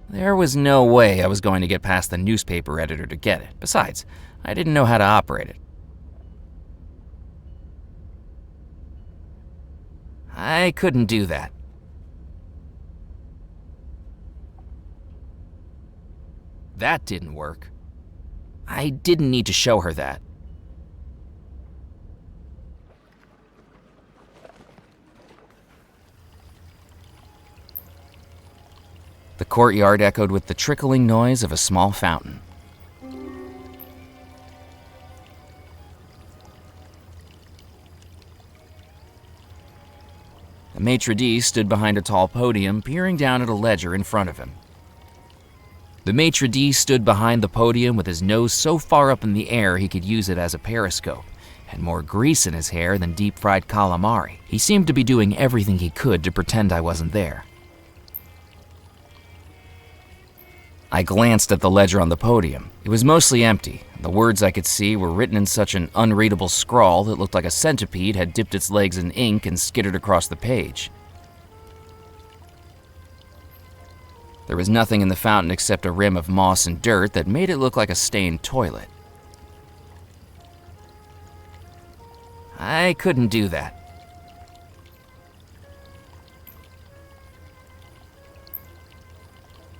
Speaker 1: There was no way I was going to get past the newspaper editor to get it. Besides, I didn't know how to operate it. I couldn't do that. That didn't work. I didn't need to show her that. The courtyard echoed with the trickling noise of a small fountain. The maitre d' stood behind a tall podium, peering down at a ledger in front of him. The maitre d' stood behind the podium with his nose so far up in the air he could use it as a periscope, and more grease in his hair than deep-fried calamari. He seemed to be doing everything he could to pretend I wasn't there. I glanced at the ledger on the podium. It was mostly empty. The words I could see were written in such an unreadable scrawl that looked like a centipede had dipped its legs in ink and skittered across the page. There was nothing in the fountain except a rim of moss and dirt that made it look like a stained toilet. I couldn't do that.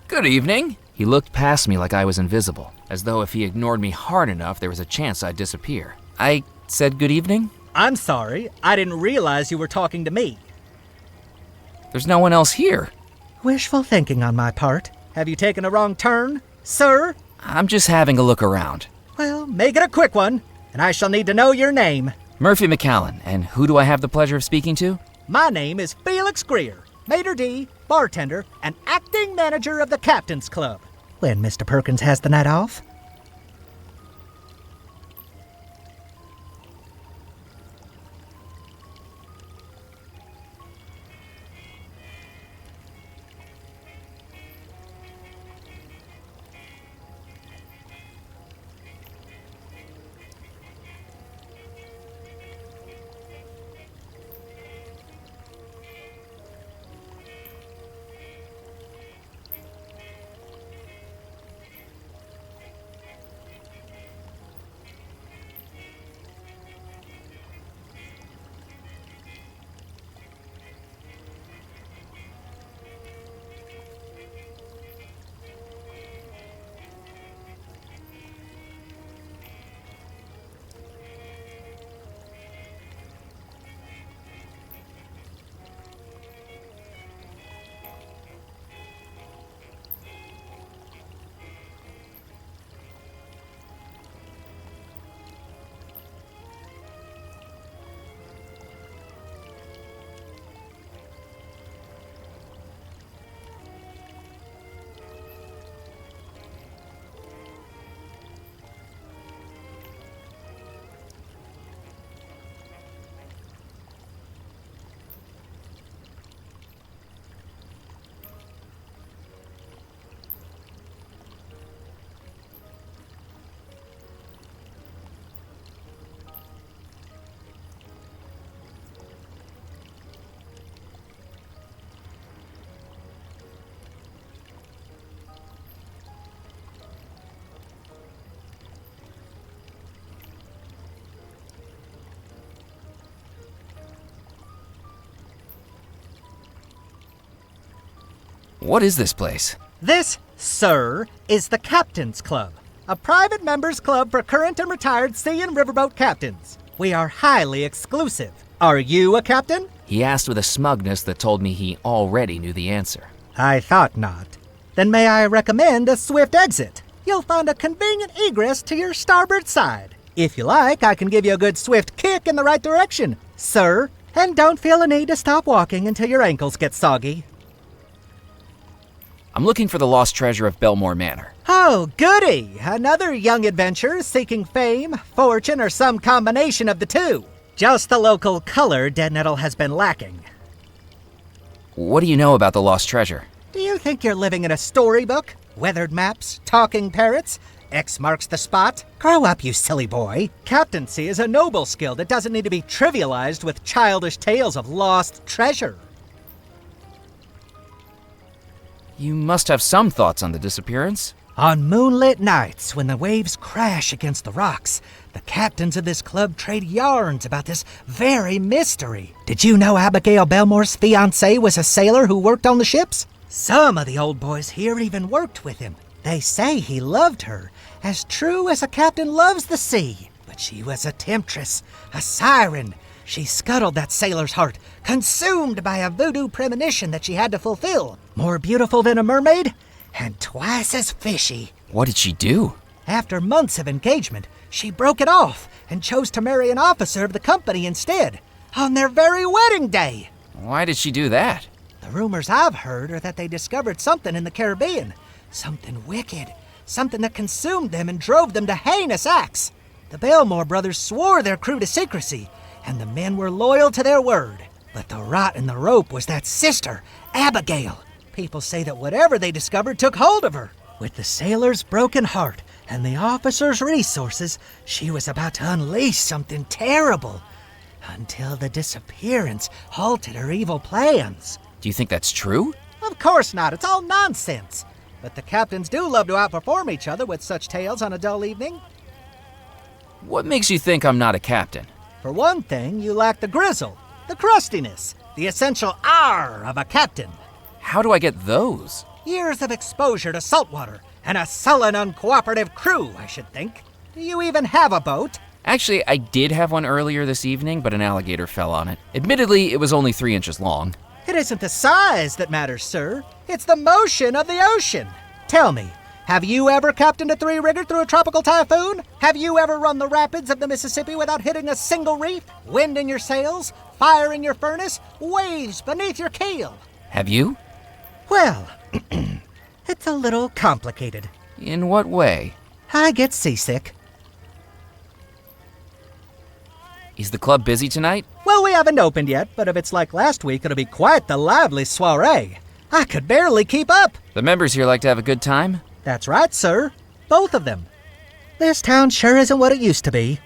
Speaker 1: Good evening. He looked past me like I was invisible, as though if he ignored me hard enough, there was a chance I'd disappear. I said good evening?
Speaker 11: I'm sorry, I didn't realize you were talking to me.
Speaker 1: There's no one else here.
Speaker 11: Wishful thinking on my part. Have you taken a wrong turn, sir?
Speaker 1: I'm just having a look around.
Speaker 11: Well, make it a quick one, and I shall need to know your name.
Speaker 1: Murphy McAllen, and who do I have the pleasure of speaking to?
Speaker 11: My name is Felix Greer, maitre d', bartender, and acting manager of the Captain's Club. When Mr. Perkins has the night off.
Speaker 1: What is this place?
Speaker 11: This, sir, is the Captain's Club, a private members club for current and retired sea and riverboat captains. We are highly exclusive. Are you a captain?
Speaker 1: He asked with a smugness that told me he already knew the answer.
Speaker 11: I thought not. Then may I recommend a swift exit? You'll find a convenient egress to your starboard side. If you like, I can give you a good swift kick in the right direction, sir. And don't feel a need to stop walking until your ankles get soggy.
Speaker 1: I'm looking for the lost treasure of Belmore Manor.
Speaker 11: Oh, goody! Another young adventurer seeking fame, fortune, or some combination of the two. Just the local color Dead Nettle has been lacking.
Speaker 1: What do you know about the lost treasure?
Speaker 11: Do you think you're living in a storybook? Weathered maps, talking parrots, X marks the spot? Grow up, you silly boy. Captaincy is a noble skill that doesn't need to be trivialized with childish tales of lost treasure.
Speaker 1: You must have some thoughts on the disappearance.
Speaker 11: On moonlit nights, when the waves crash against the rocks, the captains of this club trade yarns about this very mystery. Did you know Abigail Belmore's fiancé was a sailor who worked on the ships? Some of the old boys here even worked with him. They say he loved her, as true as a captain loves the sea. But she was a temptress, a siren. She scuttled that sailor's heart, consumed by a voodoo premonition that she had to fulfill. More beautiful than a mermaid, and twice as fishy.
Speaker 1: What did she do?
Speaker 11: After months of engagement, she broke it off and chose to marry an officer of the company instead, on their very wedding day.
Speaker 1: Why did she do that?
Speaker 11: The rumors I've heard are that they discovered something in the Caribbean. Something wicked. Something that consumed them and drove them to heinous acts. The Belmore brothers swore their crew to secrecy, and the men were loyal to their word. But the rot in the rope was that sister, Abigail. People say that whatever they discovered took hold of her. With the sailor's broken heart and the officer's resources, she was about to unleash something terrible. Until the disappearance halted her evil plans.
Speaker 1: Do you think that's true?
Speaker 11: Of course not. It's all nonsense. But the captains do love to outperform each other with such tales on a dull evening.
Speaker 1: What makes you think I'm not a captain?
Speaker 11: For one thing, you lack the grizzle, the crustiness, the essential R of a captain.
Speaker 1: How do I get those?
Speaker 11: Years of exposure to saltwater and a sullen, uncooperative crew, I should think. Do you even have a boat?
Speaker 1: Actually, I did have one earlier this evening, but an alligator fell on it. Admittedly, it was only 3 inches long.
Speaker 11: It isn't the size that matters, sir. It's the motion of the ocean. Tell me, have you ever captained a three-rigger through a tropical typhoon? Have you ever run the rapids of the Mississippi without hitting a single reef? Wind in your sails, fire in your furnace, waves beneath your keel?
Speaker 1: Have you?
Speaker 11: Well, it's a little complicated.
Speaker 1: In what way?
Speaker 11: I get seasick.
Speaker 1: Is the club busy tonight?
Speaker 11: Well, we haven't opened yet, but if it's like last week, it'll be quite the lively soiree. I could barely keep up.
Speaker 1: The members here like to have a good time?
Speaker 11: That's right, sir. Both of them. This town sure isn't what it used to be.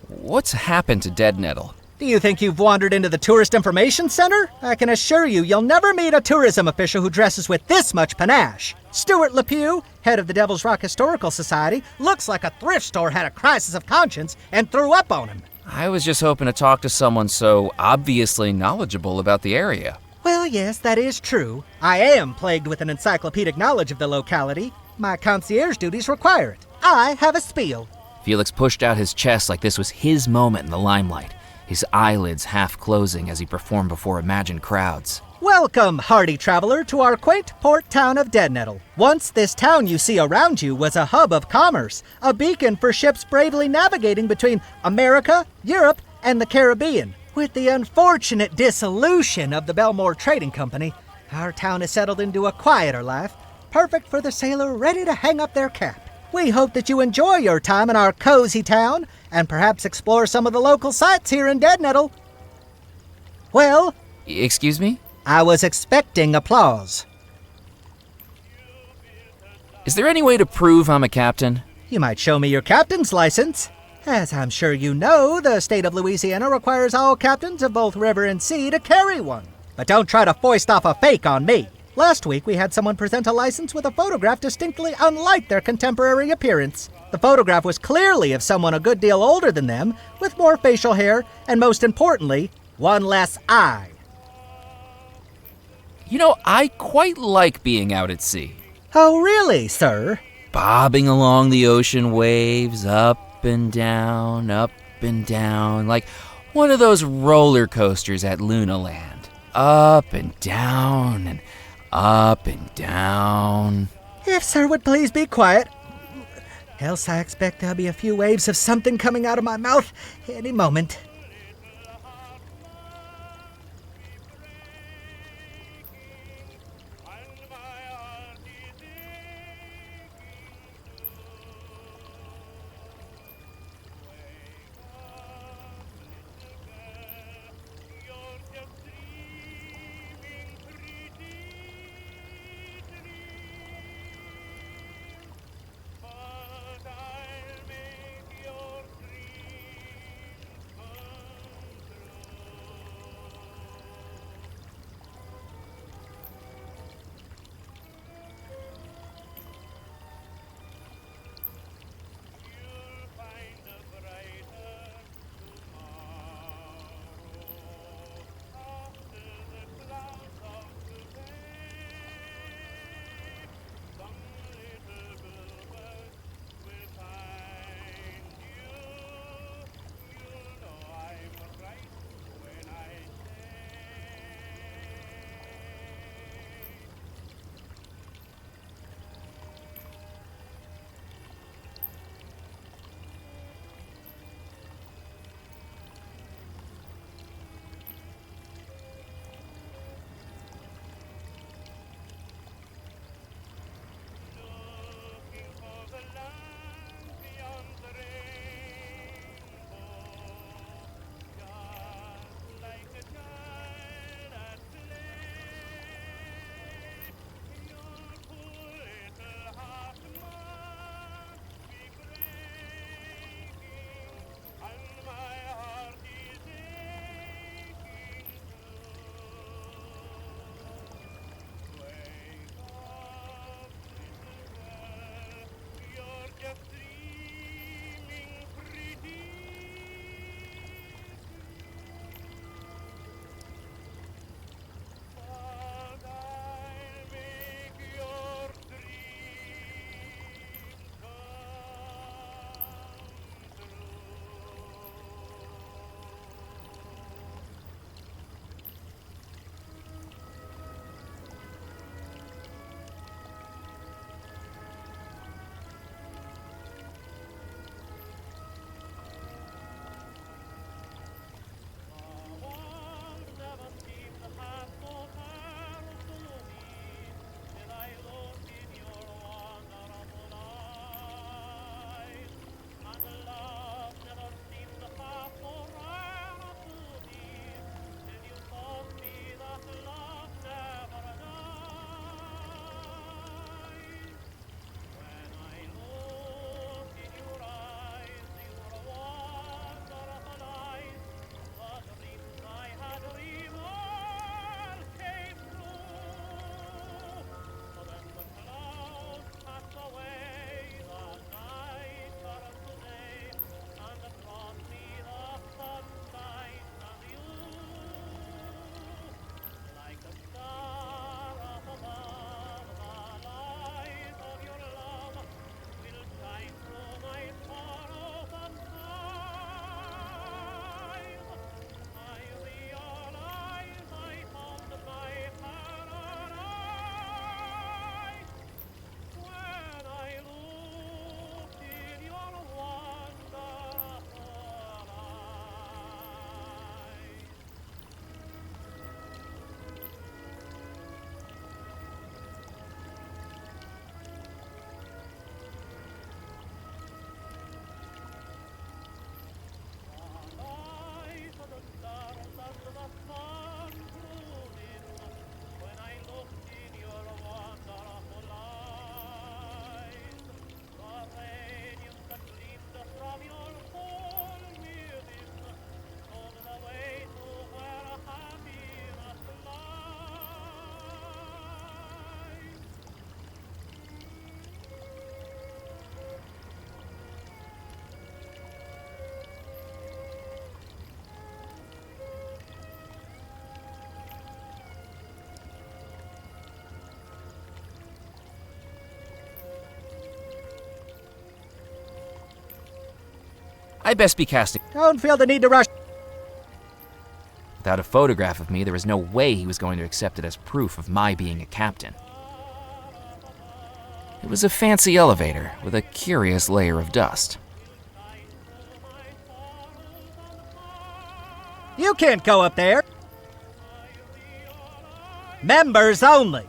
Speaker 1: What's happened to Dead Nettle?
Speaker 11: Do you think you've wandered into the Tourist Information Center? I can assure you, you'll never meet a tourism official who dresses with this much panache. Stuart LePew, head of the Devil's Rock Historical Society, looks like a thrift store had a crisis of conscience and threw up on him.
Speaker 1: I was just hoping to talk to someone so obviously knowledgeable about the area.
Speaker 11: Well, yes, that is true. I am plagued with an encyclopedic knowledge of the locality. My concierge duties require it. I have a spiel.
Speaker 1: Felix pushed out his chest like this was his moment in the limelight, his eyelids half closing as he performed before imagined crowds.
Speaker 11: Welcome, hardy traveler, to our quaint port town of Dead Nettle. Once this town you see around you was a hub of commerce, a beacon for ships bravely navigating between America, Europe, and the Caribbean. With the unfortunate dissolution of the Belmore Trading Company, our town has settled into a quieter life, perfect for the sailor ready to hang up their cap. We hope that you enjoy your time in our cozy town and perhaps explore some of the local sites here in Dead Nettle. Well,
Speaker 1: Excuse me?
Speaker 11: I was expecting applause.
Speaker 1: Is there any way to prove I'm a captain?
Speaker 11: You might show me your captain's license. As I'm sure you know, the state of Louisiana requires all captains of both river and sea to carry one. But don't try to foist off a fake on me. Last week, we had someone present a license with a photograph distinctly unlike their contemporary appearance. The photograph was clearly of someone a good deal older than them, with more facial hair, and most importantly, one less eye.
Speaker 1: You know, I quite like being out at sea.
Speaker 11: Oh, really, sir?
Speaker 1: Bobbing along the ocean waves, up and down, like one of those roller coasters at Lunaland. Up and down and up and down.
Speaker 11: If sir would please be quiet. Else I expect there'll be a few waves of something coming out of my mouth any moment.
Speaker 1: I best be casting.
Speaker 11: Don't feel the need to rush.
Speaker 1: Without a photograph of me, there was no way he was going to accept it as proof of my being a captain. It was a fancy elevator with a curious layer of dust.
Speaker 11: You can't go up there. Members only.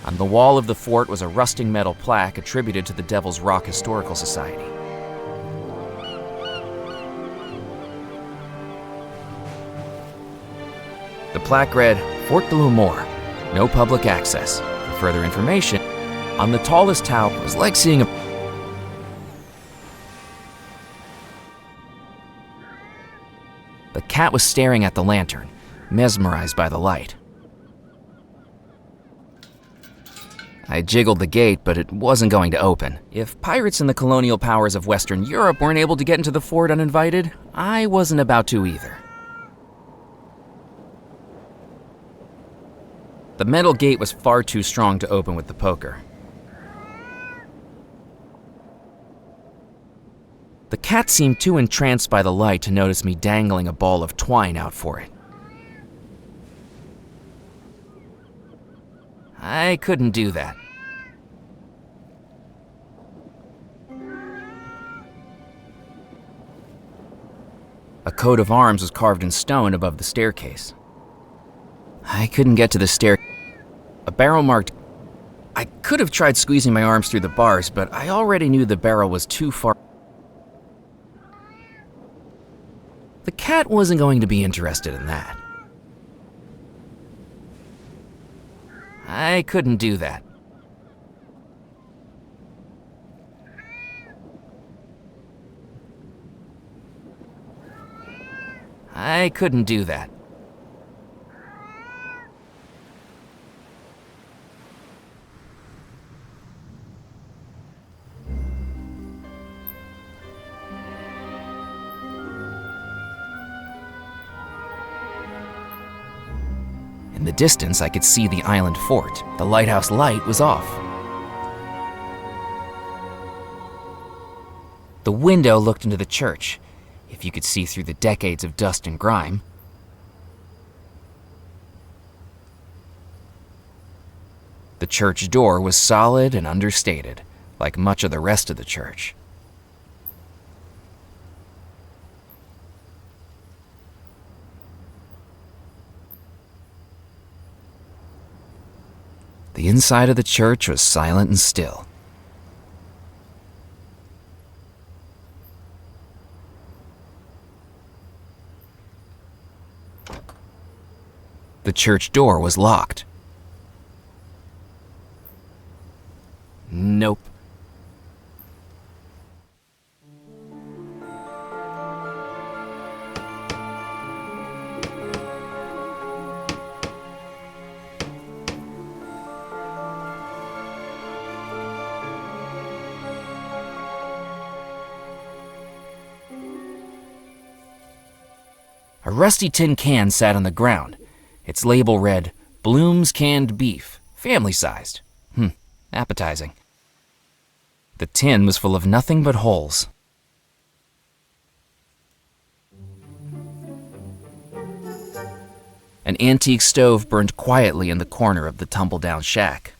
Speaker 1: On the wall of the fort was a rusting metal plaque attributed to the Devil's Rock Historical Society. The plaque read, Fort de l'Amour, no public access. For further information, on the tallest tower, it was like seeing a... The cat was staring at the lantern, mesmerized by the light. I jiggled the gate, but it wasn't going to open. If pirates and the colonial powers of Western Europe weren't able to get into the fort uninvited, I wasn't about to either. The metal gate was far too strong to open with the poker. The cat seemed too entranced by the light to notice me dangling a ball of twine out for it. I couldn't do that. A coat of arms was carved in stone above the staircase. I couldn't get to the stair. A barrel marked... I could have tried squeezing my arms through the bars, but I already knew the barrel was too far. The cat wasn't going to be interested in that. I couldn't do that. I couldn't do that. In the distance, I could see the island fort. The lighthouse light was off. The window looked into the church, if you could see through the decades of dust and grime. The church door was solid and understated, like much of the rest of the church. The inside of the church was silent and still. The church door was locked. Nope. A rusty tin can sat on the ground. Its label read, Bloom's Canned Beef, family-sized. Appetizing. The tin was full of nothing but holes. An antique stove burned quietly in the corner of the tumble-down shack.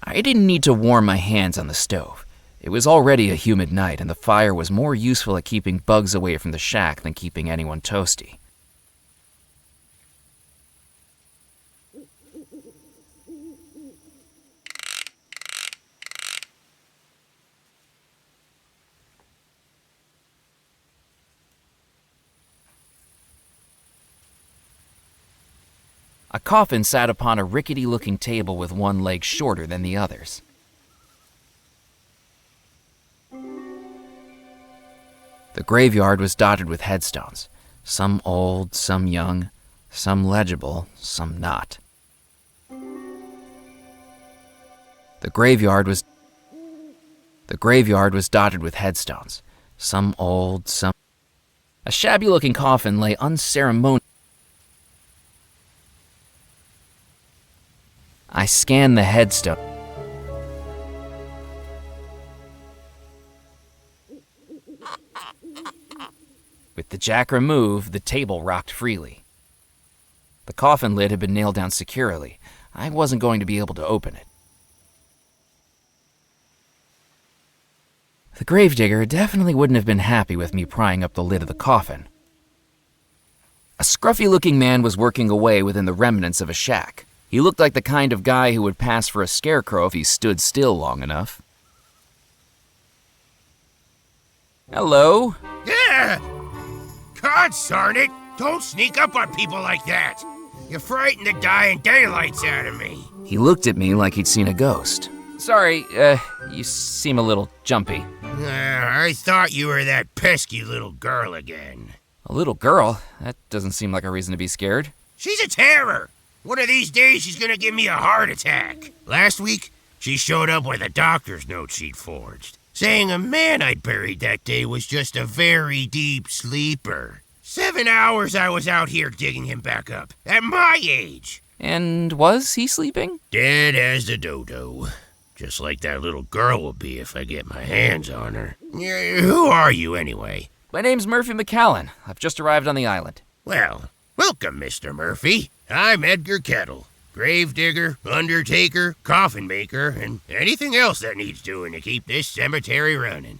Speaker 1: I didn't need to warm my hands on the stove. It was already a humid night, and the fire was more useful at keeping bugs away from the shack than keeping anyone toasty. A coffin sat upon a rickety-looking table with one leg shorter than the others. The graveyard was dotted with headstones, some old, some young, some legible, some not. The graveyard was dotted with headstones, some old, some... A shabby-looking coffin lay unceremoniously. I scanned the headstone. With the jack removed, the table rocked freely. The coffin lid had been nailed down securely. I wasn't going to be able to open it. The gravedigger definitely wouldn't have been happy with me prying up the lid of the coffin. A scruffy-looking man was working away within the remnants of a shack. He looked like the kind of guy who would pass for a scarecrow if he stood still long enough. Hello?
Speaker 6: Yeah! God darn it! Don't sneak up on people like that! You frighten the dying daylights out of me.
Speaker 1: He looked at me like he'd seen a ghost. Sorry, you seem a little jumpy.
Speaker 6: I thought you were that pesky little girl again.
Speaker 1: A little girl? That doesn't seem like a reason to be scared.
Speaker 6: She's a terror! One of these days she's gonna give me a heart attack. Last week, she showed up with a doctor's note she'd forged, saying a man I'd buried that day was just a very deep sleeper. 7 hours I was out here digging him back up, at my age.
Speaker 1: And was he sleeping?
Speaker 6: Dead as a dodo. Just like that little girl will be if I get my hands on her. Who are you, anyway?
Speaker 1: My name's Murphy McCallan. I've just arrived on the island.
Speaker 6: Well, welcome, Mr. Murphy. I'm Edgar Kettle. Gravedigger, undertaker, coffin maker, and anything else that needs doing to keep this cemetery running.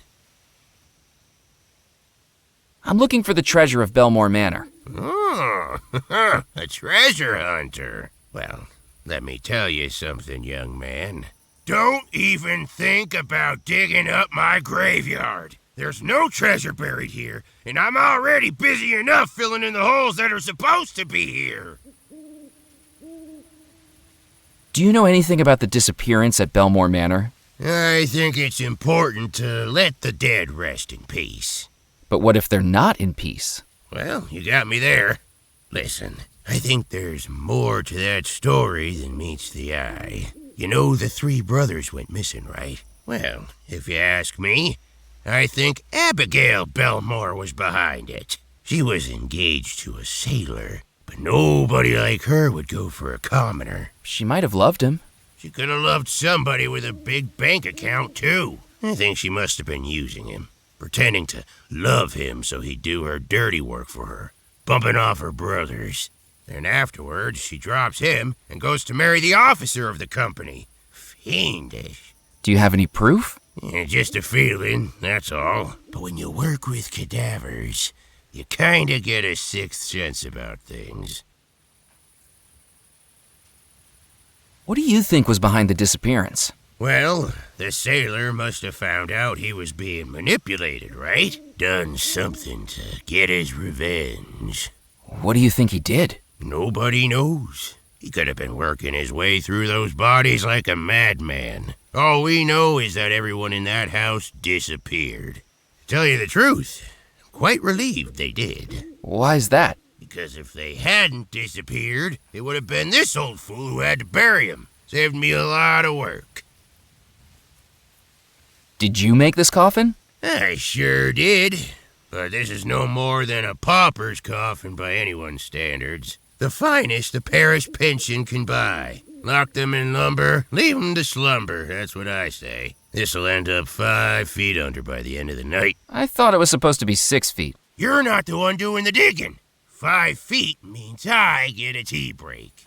Speaker 1: I'm looking for the treasure of Belmore Manor.
Speaker 6: Oh, a treasure hunter. Well, let me tell you something, young man. Don't even think about digging up my graveyard. There's no treasure buried here, and I'm already busy enough filling in the holes that are supposed to be here.
Speaker 1: Do you know anything about the disappearance at Belmore Manor?
Speaker 6: I think it's important to let the dead rest in peace.
Speaker 1: But what if they're not in peace?
Speaker 6: Well, you got me there. Listen, I think there's more to that story than meets the eye. You know the 3 brothers went missing, right? Well, if you ask me, I think Abigail Belmore was behind it. She was engaged to a sailor, but nobody like her would go for a commoner.
Speaker 1: She might have loved him.
Speaker 6: She could have loved somebody with a big bank account, too. I think she must have been using him, pretending to love him so he'd do her dirty work for her, bumping off her brothers. Then afterwards, she drops him and goes to marry the officer of the company. Fiendish.
Speaker 1: Do you have any proof?
Speaker 6: Yeah, just a feeling, that's all. But when you work with cadavers, you kinda get a sixth sense about things.
Speaker 1: What do you think was behind the disappearance?
Speaker 6: Well, the sailor must have found out he was being manipulated, right? Done something to get his revenge.
Speaker 1: What do you think he did?
Speaker 6: Nobody knows. He could have been working his way through those bodies like a madman. All we know is that everyone in that house disappeared. To tell you the truth, I'm quite relieved they did.
Speaker 1: Why's that?
Speaker 6: Because if they hadn't disappeared, it would have been this old fool who had to bury him. Saved me a lot of work.
Speaker 1: Did you make this coffin?
Speaker 6: I sure did. But this is no more than a pauper's coffin by anyone's standards. The finest the parish pension can buy. Lock them in lumber, leave them to slumber, that's what I say. This'll end up 5 feet under by the end of the night.
Speaker 1: I thought it was supposed to be 6 feet.
Speaker 6: You're not the one doing the digging. 5 feet means I get a tea break.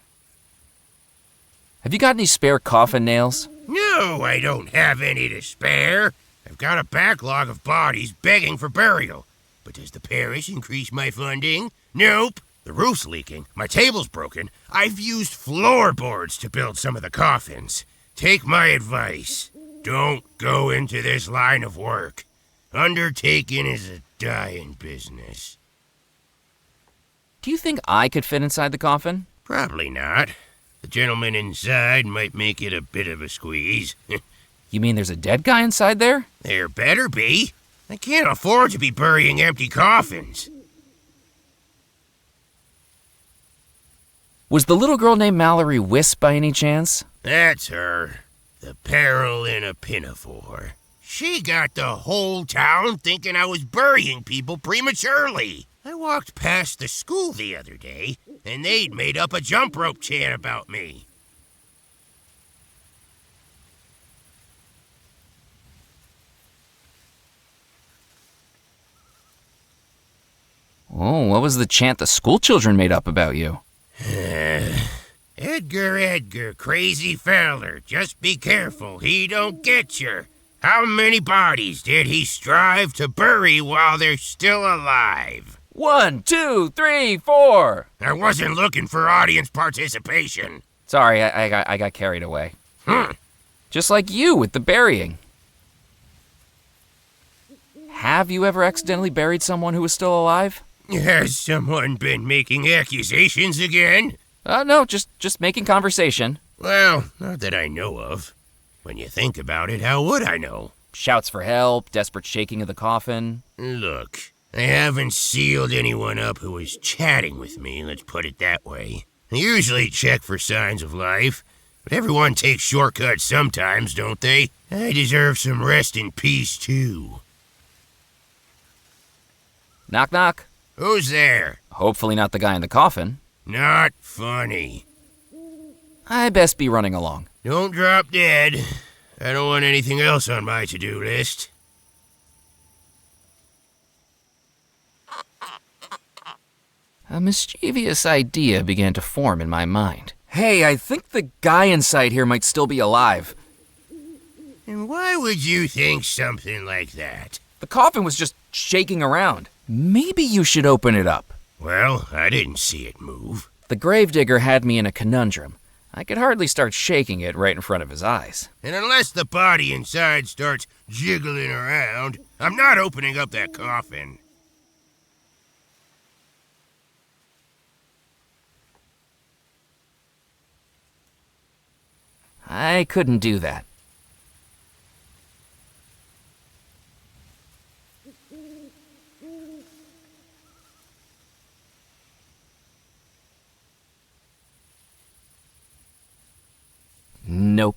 Speaker 1: Have you got any spare coffin nails?
Speaker 6: No, I don't have any to spare. I've got a backlog of bodies begging for burial. But does the parish increase my funding? Nope. The roof's leaking, my table's broken. I've used floorboards to build some of the coffins. Take my advice. Don't go into this line of work. Undertaking is a dying business.
Speaker 1: Do you think I could fit inside the coffin?
Speaker 6: Probably not. The gentleman inside might make it a bit of a squeeze.
Speaker 1: You mean there's a dead guy inside there?
Speaker 6: There better be. I can't afford to be burying empty coffins.
Speaker 1: Was the little girl named Mallory Wisp by any chance?
Speaker 6: That's her. The peril in a pinafore. She got the whole town thinking I was burying people prematurely. I walked past the school the other day, and they'd made up a jump rope chant about me.
Speaker 1: Oh, what was the chant the school children made up about you?
Speaker 6: Edgar, Edgar, crazy feller, just be careful he don't get you. How many bodies did he strive to bury while they're still alive?
Speaker 1: 1, 2, 3, 4.
Speaker 6: I wasn't looking for audience participation.
Speaker 1: Sorry, I got carried away. Just like you with the burying. Have you ever accidentally buried someone who was still alive?
Speaker 6: Has someone been making accusations again?
Speaker 1: No, just making conversation.
Speaker 6: Well, not that I know of. When you think about it, how would I know?
Speaker 1: Shouts for help, desperate shaking of the coffin.
Speaker 6: Look, I haven't sealed anyone up who was chatting with me, let's put it that way. I usually check for signs of life, but everyone takes shortcuts sometimes, don't they? I deserve some rest in peace, too.
Speaker 1: Knock, knock.
Speaker 6: Who's there?
Speaker 1: Hopefully not the guy in the coffin.
Speaker 6: Not funny.
Speaker 1: I best be running along.
Speaker 6: Don't drop dead. I don't want anything else on my to-do list.
Speaker 1: A mischievous idea began to form in my mind. Hey, I think the guy inside here might still be alive.
Speaker 6: And why would you think something like that?
Speaker 1: The coffin was just shaking around. Maybe you should open it up.
Speaker 6: Well, I didn't see it move.
Speaker 1: The gravedigger had me in a conundrum. I could hardly start shaking it right in front of his eyes.
Speaker 6: And unless the body inside starts jiggling around, I'm not opening up that coffin.
Speaker 1: I couldn't do that. Nope.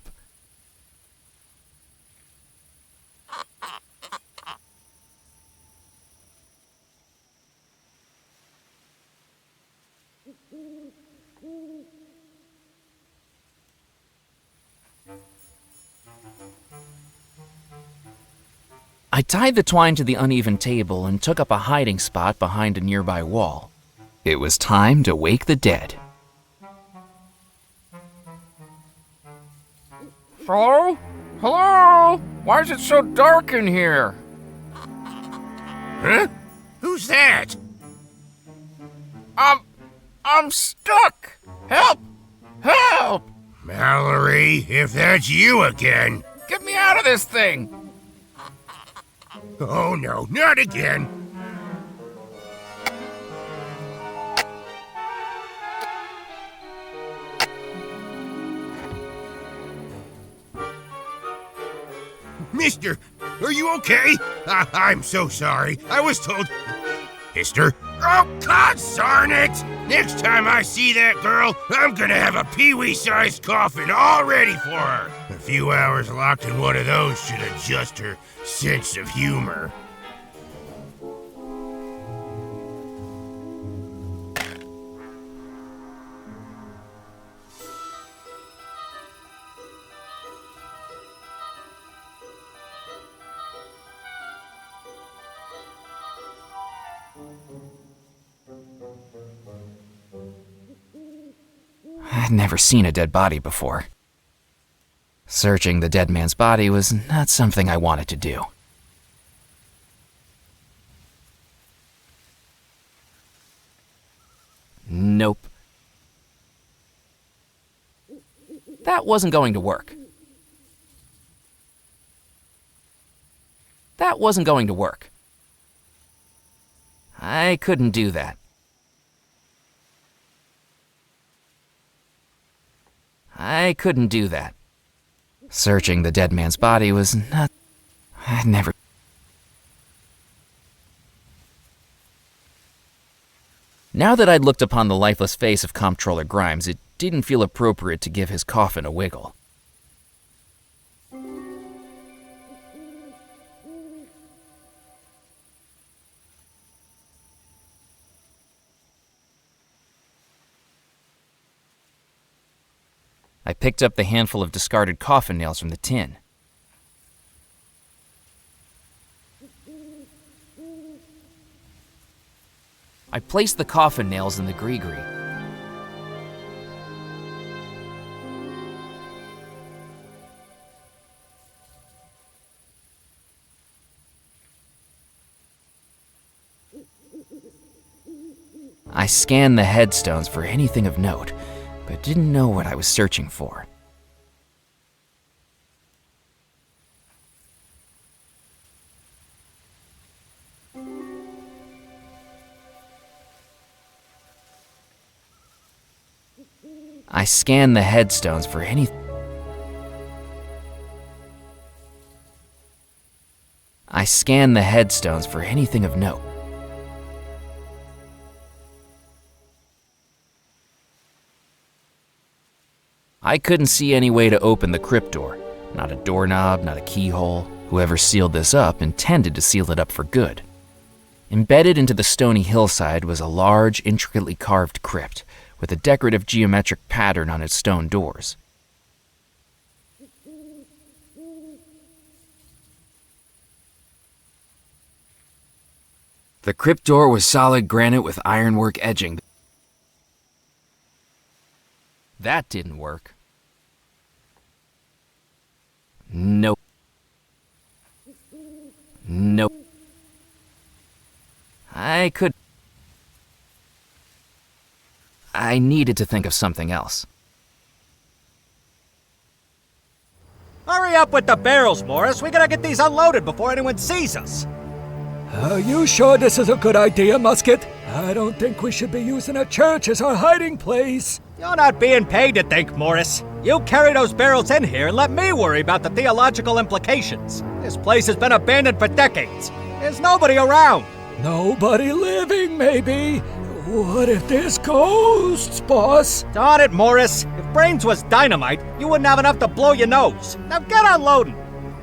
Speaker 1: I tied the twine to the uneven table and took up a hiding spot behind a nearby wall. It was time to wake the dead. Hello? Hello? Why is it so dark in here?
Speaker 6: Huh? Who's that?
Speaker 1: I'm stuck! Help! Help!
Speaker 6: Mallory, if that's you again.
Speaker 1: Get me out of this thing!
Speaker 6: Oh no, not again. Mister, are you okay? I'm so sorry. I was told... Mister? Oh, God darn it! Next time I see that girl, I'm gonna have a peewee-sized coffin all ready for her. A few hours locked in one of those should adjust her sense of humor.
Speaker 1: I'd never seen a dead body before. Searching the dead man's body was not something I wanted to do. Nope. That wasn't going to work. That wasn't going to work. I couldn't do that. I couldn't do that. Searching the dead man's body was not... I'd never... Now that I'd looked upon the lifeless face of Comptroller Grimes, it didn't feel appropriate to give his coffin a wiggle. I picked up the handful of discarded coffin nails from the tin. I placed the coffin nails in the gree-gree. I scanned the headstones for anything of note, but didn't know what I was searching for. I scanned the headstones for anything. I scanned the headstones for anything of note. I couldn't see any way to open the crypt door. Not a doorknob, not a keyhole. Whoever sealed this up intended to seal it up for good. Embedded into the stony hillside was a large, intricately carved crypt with a decorative geometric pattern on its stone doors. The crypt door was solid granite with ironwork edging. That didn't work. Nope. Nope. I needed to think of something else.
Speaker 11: Hurry up with the barrels, Morris. We gotta get these unloaded before anyone sees us.
Speaker 12: Are you sure this is a good idea, Musket? I don't think we should be using a church as our hiding place.
Speaker 11: You're not being paid to think, Morris. You carry those barrels in here and let me worry about the theological implications. This place has been abandoned for decades. There's nobody around.
Speaker 12: Nobody living, maybe. What if there's ghosts, boss?
Speaker 11: Darn it, Morris. If brains was dynamite, you wouldn't have enough to blow your nose. Now get unloading.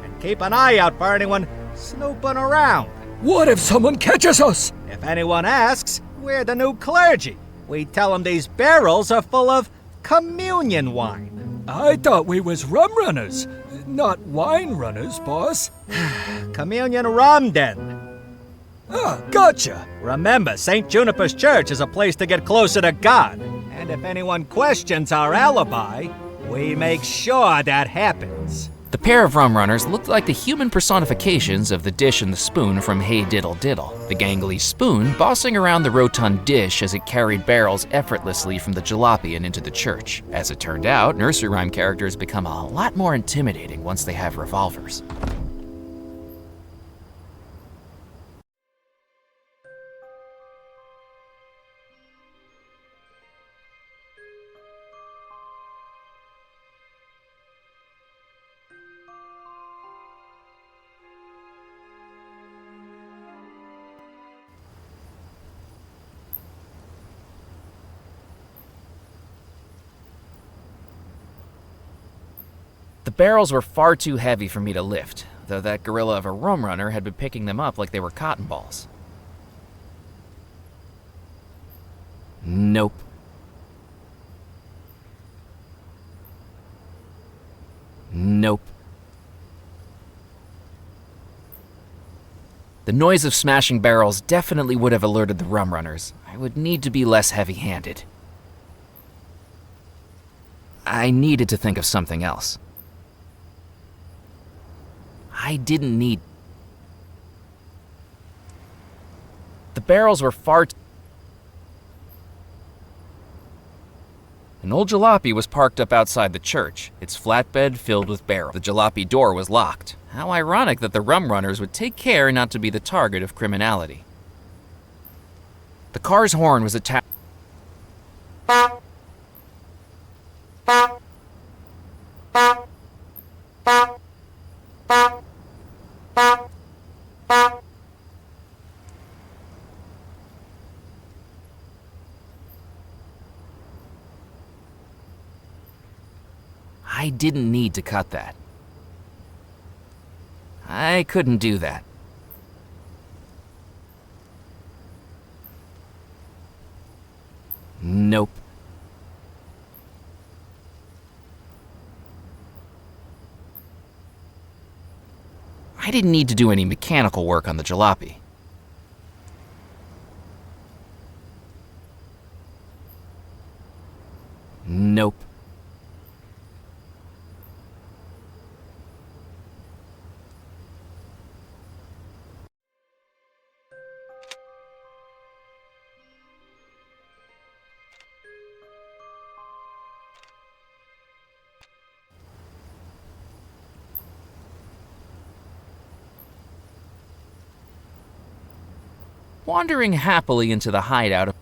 Speaker 11: And keep an eye out for anyone snooping around.
Speaker 12: What if someone catches us?
Speaker 11: If anyone asks, we're the new clergy. We tell them these barrels are full of communion wine.
Speaker 12: I thought we was rum runners, not wine runners, boss.
Speaker 11: Communion rum, then.
Speaker 12: Ah, gotcha.
Speaker 11: Remember, St. Juniper's Church is a place to get closer to God. And if anyone questions our alibi, we make sure that happens.
Speaker 1: The pair of rum runners looked like the human personifications of the dish and the spoon from Hey Diddle Diddle. The gangly spoon bossing around the rotund dish as it carried barrels effortlessly from the jalopy and into the church. As it turned out, nursery rhyme characters become a lot more intimidating once they have revolvers. The barrels were far too heavy for me to lift, though that gorilla of a rum runner had been picking them up like they were cotton balls. Nope. Nope. The noise of smashing barrels definitely would have alerted the rum runners. I would need to be less heavy-handed. I needed to think of something else. I didn't need... The barrels were far too... An old jalopy was parked up outside the church, its flatbed filled with barrels. The jalopy door was locked. How ironic that the rum runners would take care not to be the target of criminality. The car's horn was attached... I didn't need to cut that. I couldn't do that. Nope. I didn't need to do any mechanical work on the jalopy. Nope. Wandering happily into the hideout,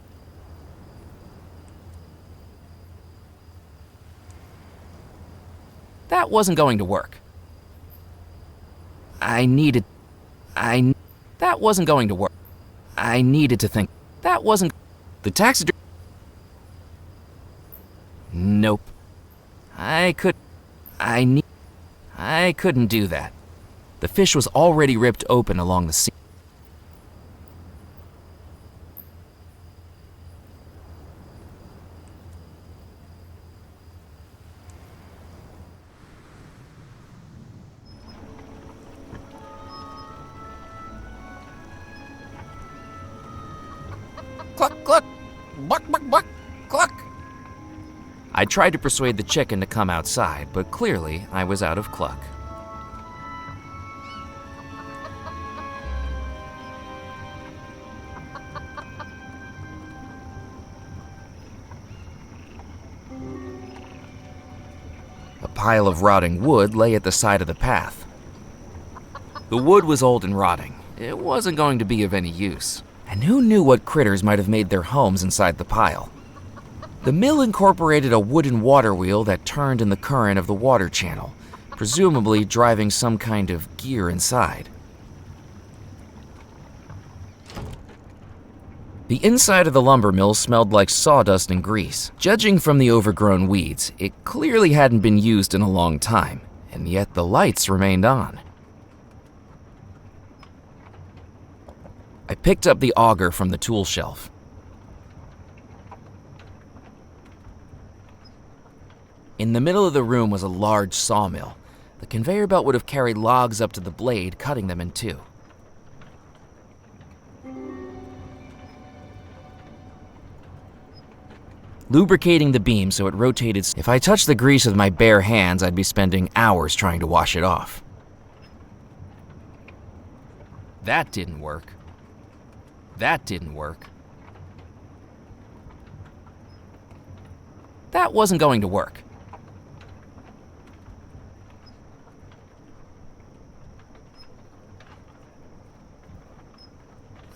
Speaker 1: that wasn't going to work. That wasn't going to work. I needed to think. That wasn't. The taxidermy. Nope. I couldn't do that. The fish was already ripped open along the seam. Cluck, cluck, buck, buck, buck, cluck. I tried to persuade the chicken to come outside, but clearly I was out of cluck. A pile of rotting wood lay at the side of the path. The wood was old and rotting. It wasn't going to be of any use. And who knew what critters might have made their homes inside the pile? The mill incorporated a wooden water wheel that turned in the current of the water channel, presumably driving some kind of gear inside. The inside of the lumber mill smelled like sawdust and grease. Judging from the overgrown weeds, it clearly hadn't been used in a long time, and yet the lights remained on. I picked up the auger from the tool shelf. In the middle of the room was a large sawmill. The conveyor belt would have carried logs up to the blade, cutting them in two. Lubricating the beam so it rotated. If I touched the grease with my bare hands, I'd be spending hours trying to wash it off. That didn't work. That didn't work. That wasn't going to work.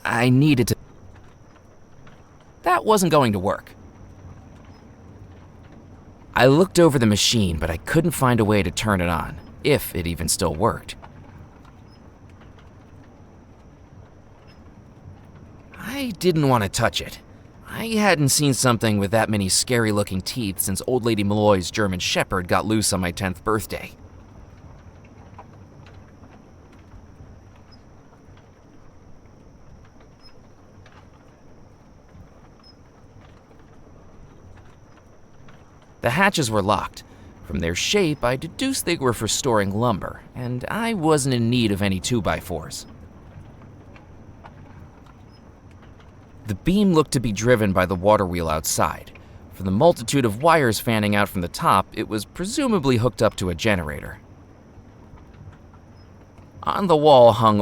Speaker 1: I needed to. That wasn't going to work. I looked over the machine, but I couldn't find a way to turn it on, if it even still worked. I didn't want to touch it. I hadn't seen something with that many scary-looking teeth since Old Lady Malloy's German Shepherd got loose on my 10th birthday. The hatches were locked. From their shape, I deduced they were for storing lumber, and I wasn't in need of any 2x4s. The beam looked to be driven by the water wheel outside. From the multitude of wires fanning out from the top, it was presumably hooked up to a generator. On the wall hung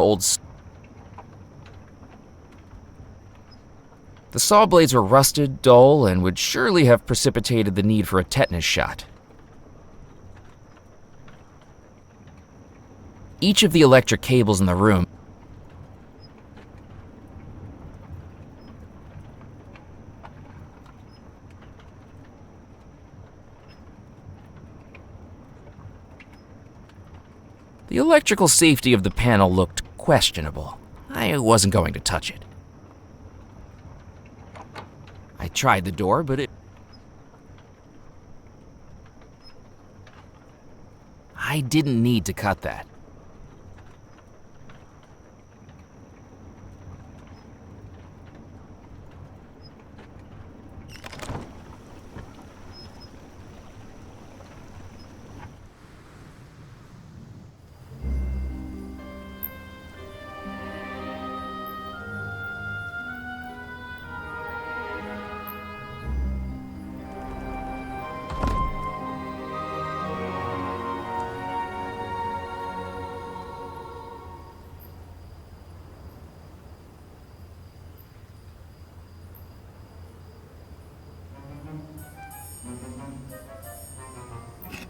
Speaker 1: The saw blades were rusted, dull, and would surely have precipitated the need for a tetanus shot. Each of the electric cables in the room The electrical safety of the panel looked questionable. I wasn't going to touch it. I tried the door, but I didn't need to cut that.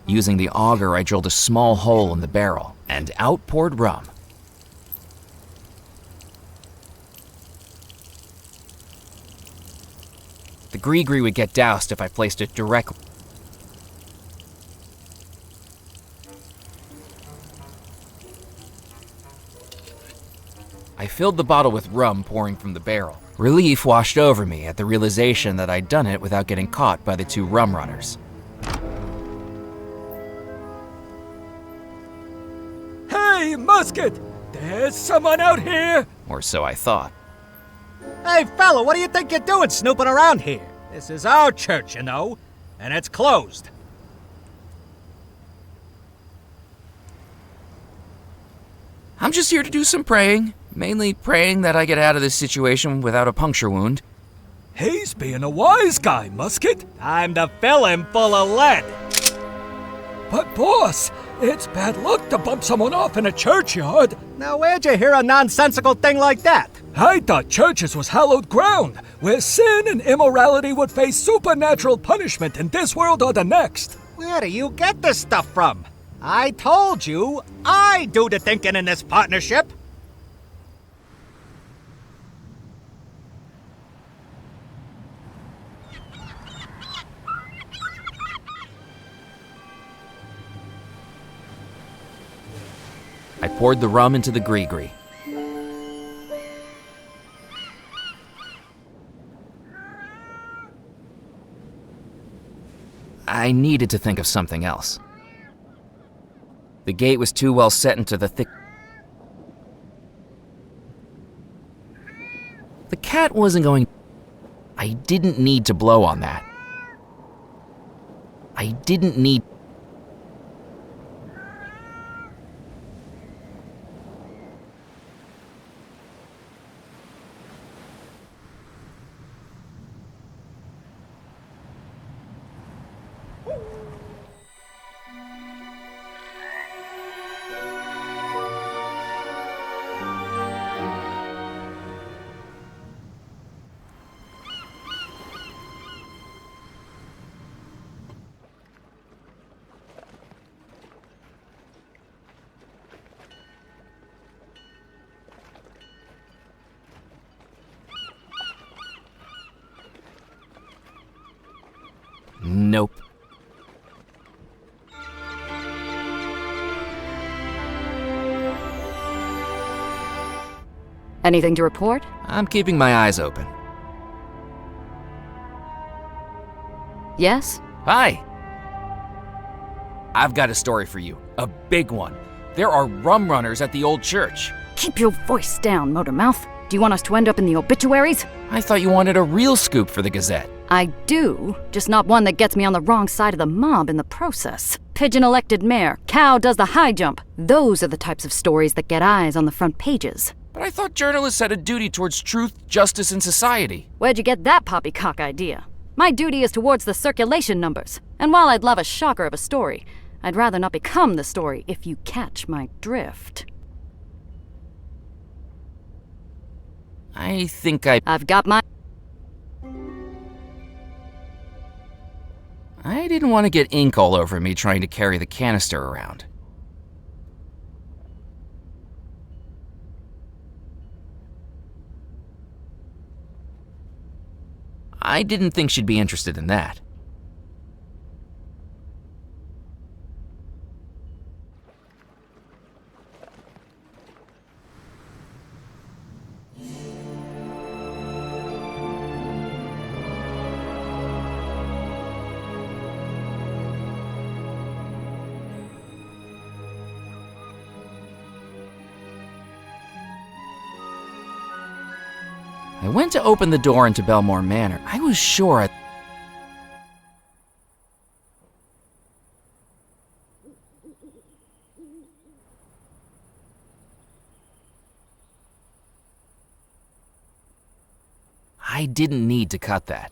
Speaker 1: Using the auger, I drilled a small hole in the barrel, and out poured rum. The gree-gree would get doused if I placed it directly. I filled the bottle with rum pouring from the barrel. Relief washed over me at the realization that I'd done it without getting caught by the two rum runners.
Speaker 12: Hey, Musket! There's someone out here!
Speaker 1: Or so I thought.
Speaker 11: Hey, fella, what do you think you're doing snooping around here? This is our church, you know, and it's closed.
Speaker 1: I'm just here to do some praying. Mainly praying that I get out of this situation without a puncture wound.
Speaker 12: He's being a wise guy, Musket.
Speaker 11: Time to fill him full of lead.
Speaker 12: But boss, it's bad luck to bump someone off in a churchyard.
Speaker 11: Now, where'd you hear a nonsensical thing like that?
Speaker 12: I thought churches was hallowed ground, where sin and immorality would face supernatural punishment in this world or the next.
Speaker 11: Where do you get this stuff from? I told you, I do the thinking in this partnership.
Speaker 1: I poured the rum into the gree-gree. I needed to think of something else. The gate was too well set into the thick... The cat wasn't going... I didn't need to blow on that. I didn't need... Nope.
Speaker 5: Anything to report?
Speaker 1: I'm keeping my eyes open.
Speaker 5: Yes?
Speaker 1: Hi! I've got a story for you. A big one. There are rum runners at the old church.
Speaker 5: Keep your voice down, Motormouth. Do you want us to end up in the obituaries?
Speaker 1: I thought you wanted a real scoop for the Gazette.
Speaker 5: I do, just not one that gets me on the wrong side of the mob in the process. Pigeon elected mayor, cow does the high jump. Those are the types of stories that get eyes on the front pages.
Speaker 1: But I thought journalists had a duty towards truth, justice, and society.
Speaker 5: Where'd you get that poppycock idea? My duty is towards the circulation numbers. And while I'd love a shocker of a story, I'd rather not become the story, if you catch my drift.
Speaker 1: I think
Speaker 5: I've got my...
Speaker 1: I didn't want to get ink all over me trying to carry the canister around. I didn't think she'd be interested in that. I went to open the door into Belmore Manor. I was sure I didn't need to cut that.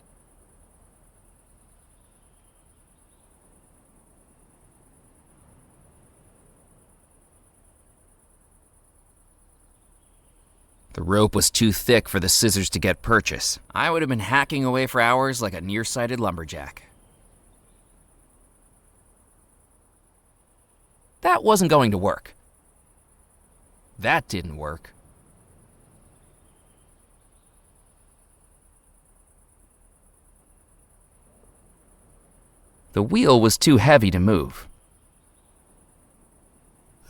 Speaker 1: The rope was too thick for the scissors to get purchase. I would have been hacking away for hours like a nearsighted lumberjack. That wasn't going to work. That didn't work. The wheel was too heavy to move.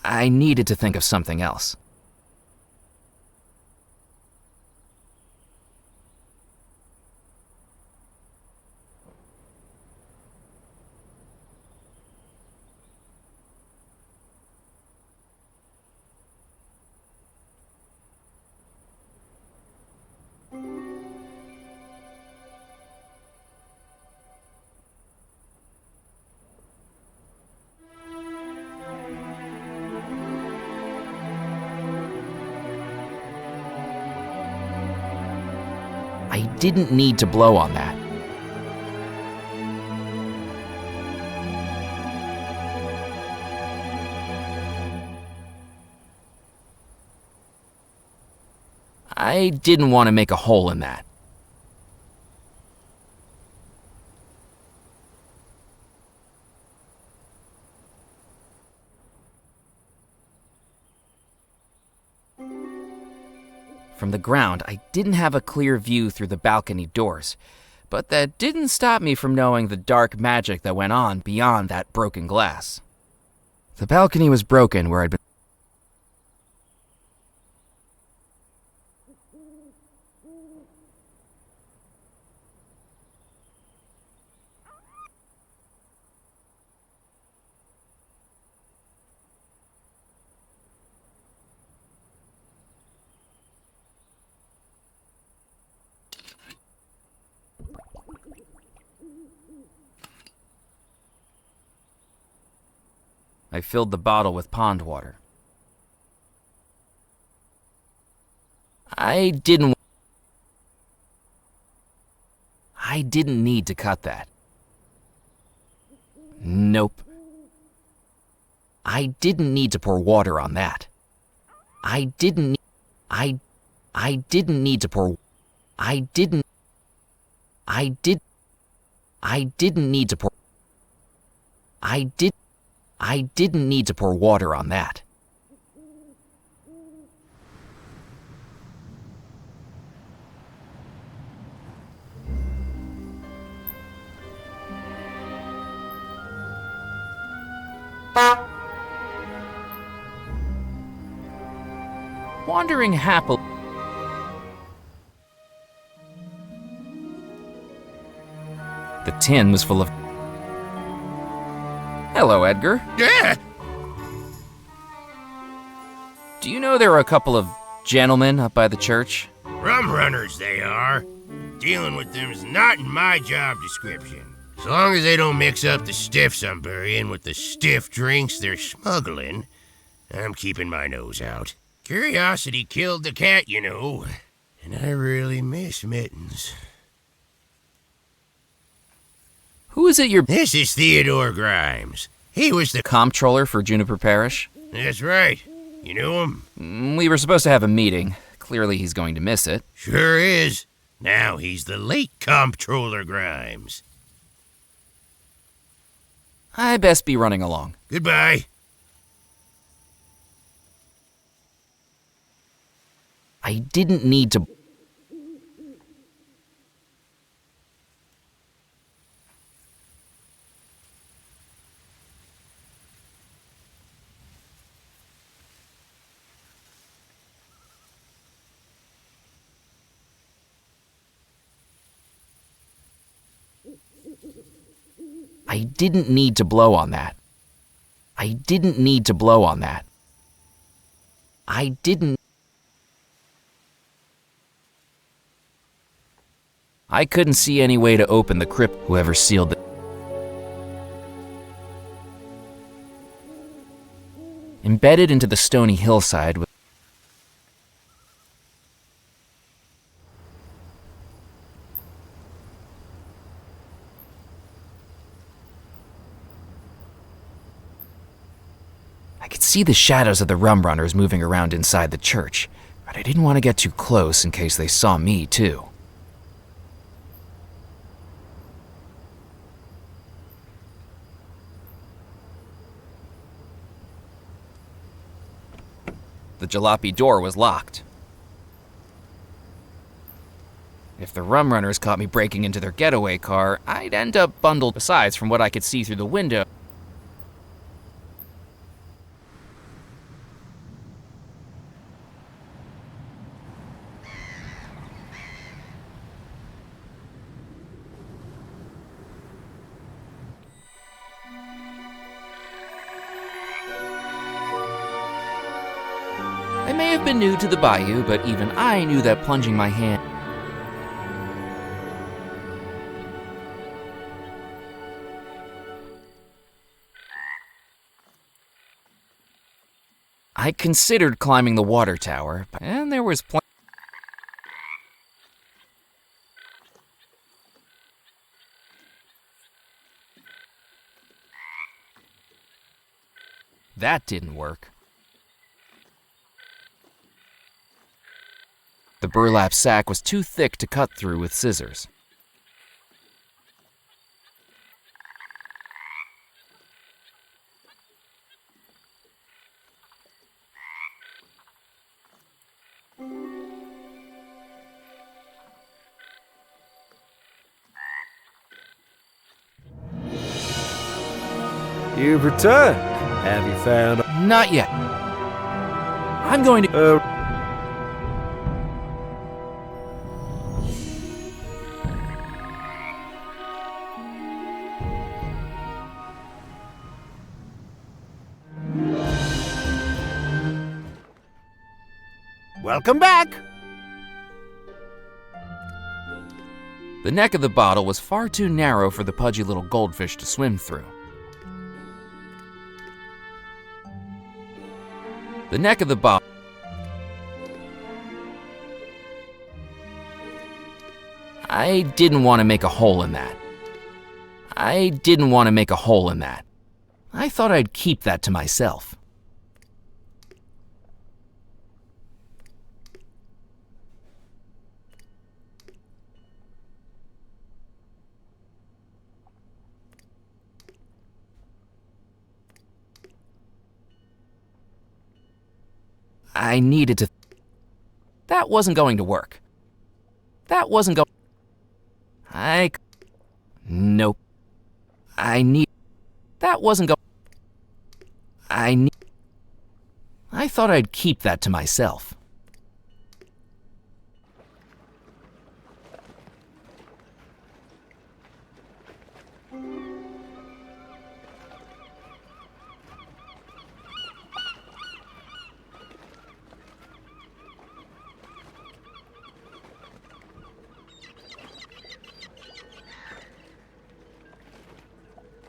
Speaker 1: I needed to think of something else. I didn't need to blow on that. I didn't want to make a hole in that. From the ground, I didn't have a clear view through the balcony doors, but that didn't stop me from knowing the dark magic that went on beyond that broken glass. The balcony was broken where I'd been. I filled the bottle with pond water. I didn't need to cut that. Nope. I didn't need to pour water on that. I didn't need to pour. I didn't need to pour water on that. Wandering happily. The tin was full of. Hello, Edgar.
Speaker 6: Yeah!
Speaker 1: Do you know there are a couple of gentlemen up by the church?
Speaker 6: Rum runners, they are. Dealing with them's not in my job description. As long as they don't mix up the stiffs I'm burying with the stiff drinks they're smuggling, I'm keeping my nose out. Curiosity killed the cat, you know, and I really miss Mittens.
Speaker 1: Who is it you're...
Speaker 6: This is Theodore Grimes. He was the
Speaker 1: comptroller for Juniper Parish?
Speaker 6: That's right. You know him?
Speaker 1: We were supposed to have a meeting. Clearly he's going to miss it.
Speaker 6: Sure is. Now he's the late comptroller Grimes.
Speaker 1: I best be running along.
Speaker 6: Goodbye.
Speaker 1: I didn't need to... I didn't need to blow on that. I didn't need to blow on that. I didn't... I couldn't see any way to open the crypt. Whoever sealed it. Embedded into the stony hillside was I could see the shadows of the rum runners moving around inside the church, but I didn't want to get too close in case they saw me too. The jalopy door was locked. If the rum runners caught me breaking into their getaway car, I'd end up bundled. Besides, from what I could see through the window, I may have been new to the bayou, but even I knew that plunging my hand. I considered climbing the water tower, and there was plenty. That didn't work. The burlap sack was too thick to cut through with scissors.
Speaker 7: You've returned. Have you found...
Speaker 1: Not yet. I'm going to...
Speaker 10: Welcome back!
Speaker 1: The neck of the bottle was far too narrow for the pudgy little goldfish to swim through. The neck of the bottle. I didn't want to make a hole in that. I thought I'd keep that to myself. I needed to... That wasn't going to work. Nope. I thought I'd keep that to myself.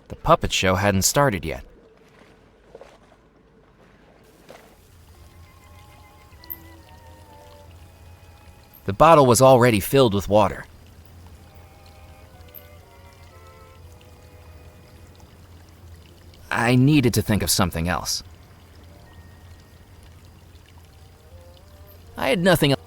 Speaker 1: The puppet show hadn't started yet. The bottle was already filled with water. I needed to think of something else. I had nothing else.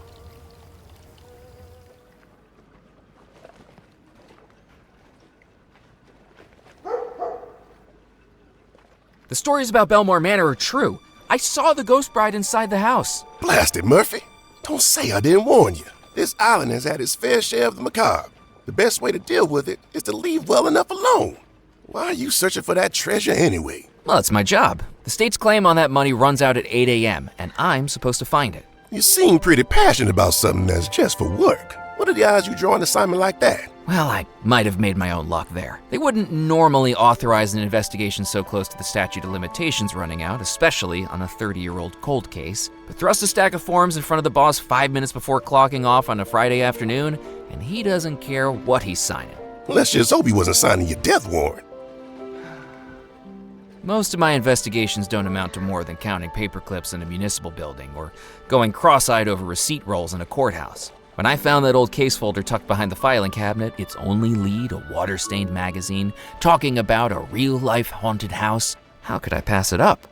Speaker 1: The stories about Belmore Manor are true. I saw the ghost bride inside the house.
Speaker 3: Blast it, Murphy. Don't say I didn't warn you. This island has had its fair share of the macabre. The best way to deal with it is to leave well enough alone. Why are you searching for that treasure anyway?
Speaker 1: Well, it's my job. The state's claim on that money runs out at 8 a.m., and I'm supposed to find it.
Speaker 3: You seem pretty passionate about something that's just for work. What are the odds you draw an assignment like that?
Speaker 1: Well, I might have made my own luck there. They wouldn't normally authorize an investigation so close to the statute of limitations running out, especially on a 30-year-old cold case. But thrust a stack of forms in front of the boss 5 minutes before clocking off on a Friday afternoon, and he doesn't care what he's signing.
Speaker 3: Let's just hope he wasn't signing your death warrant.
Speaker 1: Most of my investigations don't amount to more than counting paper clips in a municipal building or going cross-eyed over receipt rolls in a courthouse. When I found that old case folder tucked behind the filing cabinet, its only lead, a water-stained magazine, talking about a real-life haunted house, how could I pass it up?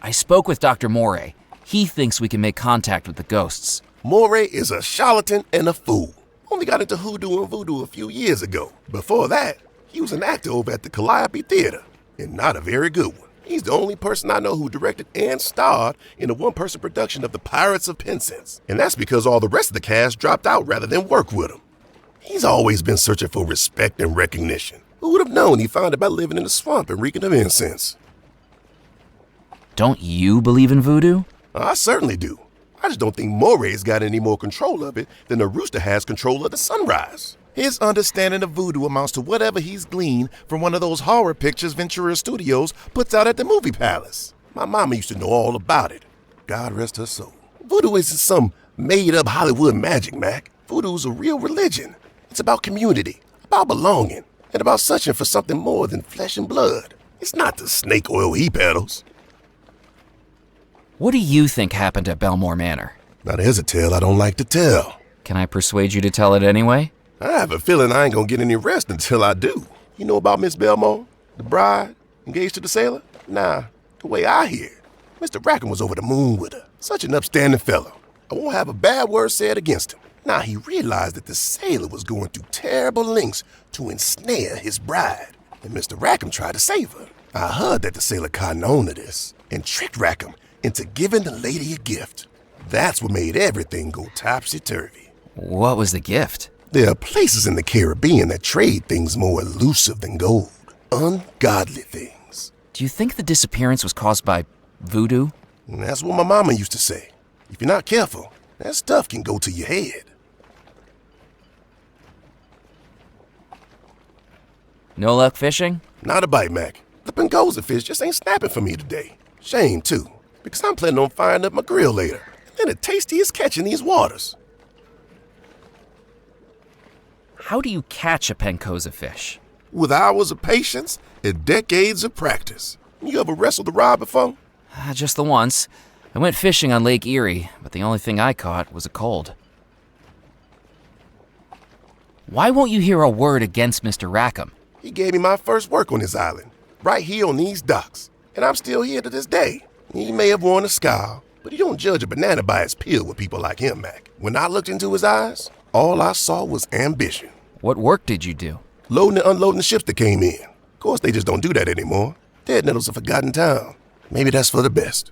Speaker 1: I spoke with Dr. Moray. He thinks we can make contact with the ghosts.
Speaker 3: Moray is a charlatan and a fool. Only got into hoodoo and voodoo a few years ago. Before that, he was an actor over at the Calliope Theater, and not a very good one. He's the only person I know who directed and starred in a one-person production of The Pirates of Penzance. And that's because all the rest of the cast dropped out rather than work with him. He's always been searching for respect and recognition. Who would have known he found it by living in the swamp and reeking of incense?
Speaker 1: Don't you believe in voodoo?
Speaker 3: I certainly do. I just don't think Moray's got any more control of it than a rooster has control of the sunrise. His understanding of voodoo amounts to whatever he's gleaned from one of those horror pictures Ventura Studios puts out at the movie palace. My mama used to know all about it. God rest her soul. Voodoo isn't some made-up Hollywood magic, Mac. Voodoo's a real religion. It's about community, about belonging, and about searching for something more than flesh and blood. It's not the snake oil he peddles.
Speaker 1: What do you think happened at Belmore Manor?
Speaker 3: Now there's a tale I don't like to tell.
Speaker 1: Can I persuade you to tell it anyway?
Speaker 3: I have a feeling I ain't gonna get any rest until I do. You know about Miss Belmore, the bride, engaged to the sailor? Nah, the way I hear it, Mr. Rackham was over the moon with her. Such an upstanding fellow. I won't have a bad word said against him. Now he realized that the sailor was going through terrible lengths to ensnare his bride, and Mr. Rackham tried to save her. I heard that the sailor cottoned on to this and tricked Rackham into giving the lady a gift. That's what made everything go topsy-turvy.
Speaker 1: What was the gift?
Speaker 3: There are places in the Caribbean that trade things more elusive than gold. Ungodly things.
Speaker 1: Do you think the disappearance was caused by voodoo?
Speaker 3: And that's what my mama used to say. If you're not careful, that stuff can go to your head.
Speaker 1: No luck fishing?
Speaker 3: Not a bite, Mac. The Pengoza fish just ain't snapping for me today. Shame, too, because I'm planning on firing up my grill later. And the tastiest catch in these waters.
Speaker 1: How do you catch a Pencoza fish?
Speaker 3: With hours of patience and decades of practice. You ever wrestled a rod before?
Speaker 1: Just the once. I went fishing on Lake Erie, but the only thing I caught was a cold. Why won't you hear a word against Mr. Rackham?
Speaker 3: He gave me my first work on this island, right here on these docks. And I'm still here to this day. He may have worn a scowl, but you don't judge a banana by its peel with people like him, Mac. When I looked into his eyes, all I saw was ambition.
Speaker 1: What work did you do?
Speaker 3: Loading and unloading the ships that came in. Of course, they just don't do that anymore. Dead Nettle's a forgotten town. Maybe that's for the best.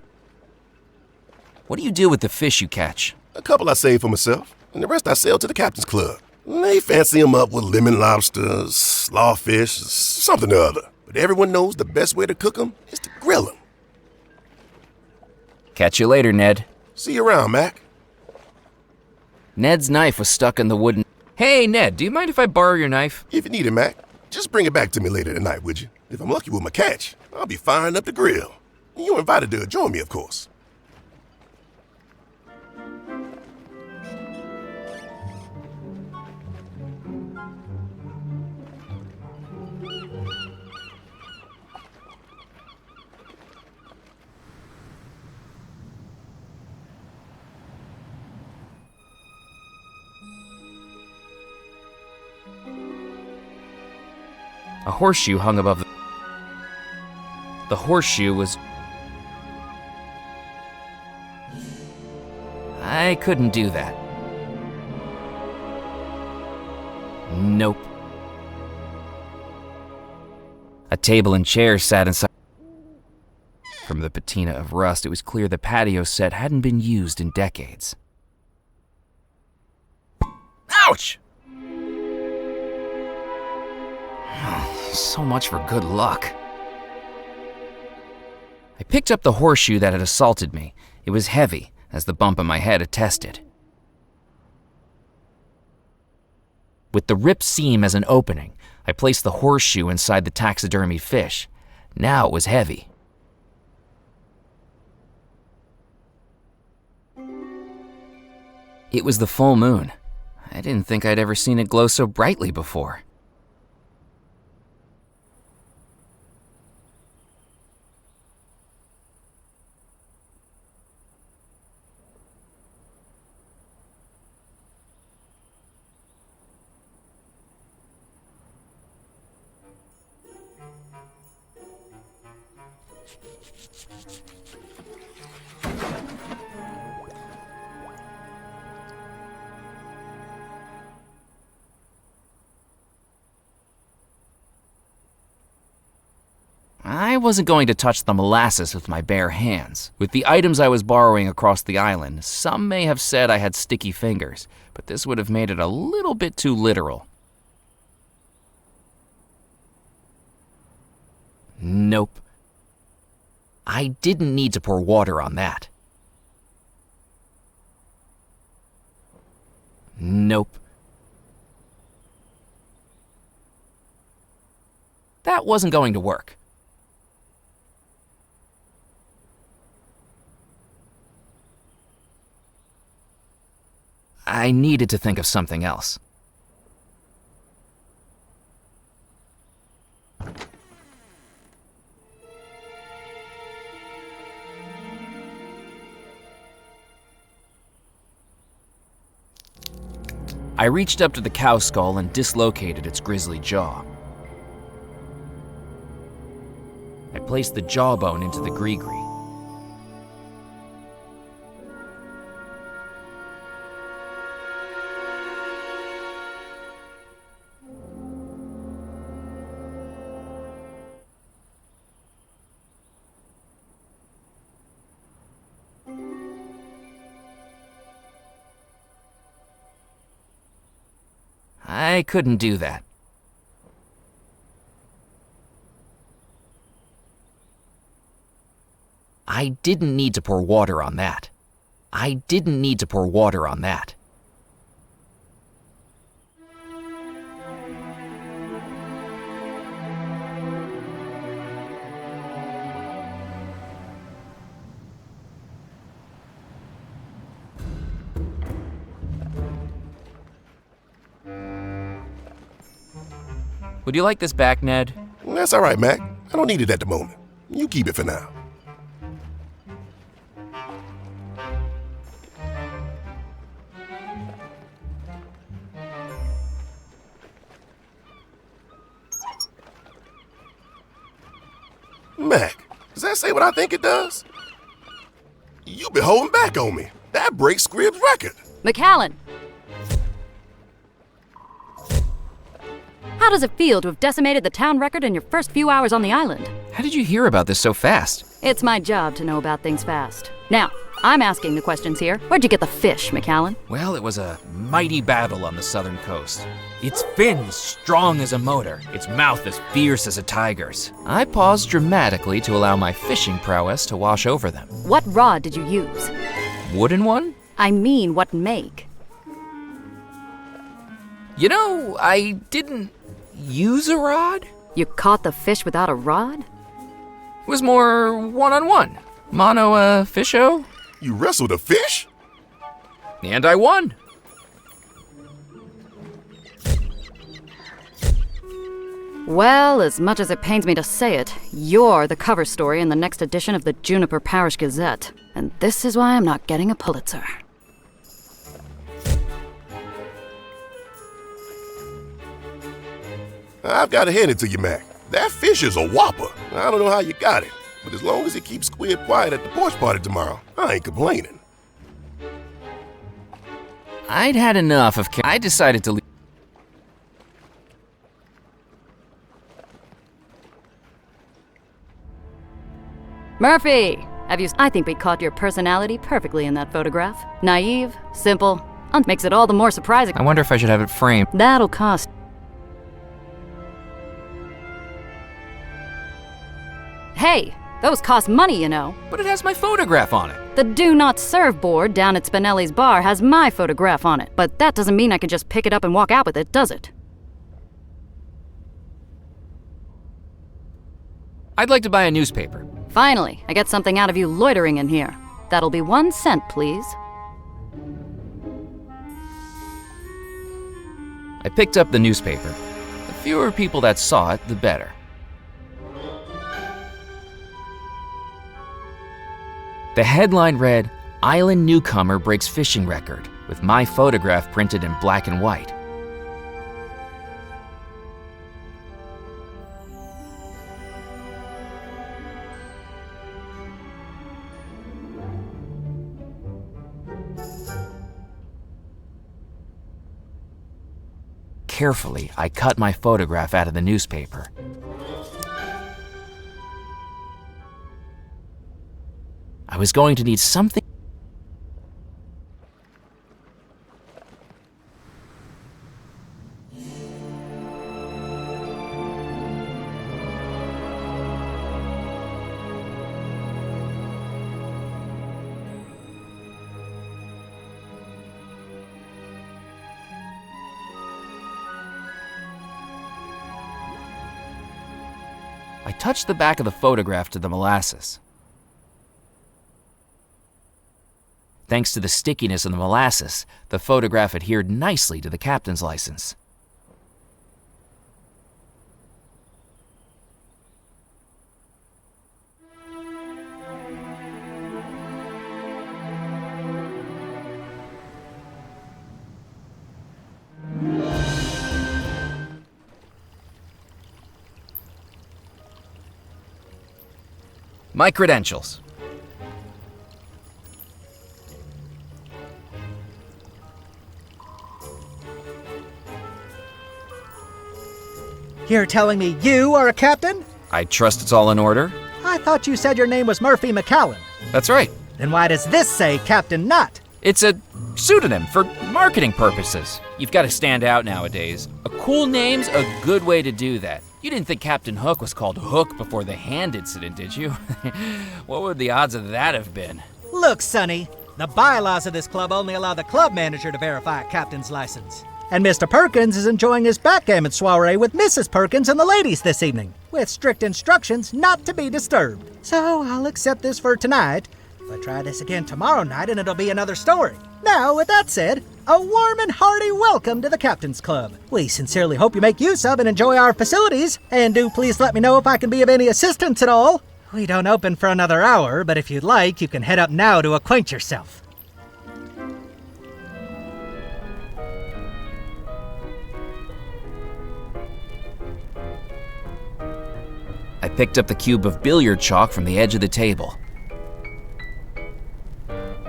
Speaker 1: What do you do with the fish you catch?
Speaker 3: A couple I save for myself, and the rest I sell to the captain's club. They fancy them up with lemon lobsters, slawfish, something or other. But everyone knows the best way to cook them is to grill them.
Speaker 1: Catch you later, Ned.
Speaker 3: See you around, Mac.
Speaker 1: Ned's knife was stuck in the wooden... Hey, Ned, do you mind if I borrow your knife?
Speaker 3: If you need it, Mac, just bring it back to me later tonight, would you? If I'm lucky with my catch, I'll be firing up the grill. You're invited to join me, of course.
Speaker 1: A horseshoe hung above the... The horseshoe was... I couldn't do that. Nope. A table and chairs sat inside. From the patina of rust, it was clear the patio set hadn't been used in decades. Ouch! So much for good luck. I picked up the horseshoe that had assaulted me. It was heavy, as the bump on my head attested. With the ripped seam as an opening, I placed the horseshoe inside the taxidermy fish. Now it was heavy. It was the full moon. I didn't think I'd ever seen it glow so brightly before. I wasn't going to touch the molasses with my bare hands. With the items I was borrowing across the island, some may have said I had sticky fingers, but this would have made it a little bit too literal. Nope. I didn't need to pour water on that. Nope. That wasn't going to work. I needed to think of something else. I reached up to the cow skull and dislocated its grisly jaw. I placed the jawbone into the gree-gree. I couldn't do that. I didn't need to pour water on that. I didn't need to pour water on that. Would you like this back, Ned?
Speaker 3: That's all right, Mac. I don't need it at the moment. You keep it for now. Mac, does that say what I think it does? You've been holding back on me. That breaks Scribb's record.
Speaker 5: McAllen! How does it feel to have decimated the town record in your first few hours on the island?
Speaker 1: How did you hear about this so fast?
Speaker 5: It's my job to know about things fast. Now, I'm asking the questions here. Where'd you get the fish, McAllen?
Speaker 1: Well, it was a mighty battle on the southern coast. Its fins strong as a motor, its mouth as fierce as a tiger's. I paused dramatically to allow my fishing prowess to wash over them.
Speaker 5: What rod did you use?
Speaker 1: Wooden one?
Speaker 5: I mean, what make?
Speaker 1: You know, I didn't use a rod.
Speaker 5: You caught the fish without a rod?
Speaker 1: It was more one-on-one. Mono, fisho.
Speaker 3: You wrestled a fish?
Speaker 1: And I won.
Speaker 5: Well, as much as it pains me to say it, you're the cover story in the next edition of the Juniper Parish Gazette. And this is why I'm not getting a Pulitzer.
Speaker 3: I've got to hand it to you, Mac. That fish is a whopper. I don't know how you got it, but as long as it keeps Squid quiet at the porch party tomorrow, I ain't complaining.
Speaker 1: I'd had enough of I decided to leave.
Speaker 5: Murphy! I think we caught your personality perfectly in that photograph. Naive, simple, makes it all the more surprising.
Speaker 1: I wonder if I should have it framed.
Speaker 5: That'll cost. Hey, those cost money, you know.
Speaker 1: But it has my photograph on it.
Speaker 5: The Do Not Serve board down at Spinelli's bar has my photograph on it. But that doesn't mean I can just pick it up and walk out with it, does it?
Speaker 1: I'd like to buy a newspaper.
Speaker 5: Finally, I get something out of you loitering in here. That'll be 1 cent, please.
Speaker 1: I picked up the newspaper. The fewer people that saw it, the better. The headline read, "Island Newcomer Breaks Fishing Record," with my photograph printed in black and white. Carefully, I cut my photograph out of the newspaper. I was going to need something. I touched the back of the photograph to the molasses. Thanks to the stickiness of the molasses, the photograph adhered nicely to the captain's license. My credentials.
Speaker 11: You're telling me you are a captain?
Speaker 1: I trust it's all in order.
Speaker 11: I thought you said your name was Murphy McCallan.
Speaker 1: That's right.
Speaker 11: Then why does this say Captain Knott?
Speaker 1: It's a pseudonym for marketing purposes. You've got to stand out nowadays. A cool name's a good way to do that. You didn't think Captain Hook was called Hook before the hand incident, did you? What would the odds of that have been?
Speaker 11: Look, Sonny, the bylaws of this club only allow the club manager to verify a captain's license. And Mr. Perkins is enjoying his backgammon soiree with Mrs. Perkins and the ladies this evening, with strict instructions not to be disturbed. So I'll accept this for tonight. If I try this again tomorrow night, and it'll be another story. Now, with that said, a warm and hearty welcome to the Captain's Club. We sincerely hope you make use of and enjoy our facilities, and do please let me know if I can be of any assistance at all. We don't open for another hour, but if you'd like, you can head up now to acquaint yourself.
Speaker 1: I picked up the cube of billiard chalk from the edge of the table.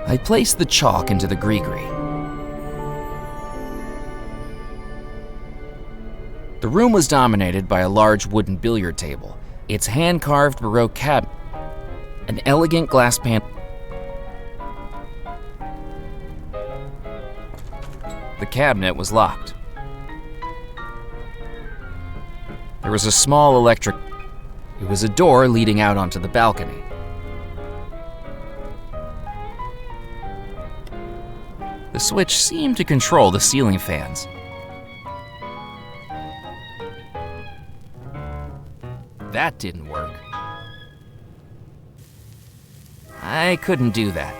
Speaker 1: I placed the chalk into the gree-gree. The room was dominated by a large wooden billiard table, its hand-carved Baroque cabinet, an elegant glass panel. The cabinet was locked. There was a small electric. It was a door leading out onto the balcony. The switch seemed to control the ceiling fans. That didn't work. I couldn't do that.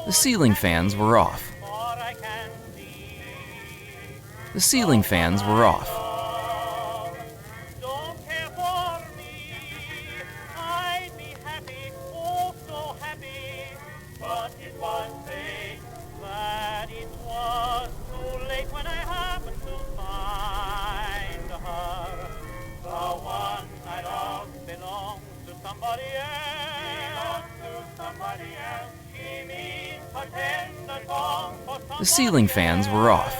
Speaker 1: The ceiling fans were off. The ceiling fans were off. The ceiling fans were off.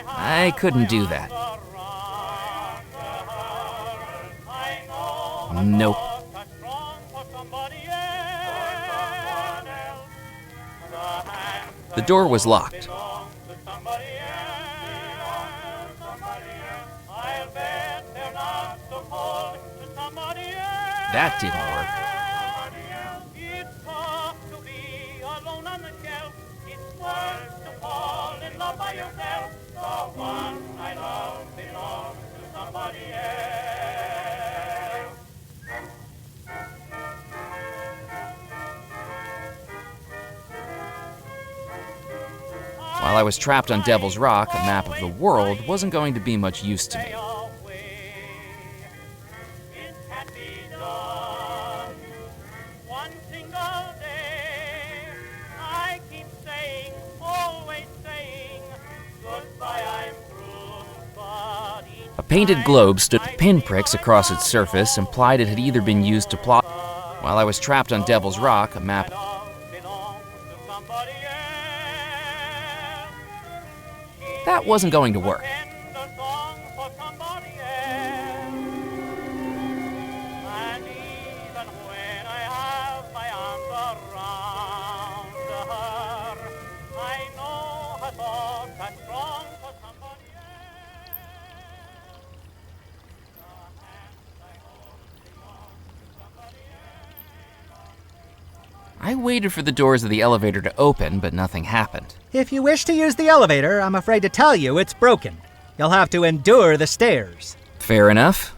Speaker 1: I couldn't do that. Nope. The door was locked. That didn't work. While I was trapped on Devil's Rock, a map of the world wasn't going to be much use to me. A painted globe stood with pinpricks across its surface, implied it had either been used to plot. While I was trapped on Devil's Rock, a map. That wasn't going to work. I waited for the doors of the elevator to open, but nothing happened.
Speaker 11: If you wish to use the elevator, I'm afraid to tell you it's broken. You'll have to endure the stairs.
Speaker 1: Fair enough.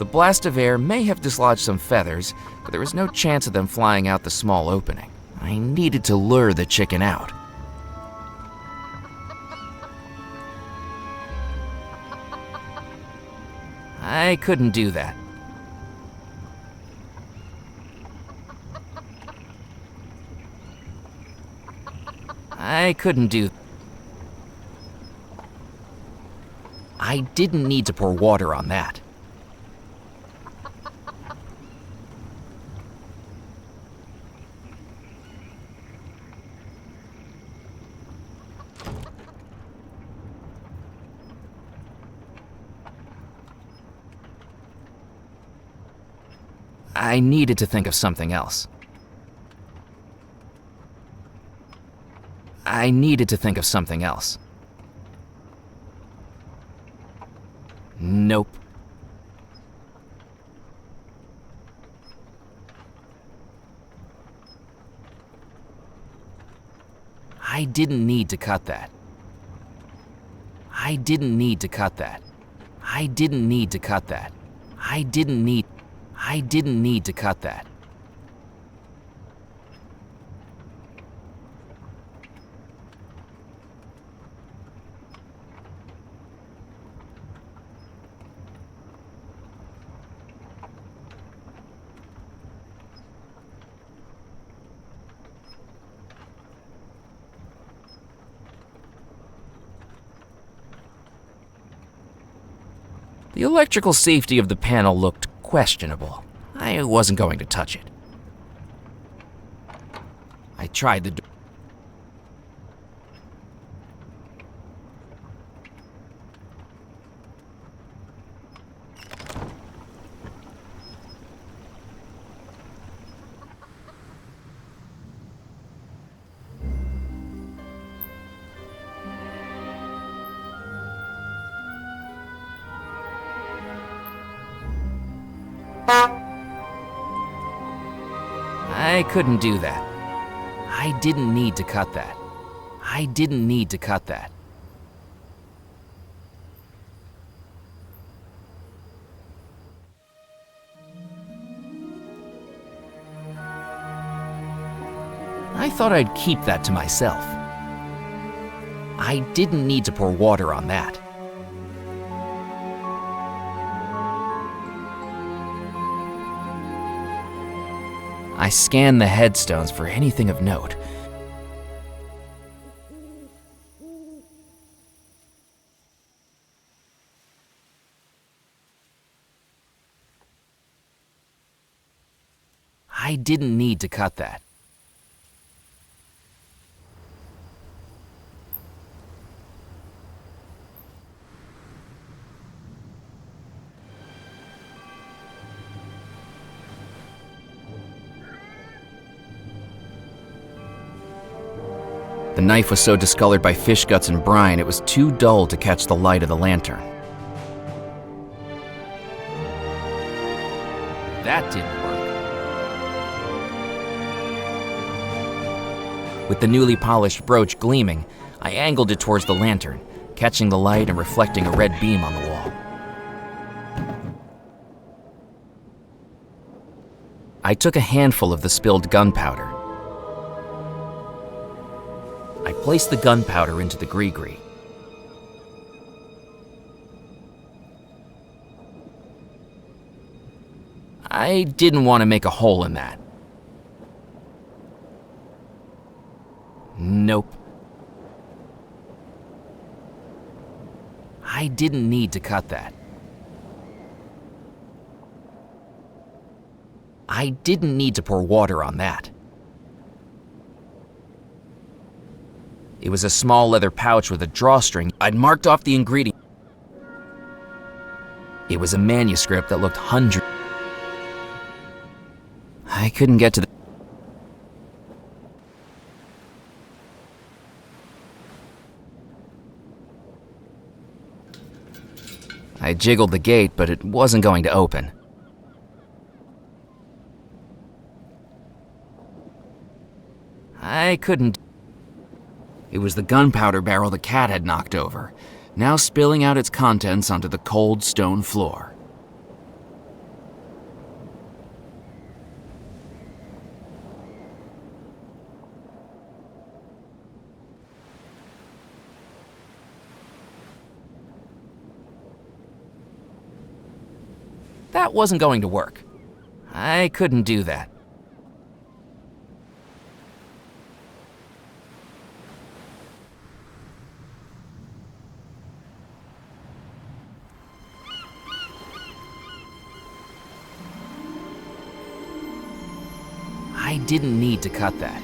Speaker 1: The blast of air may have dislodged some feathers, but there was no chance of them flying out the small opening. I needed to lure the chicken out. I couldn't do that. I couldn't do. I didn't need to pour water on that. I needed to think of something else. I needed to think of something else. Nope. I didn't need to cut that. I didn't need to cut that. I didn't need to cut that. I didn't need to cut that. The electrical safety of the panel looked questionable. I wasn't going to touch it. I tried the door. I couldn't do that. I didn't need to cut that. I didn't need to cut that. I thought I'd keep that to myself. I didn't need to pour water on that. I scanned the headstones for anything of note. I didn't need to cut that. The knife was so discolored by fish guts and brine, it was too dull to catch the light of the lantern. That didn't work. With the newly polished brooch gleaming, I angled it towards the lantern, catching the light and reflecting a red beam on the wall. I took a handful of the spilled gunpowder. I placed the gunpowder into the gree-gree. I didn't want to make a hole in that. Nope. I didn't need to cut that. I didn't need to pour water on that. It was a small leather pouch with a drawstring. I'd marked off the ingredient. It was a manuscript that looked hundreds. I couldn't get to the... I jiggled the gate, but it wasn't going to open. I couldn't... It was the gunpowder barrel the cat had knocked over, now spilling out its contents onto the cold stone floor. That wasn't going to work. I couldn't do that. I didn't need to cut that.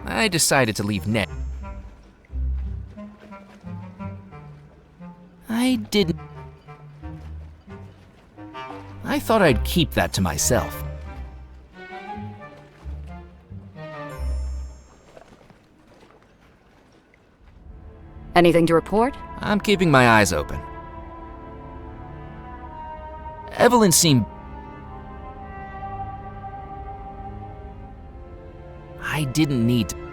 Speaker 1: I decided to leave Ned. I didn't. I thought I'd keep that to myself.
Speaker 5: Anything to report?
Speaker 1: I'm keeping my eyes open. Evelyn seemed... I didn't need to...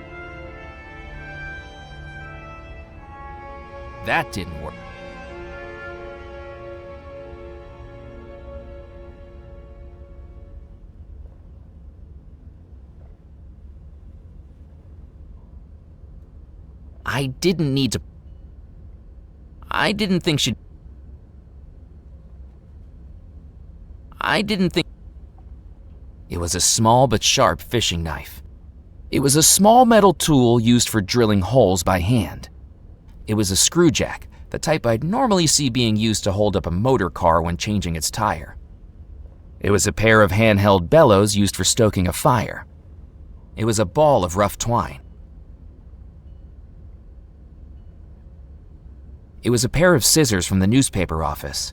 Speaker 1: That didn't work. I didn't need to... I didn't think she'd... I didn't think... It was a small but sharp fishing knife. It was a small metal tool used for drilling holes by hand. It was a screw jack, the type I'd normally see being used to hold up a motor car when changing its tire. It was a pair of handheld bellows used for stoking a fire. It was a ball of rough twine. It was a pair of scissors from the newspaper office.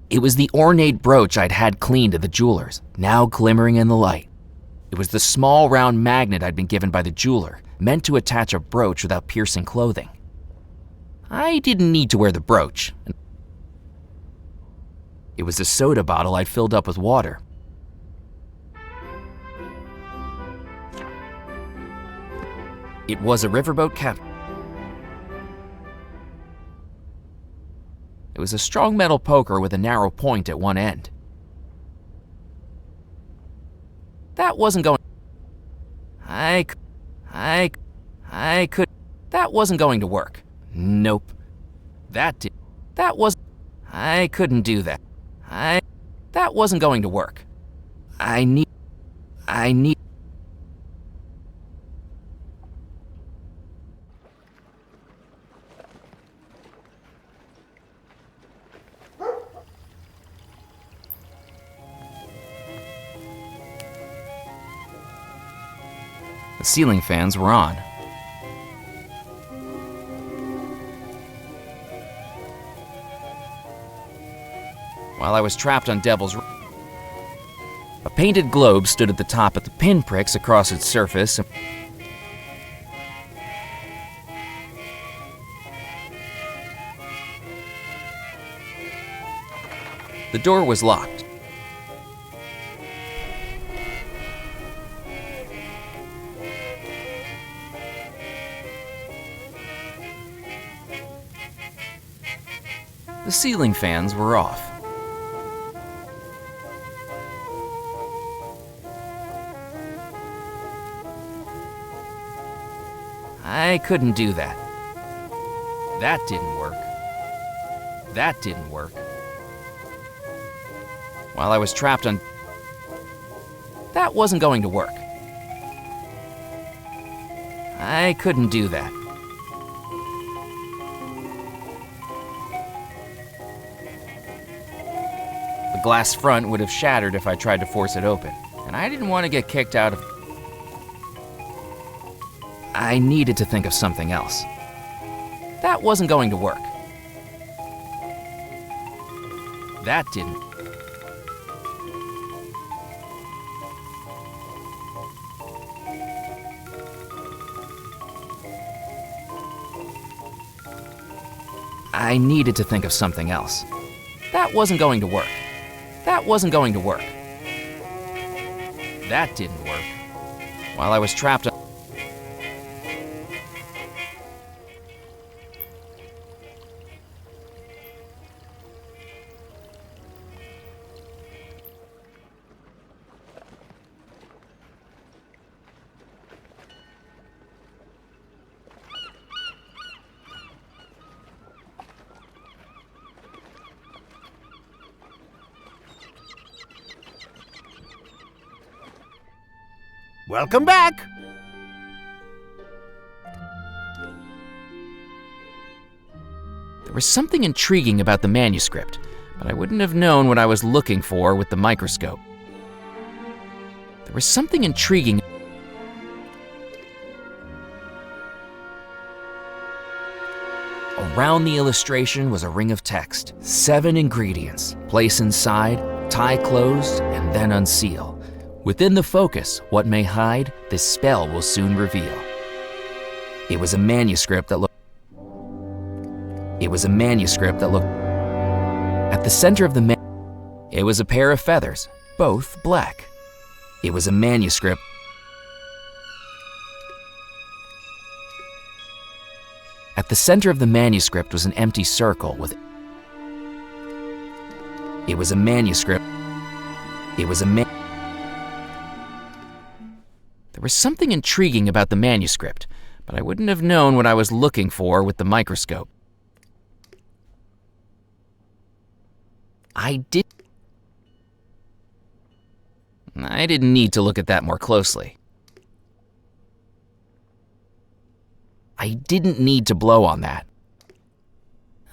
Speaker 1: It was the ornate brooch I'd had cleaned at the jeweler's, now glimmering in the light. It was the small round magnet I'd been given by the jeweler, meant to attach a brooch without piercing clothing. I didn't need to wear the brooch. It was a soda bottle I'd filled up with water. It was a riverboat cap. It was a strong metal poker with a narrow point at one end. That wasn't going... That wasn't going to work. Nope. I couldn't do that. That wasn't going to work. I need... The ceiling fans were on. While I was trapped on Devil's... A painted globe stood at the top at the pinpricks across its surface. The door was locked. The ceiling fans were off. I couldn't do that. That didn't work. That didn't work. While I was trapped on... That wasn't going to work. I couldn't do that. The glass front would have shattered if I tried to force it open, and I didn't want to get kicked out of... I needed to think of something else. That wasn't going to work. That didn't. I needed to think of something else. That wasn't going to work. That wasn't going to work. That didn't work. While I was trapped on...
Speaker 10: Welcome back!
Speaker 1: There was something intriguing about the manuscript, but I wouldn't have known what I was looking for with the microscope. There was something intriguing. Around the illustration was a ring of text. 7 ingredients. Place inside, tie closed, and then unseal. Within the focus, what may hide, this spell will soon reveal. It was a manuscript that looked... It was a manuscript that looked... At the center of the it was a pair of feathers, both black. It was a manuscript... At the center of the manuscript was an empty circle with... It was a manuscript... It was a There was something intriguing about the manuscript, but I wouldn't have known what I was looking for with the microscope. I didn't need to look at that more closely. I didn't need to blow on that.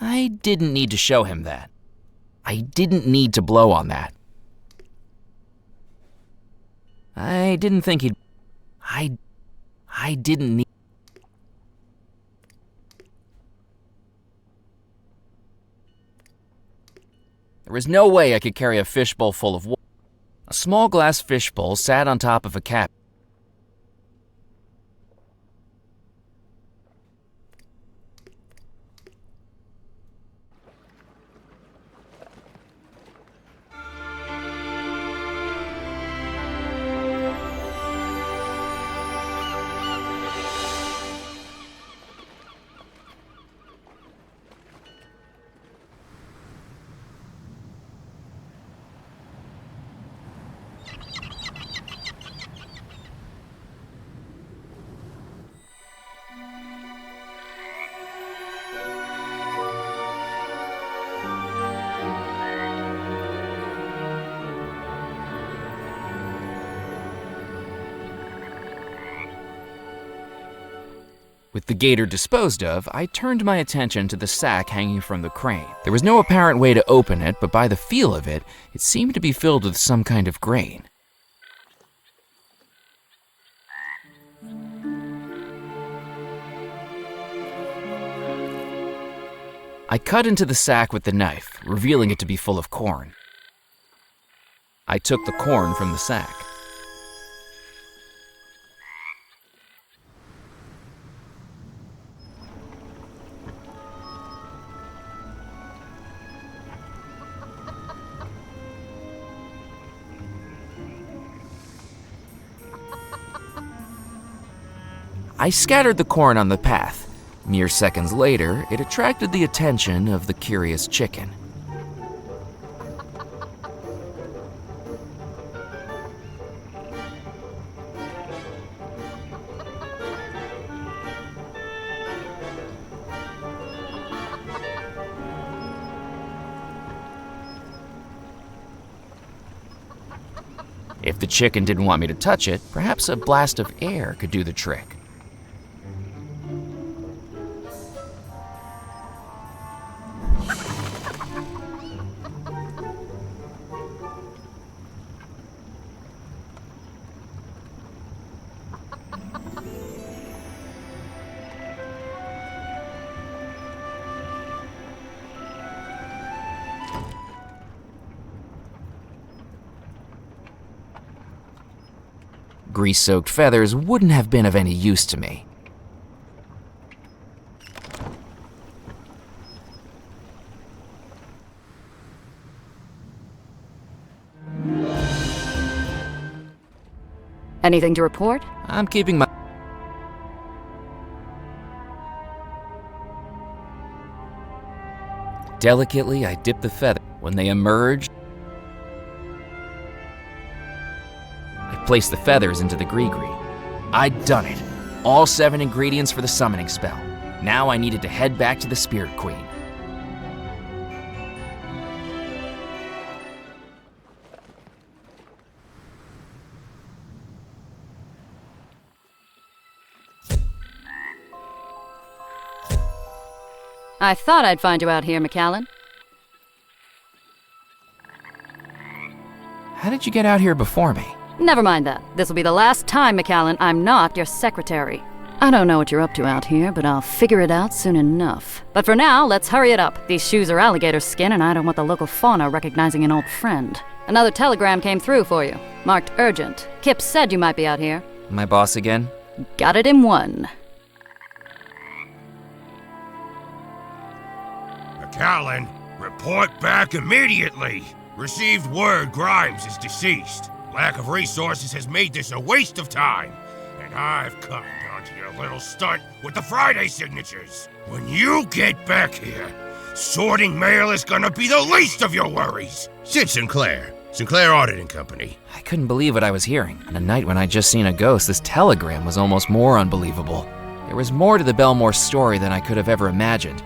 Speaker 1: I didn't need to show him that. I didn't need to blow on that. I didn't think he'd... I didn't need... There was no way I could carry a fishbowl full of water. A small glass fishbowl sat on top of a cap. With the gator disposed of, I turned my attention to the sack hanging from the crane. There was no apparent way to open it, but by the feel of it, it seemed to be filled with some kind of grain. I cut into the sack with the knife, revealing it to be full of corn. I took the corn from the sack. I scattered the corn on the path. Mere seconds later, it attracted the attention of the curious chicken. If the chicken didn't want me to touch it, perhaps a blast of air could do the trick. Grease-soaked feathers wouldn't have been of any use to me.
Speaker 5: Anything to report?
Speaker 1: I'm keeping my... Delicately, I dipped the feather. When they emerged, I placed the feathers into the gree-gree. I'd done it. All 7 ingredients for the summoning spell. Now I needed to head back to the Spirit Queen.
Speaker 5: I thought I'd find you out here, McAllen.
Speaker 1: How did you get out here before me?
Speaker 5: Never mind that. This will be the last time, McAllen. I'm not your secretary. I don't know what you're up to out here, but I'll figure it out soon enough. But for now, let's hurry it up. These shoes are alligator skin, and I don't want the local fauna recognizing an old friend. Another telegram came through for you, marked urgent. Kip said you might be out here.
Speaker 1: My boss again?
Speaker 5: Got it in one.
Speaker 6: McAllen, report back immediately. Received word Grimes is deceased. Lack of resources has made this a waste of time. And I've come down to your little stunt with the Friday signatures. When you get back here, sorting mail is gonna be the least of your worries. Sid Sinclair Auditing Company.
Speaker 1: I couldn't believe what I was hearing. On a night when I'd just seen a ghost, this telegram was almost more unbelievable. There was more to the Belmore story than I could have ever imagined.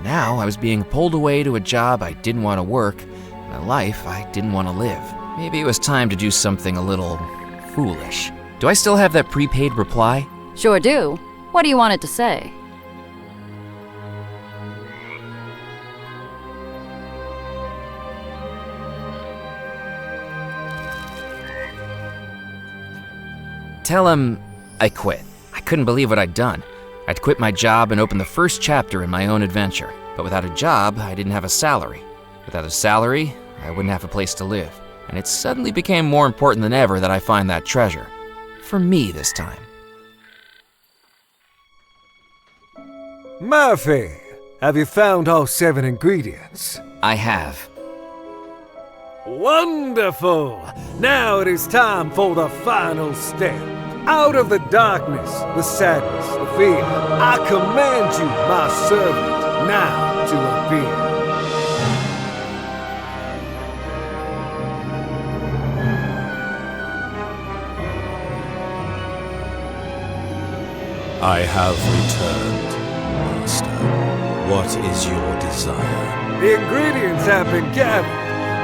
Speaker 1: Now I was being pulled away to a job I didn't want to work, a life I didn't want to live. Maybe it was time to do something a little foolish. Do I still have that prepaid reply?
Speaker 5: Sure do. What do you want it to say?
Speaker 1: Tell him I quit. I couldn't believe what I'd done. I'd quit my job and opened the first chapter in my own adventure. But without a job, I didn't have a salary. Without a salary, I wouldn't have a place to live. And it suddenly became more important than ever that I find that treasure. For me this time.
Speaker 7: Murphy, have you found all 7 ingredients?
Speaker 1: I have.
Speaker 7: Wonderful! Now it is time for the final step. Out of the darkness, the sadness, the fear, I command you, my servant, now to appear.
Speaker 9: I have returned, Master. What is your desire?
Speaker 7: The ingredients have been gathered.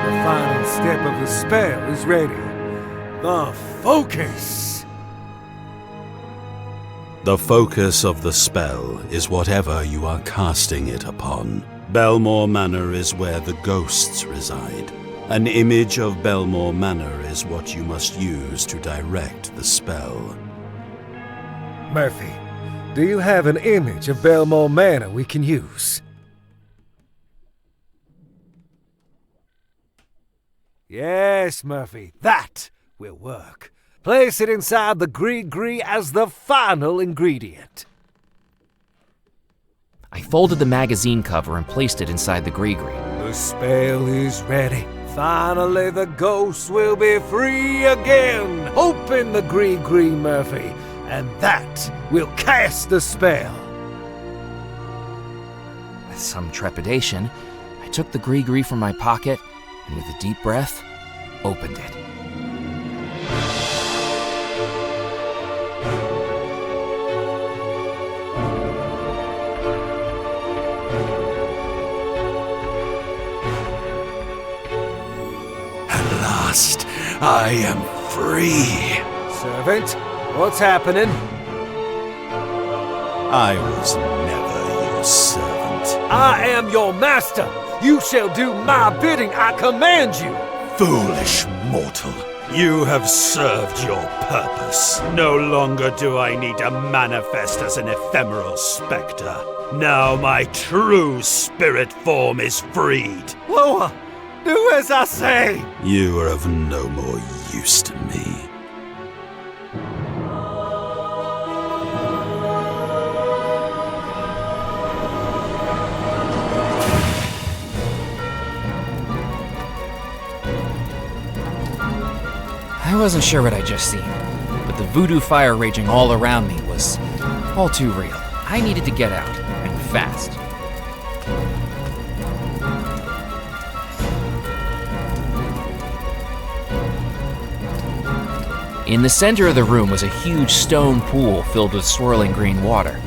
Speaker 7: The final step of the spell is ready. The focus.
Speaker 9: The focus of the spell is whatever you are casting it upon. Belmore Manor is where the ghosts reside. An image of Belmore Manor is what you must use to direct the spell.
Speaker 7: Murphy, do you have an image of Belmore Manor we can use? Yes, Murphy, that will work. Place it inside the gree-gree as the final ingredient.
Speaker 1: I folded the magazine cover and placed it inside the gree-gree.
Speaker 7: The spell is ready. Finally, the ghosts will be free again. Open the gree-gree, Murphy, and that will cast the spell.
Speaker 1: With some trepidation, I took the gree-gree from my pocket and with a deep breath, opened it.
Speaker 9: At last, I am free.
Speaker 7: Servant, what's happening?
Speaker 9: I was never your servant.
Speaker 7: I am your master. You shall do my bidding. I command you.
Speaker 9: Foolish mortal. You have served your purpose. No longer do I need to manifest as an ephemeral specter. Now my true spirit form is freed.
Speaker 7: Loa, do as I say.
Speaker 9: You are of no more use to me.
Speaker 1: I wasn't sure what I'd just seen, but the voodoo fire raging all around me was all too real. I needed to get out, and fast. In the center of the room was a huge stone pool filled with swirling green water.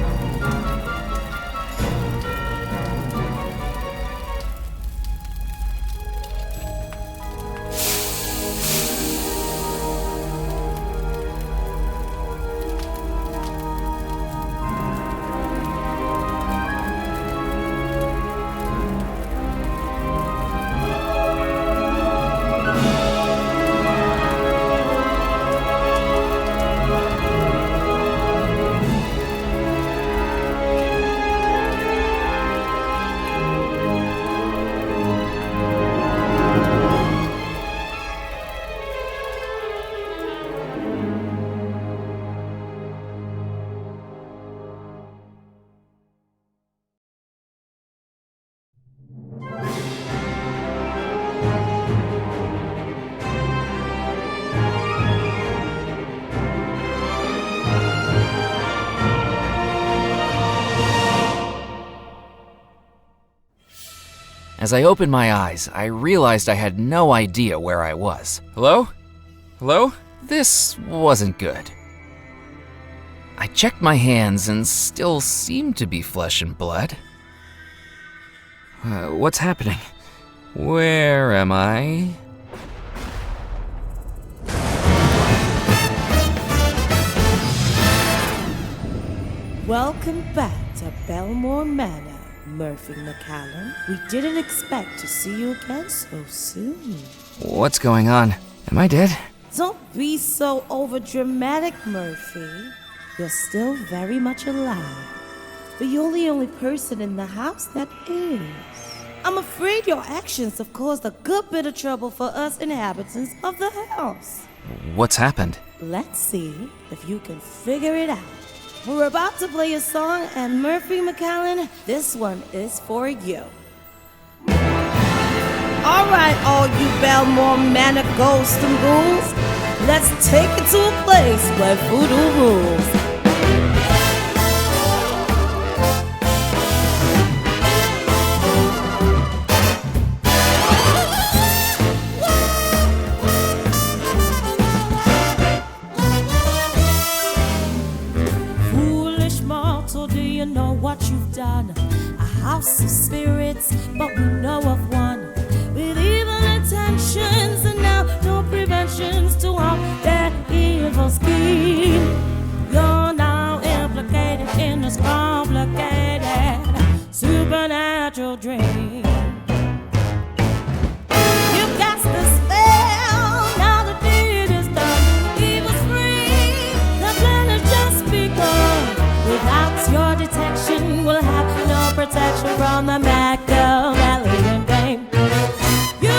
Speaker 1: As I opened my eyes, I realized I had no idea where I was. Hello? Hello? This wasn't good. I checked my hands and still seemed to be flesh and blood. What's happening? Where am I?
Speaker 13: Welcome back to Belmore Manor, Murphy McCallum. We didn't expect to see you again so soon.
Speaker 1: What's going on? Am I dead?
Speaker 13: Don't be so overdramatic, Murphy. You're still very much alive. But you're the only person in the house that is. I'm afraid your actions have caused a good bit of trouble for us inhabitants of the house.
Speaker 1: What's happened?
Speaker 13: Let's see if you can figure it out. We're about to play a song, and Murphy McCallum, this one is for you. All right, all you Belmore Manor ghosts and ghouls, let's take it to a place where voodoo rules. Know what you've done. A house of spirits, but we know of one with evil intentions, and now no preventions to all their evil scheme. You're now implicated on the Machiavellian game. You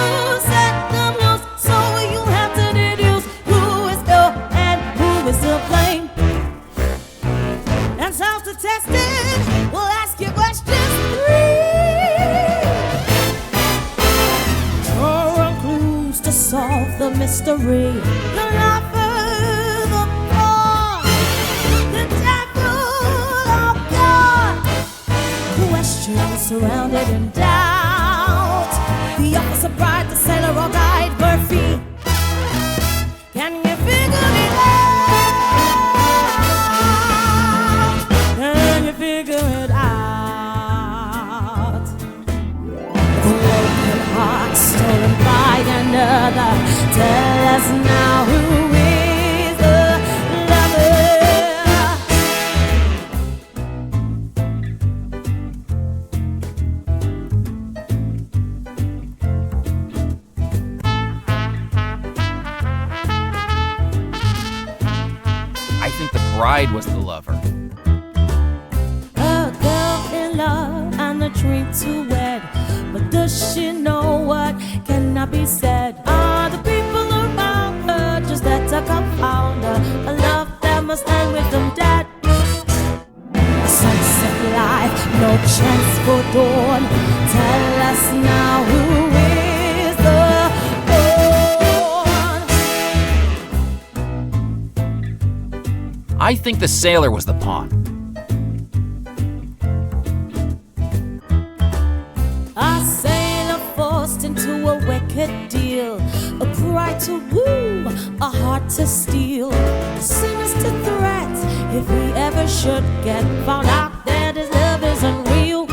Speaker 13: set them loose, so you have to deduce who is ill and who is to blame. And self-testing, we'll ask you questions 3. Draw on clues to solve the mystery. The lover, the pawn, the devil, or God. Questions surrounded in doubt. The officer, bride, the sailor, or guide, Murphy. Can you figure it out? Can you figure it out? The broken heart stolen by another. Tell us now who is the lover.
Speaker 1: I think the bride was the lover.
Speaker 13: A girl in love and a dream to wed. But does she know what cannot be said? Are the people around her just that to confound her? A love that must end with them dead. A sunset life, no chance for dawn. Tell us now who is the
Speaker 1: I think the sailor was the pawn.
Speaker 13: A sailor forced into a wicked deal, a bride to woo, a heart to steal, a sinister threat if we ever should get found out that his love isn't real.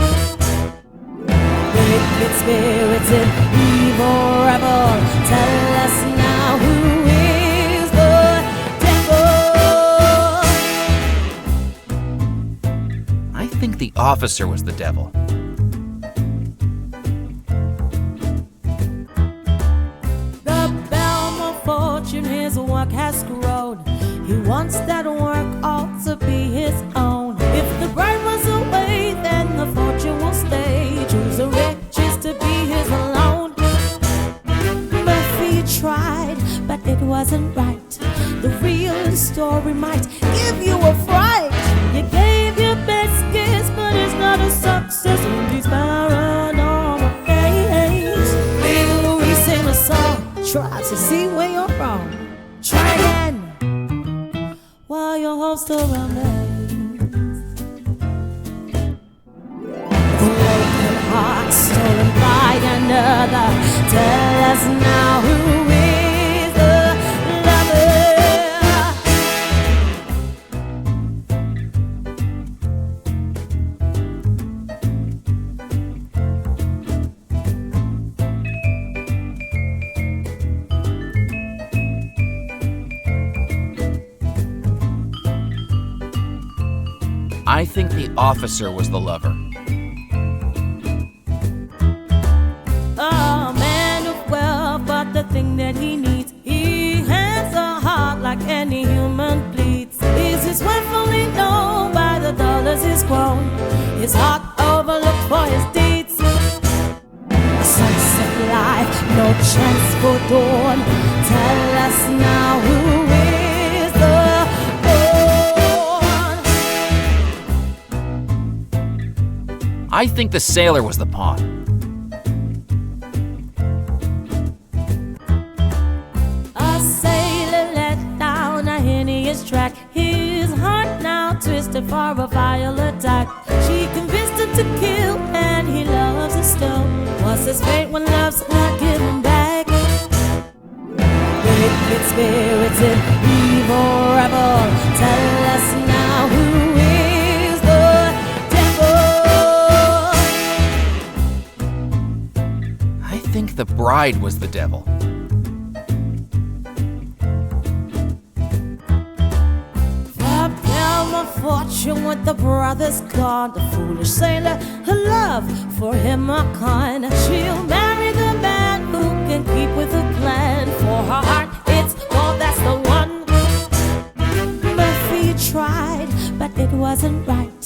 Speaker 13: Wicked spirits in evil rebel, tell us now who is the devil.
Speaker 1: I think the officer was the devil.
Speaker 13: The Belmont fortune, his work has grown. He wants that work all to be his own. If the bride was away, then the fortune will stay. Choose the riches to be his alone. Murphy tried, but it wasn't right. The real story might give you a fright. You gave your best guess, but it's not a success in these paranormal days. We'll re-sing a song, try to see where you're wrong. Try again while your hope still remains. The broken heart stolen by another. Tell us now who is the lover.
Speaker 1: I think the officer was the lover.
Speaker 13: A man of wealth, but the thing that he needs, he has a heart like any human bleeds. Is his wife only known by the dollars he's grown? His heart overlooked for his deeds. A sunset life, no chance for dawn. Tell us now who is the pawn.
Speaker 1: I think the sailor was the pawn.
Speaker 13: A sailor let down a hideous track. His heart now twisted for a vile attack. She convinced him to kill, and he loves her still. What's his fate when love's not given back? Wicked spirits in evil rebel, tell us now who is the devil.
Speaker 1: I think the bride was the devil.
Speaker 13: Fortune with the brothers gone. The foolish sailor, her love for him a con. She'll marry the man who can keep with her plan. For her heart, it's gold, that's the one. Murphy tried, but it wasn't right.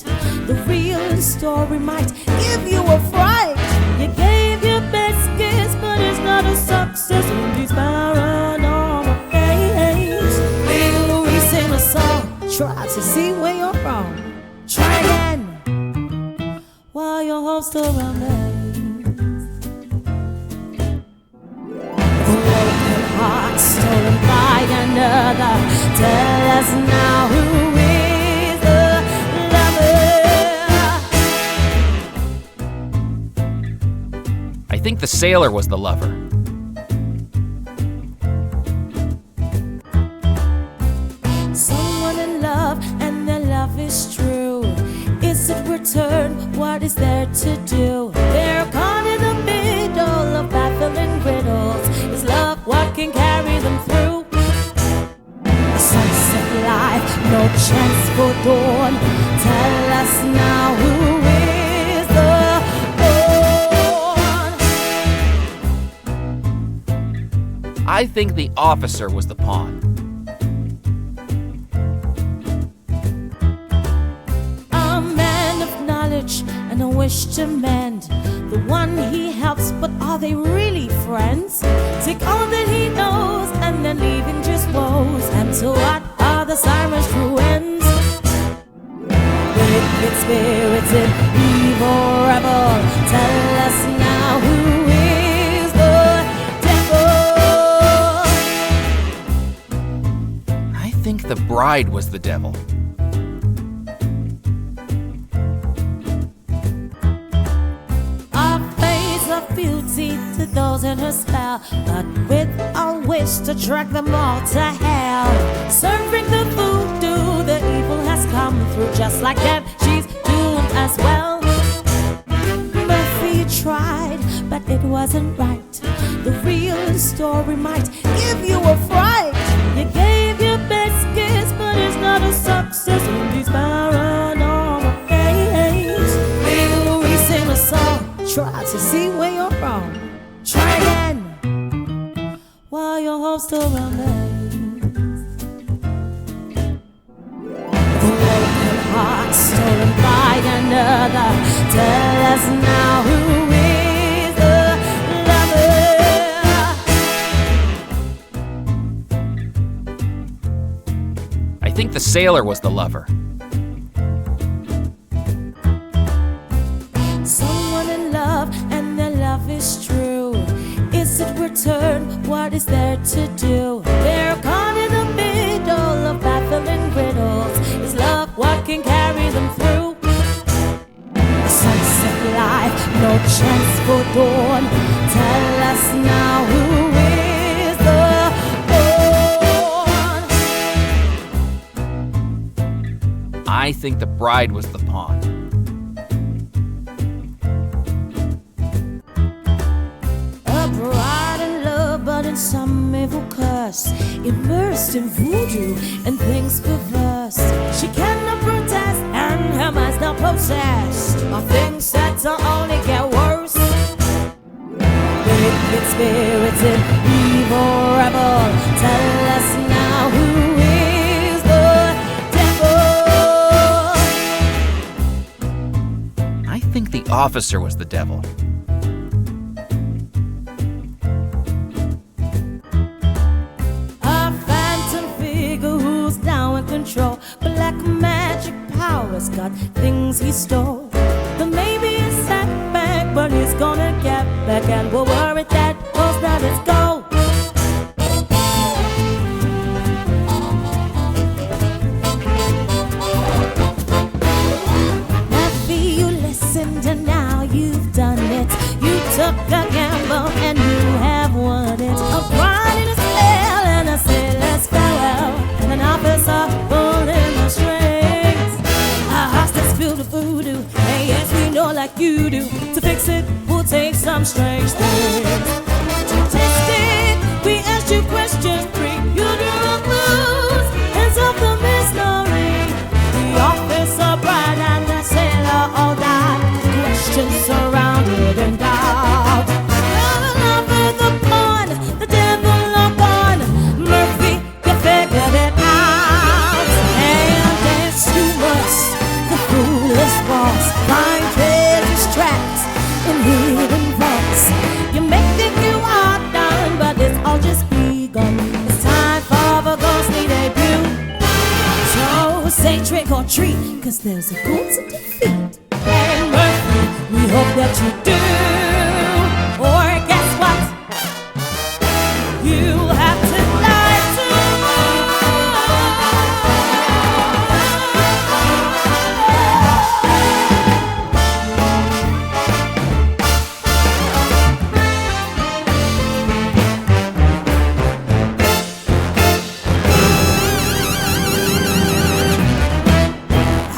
Speaker 13: The real story might give you a fright. You gave your best guess, but it's not a success in these paranormal days. We'll re-sing a song, try to see where you're wrong. Try again while your hope's still remains. The broken heart stolen by another. Tell us now who is the lover.
Speaker 1: I think the sailor was the lover.
Speaker 13: Someone in love and their love is true. Is it return? What is there to do? They're caught in the middle of baffling riddles. Is love what can carry them through? A sunset life, no chance for dawn. Tell us now who is the pawn.
Speaker 1: I think the officer was the pawn.
Speaker 13: And a wish to mend the one he helps, but are they really friends? Take all that he knows and then leave him just woes. And to what are the sirens' true ends? Wicked spirits in evil rebel, tell us now who is the devil.
Speaker 1: I think the bride was the devil.
Speaker 13: Beauty to those in her spell, but with a wish to drag them all to hell. Serving the voodoo, the evil has come through. Just like that, she's doomed as well. Murphy tried, but it wasn't right. The real story might give you a fright. You gave your best guess, but it's not a success in these paranormal days. We'll re-sing a song, try to see where you're wrong. Try again while your hope still remains. The broken heart stolen by another. Tell us now who is the lover.
Speaker 1: I think the sailor was the lover.
Speaker 13: Someone in love and their love is true. Is it return? What is there to do? They're caught in the middle of baffling riddles. Is love what can carry them through? A sunset life, no chance for dawn. Tell us now who is the pawn.
Speaker 1: I think the bride was the pawn.
Speaker 13: But in some evil curse, immersed in voodoo and things perverse. She cannot protest and her mind's not possessed of things that only get worse. Wicked spirits in evil rebel, tell us now who is the devil.
Speaker 1: I think the officer was the devil.
Speaker 13: Control. Black magic powers got things he stole. There may be a setback, but he's gonna get back, and we'll worry that cause now let's go. Matthew, you listened and now you've done it. You took a gamble and you have won it. A bride in a spell and a sailor's farewell, and an officer pulling the strings. A house that's filled with voodoo, and yes, we know like you do. To fix it, we'll take some strange things. To test it, we asked you questions 3. You drew clues and solved the mystery. The officer, bride, and the sailor all died. Questions surrounded in doubt. The lover, the pawn, the devil upon Murphy, you figured it out. And as you must, the foolish was. say trick or treat, cause there's a goal to defeat. And Murphy, we hope that you do. Or guess what? You'll have to die too.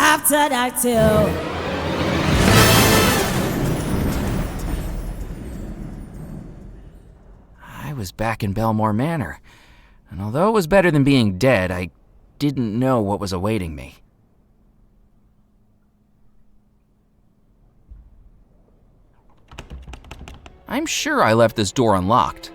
Speaker 13: After that till
Speaker 1: I was back in Belmore Manor, and although it was better than being dead, I didn't know what was awaiting me. I'm sure I left this door unlocked.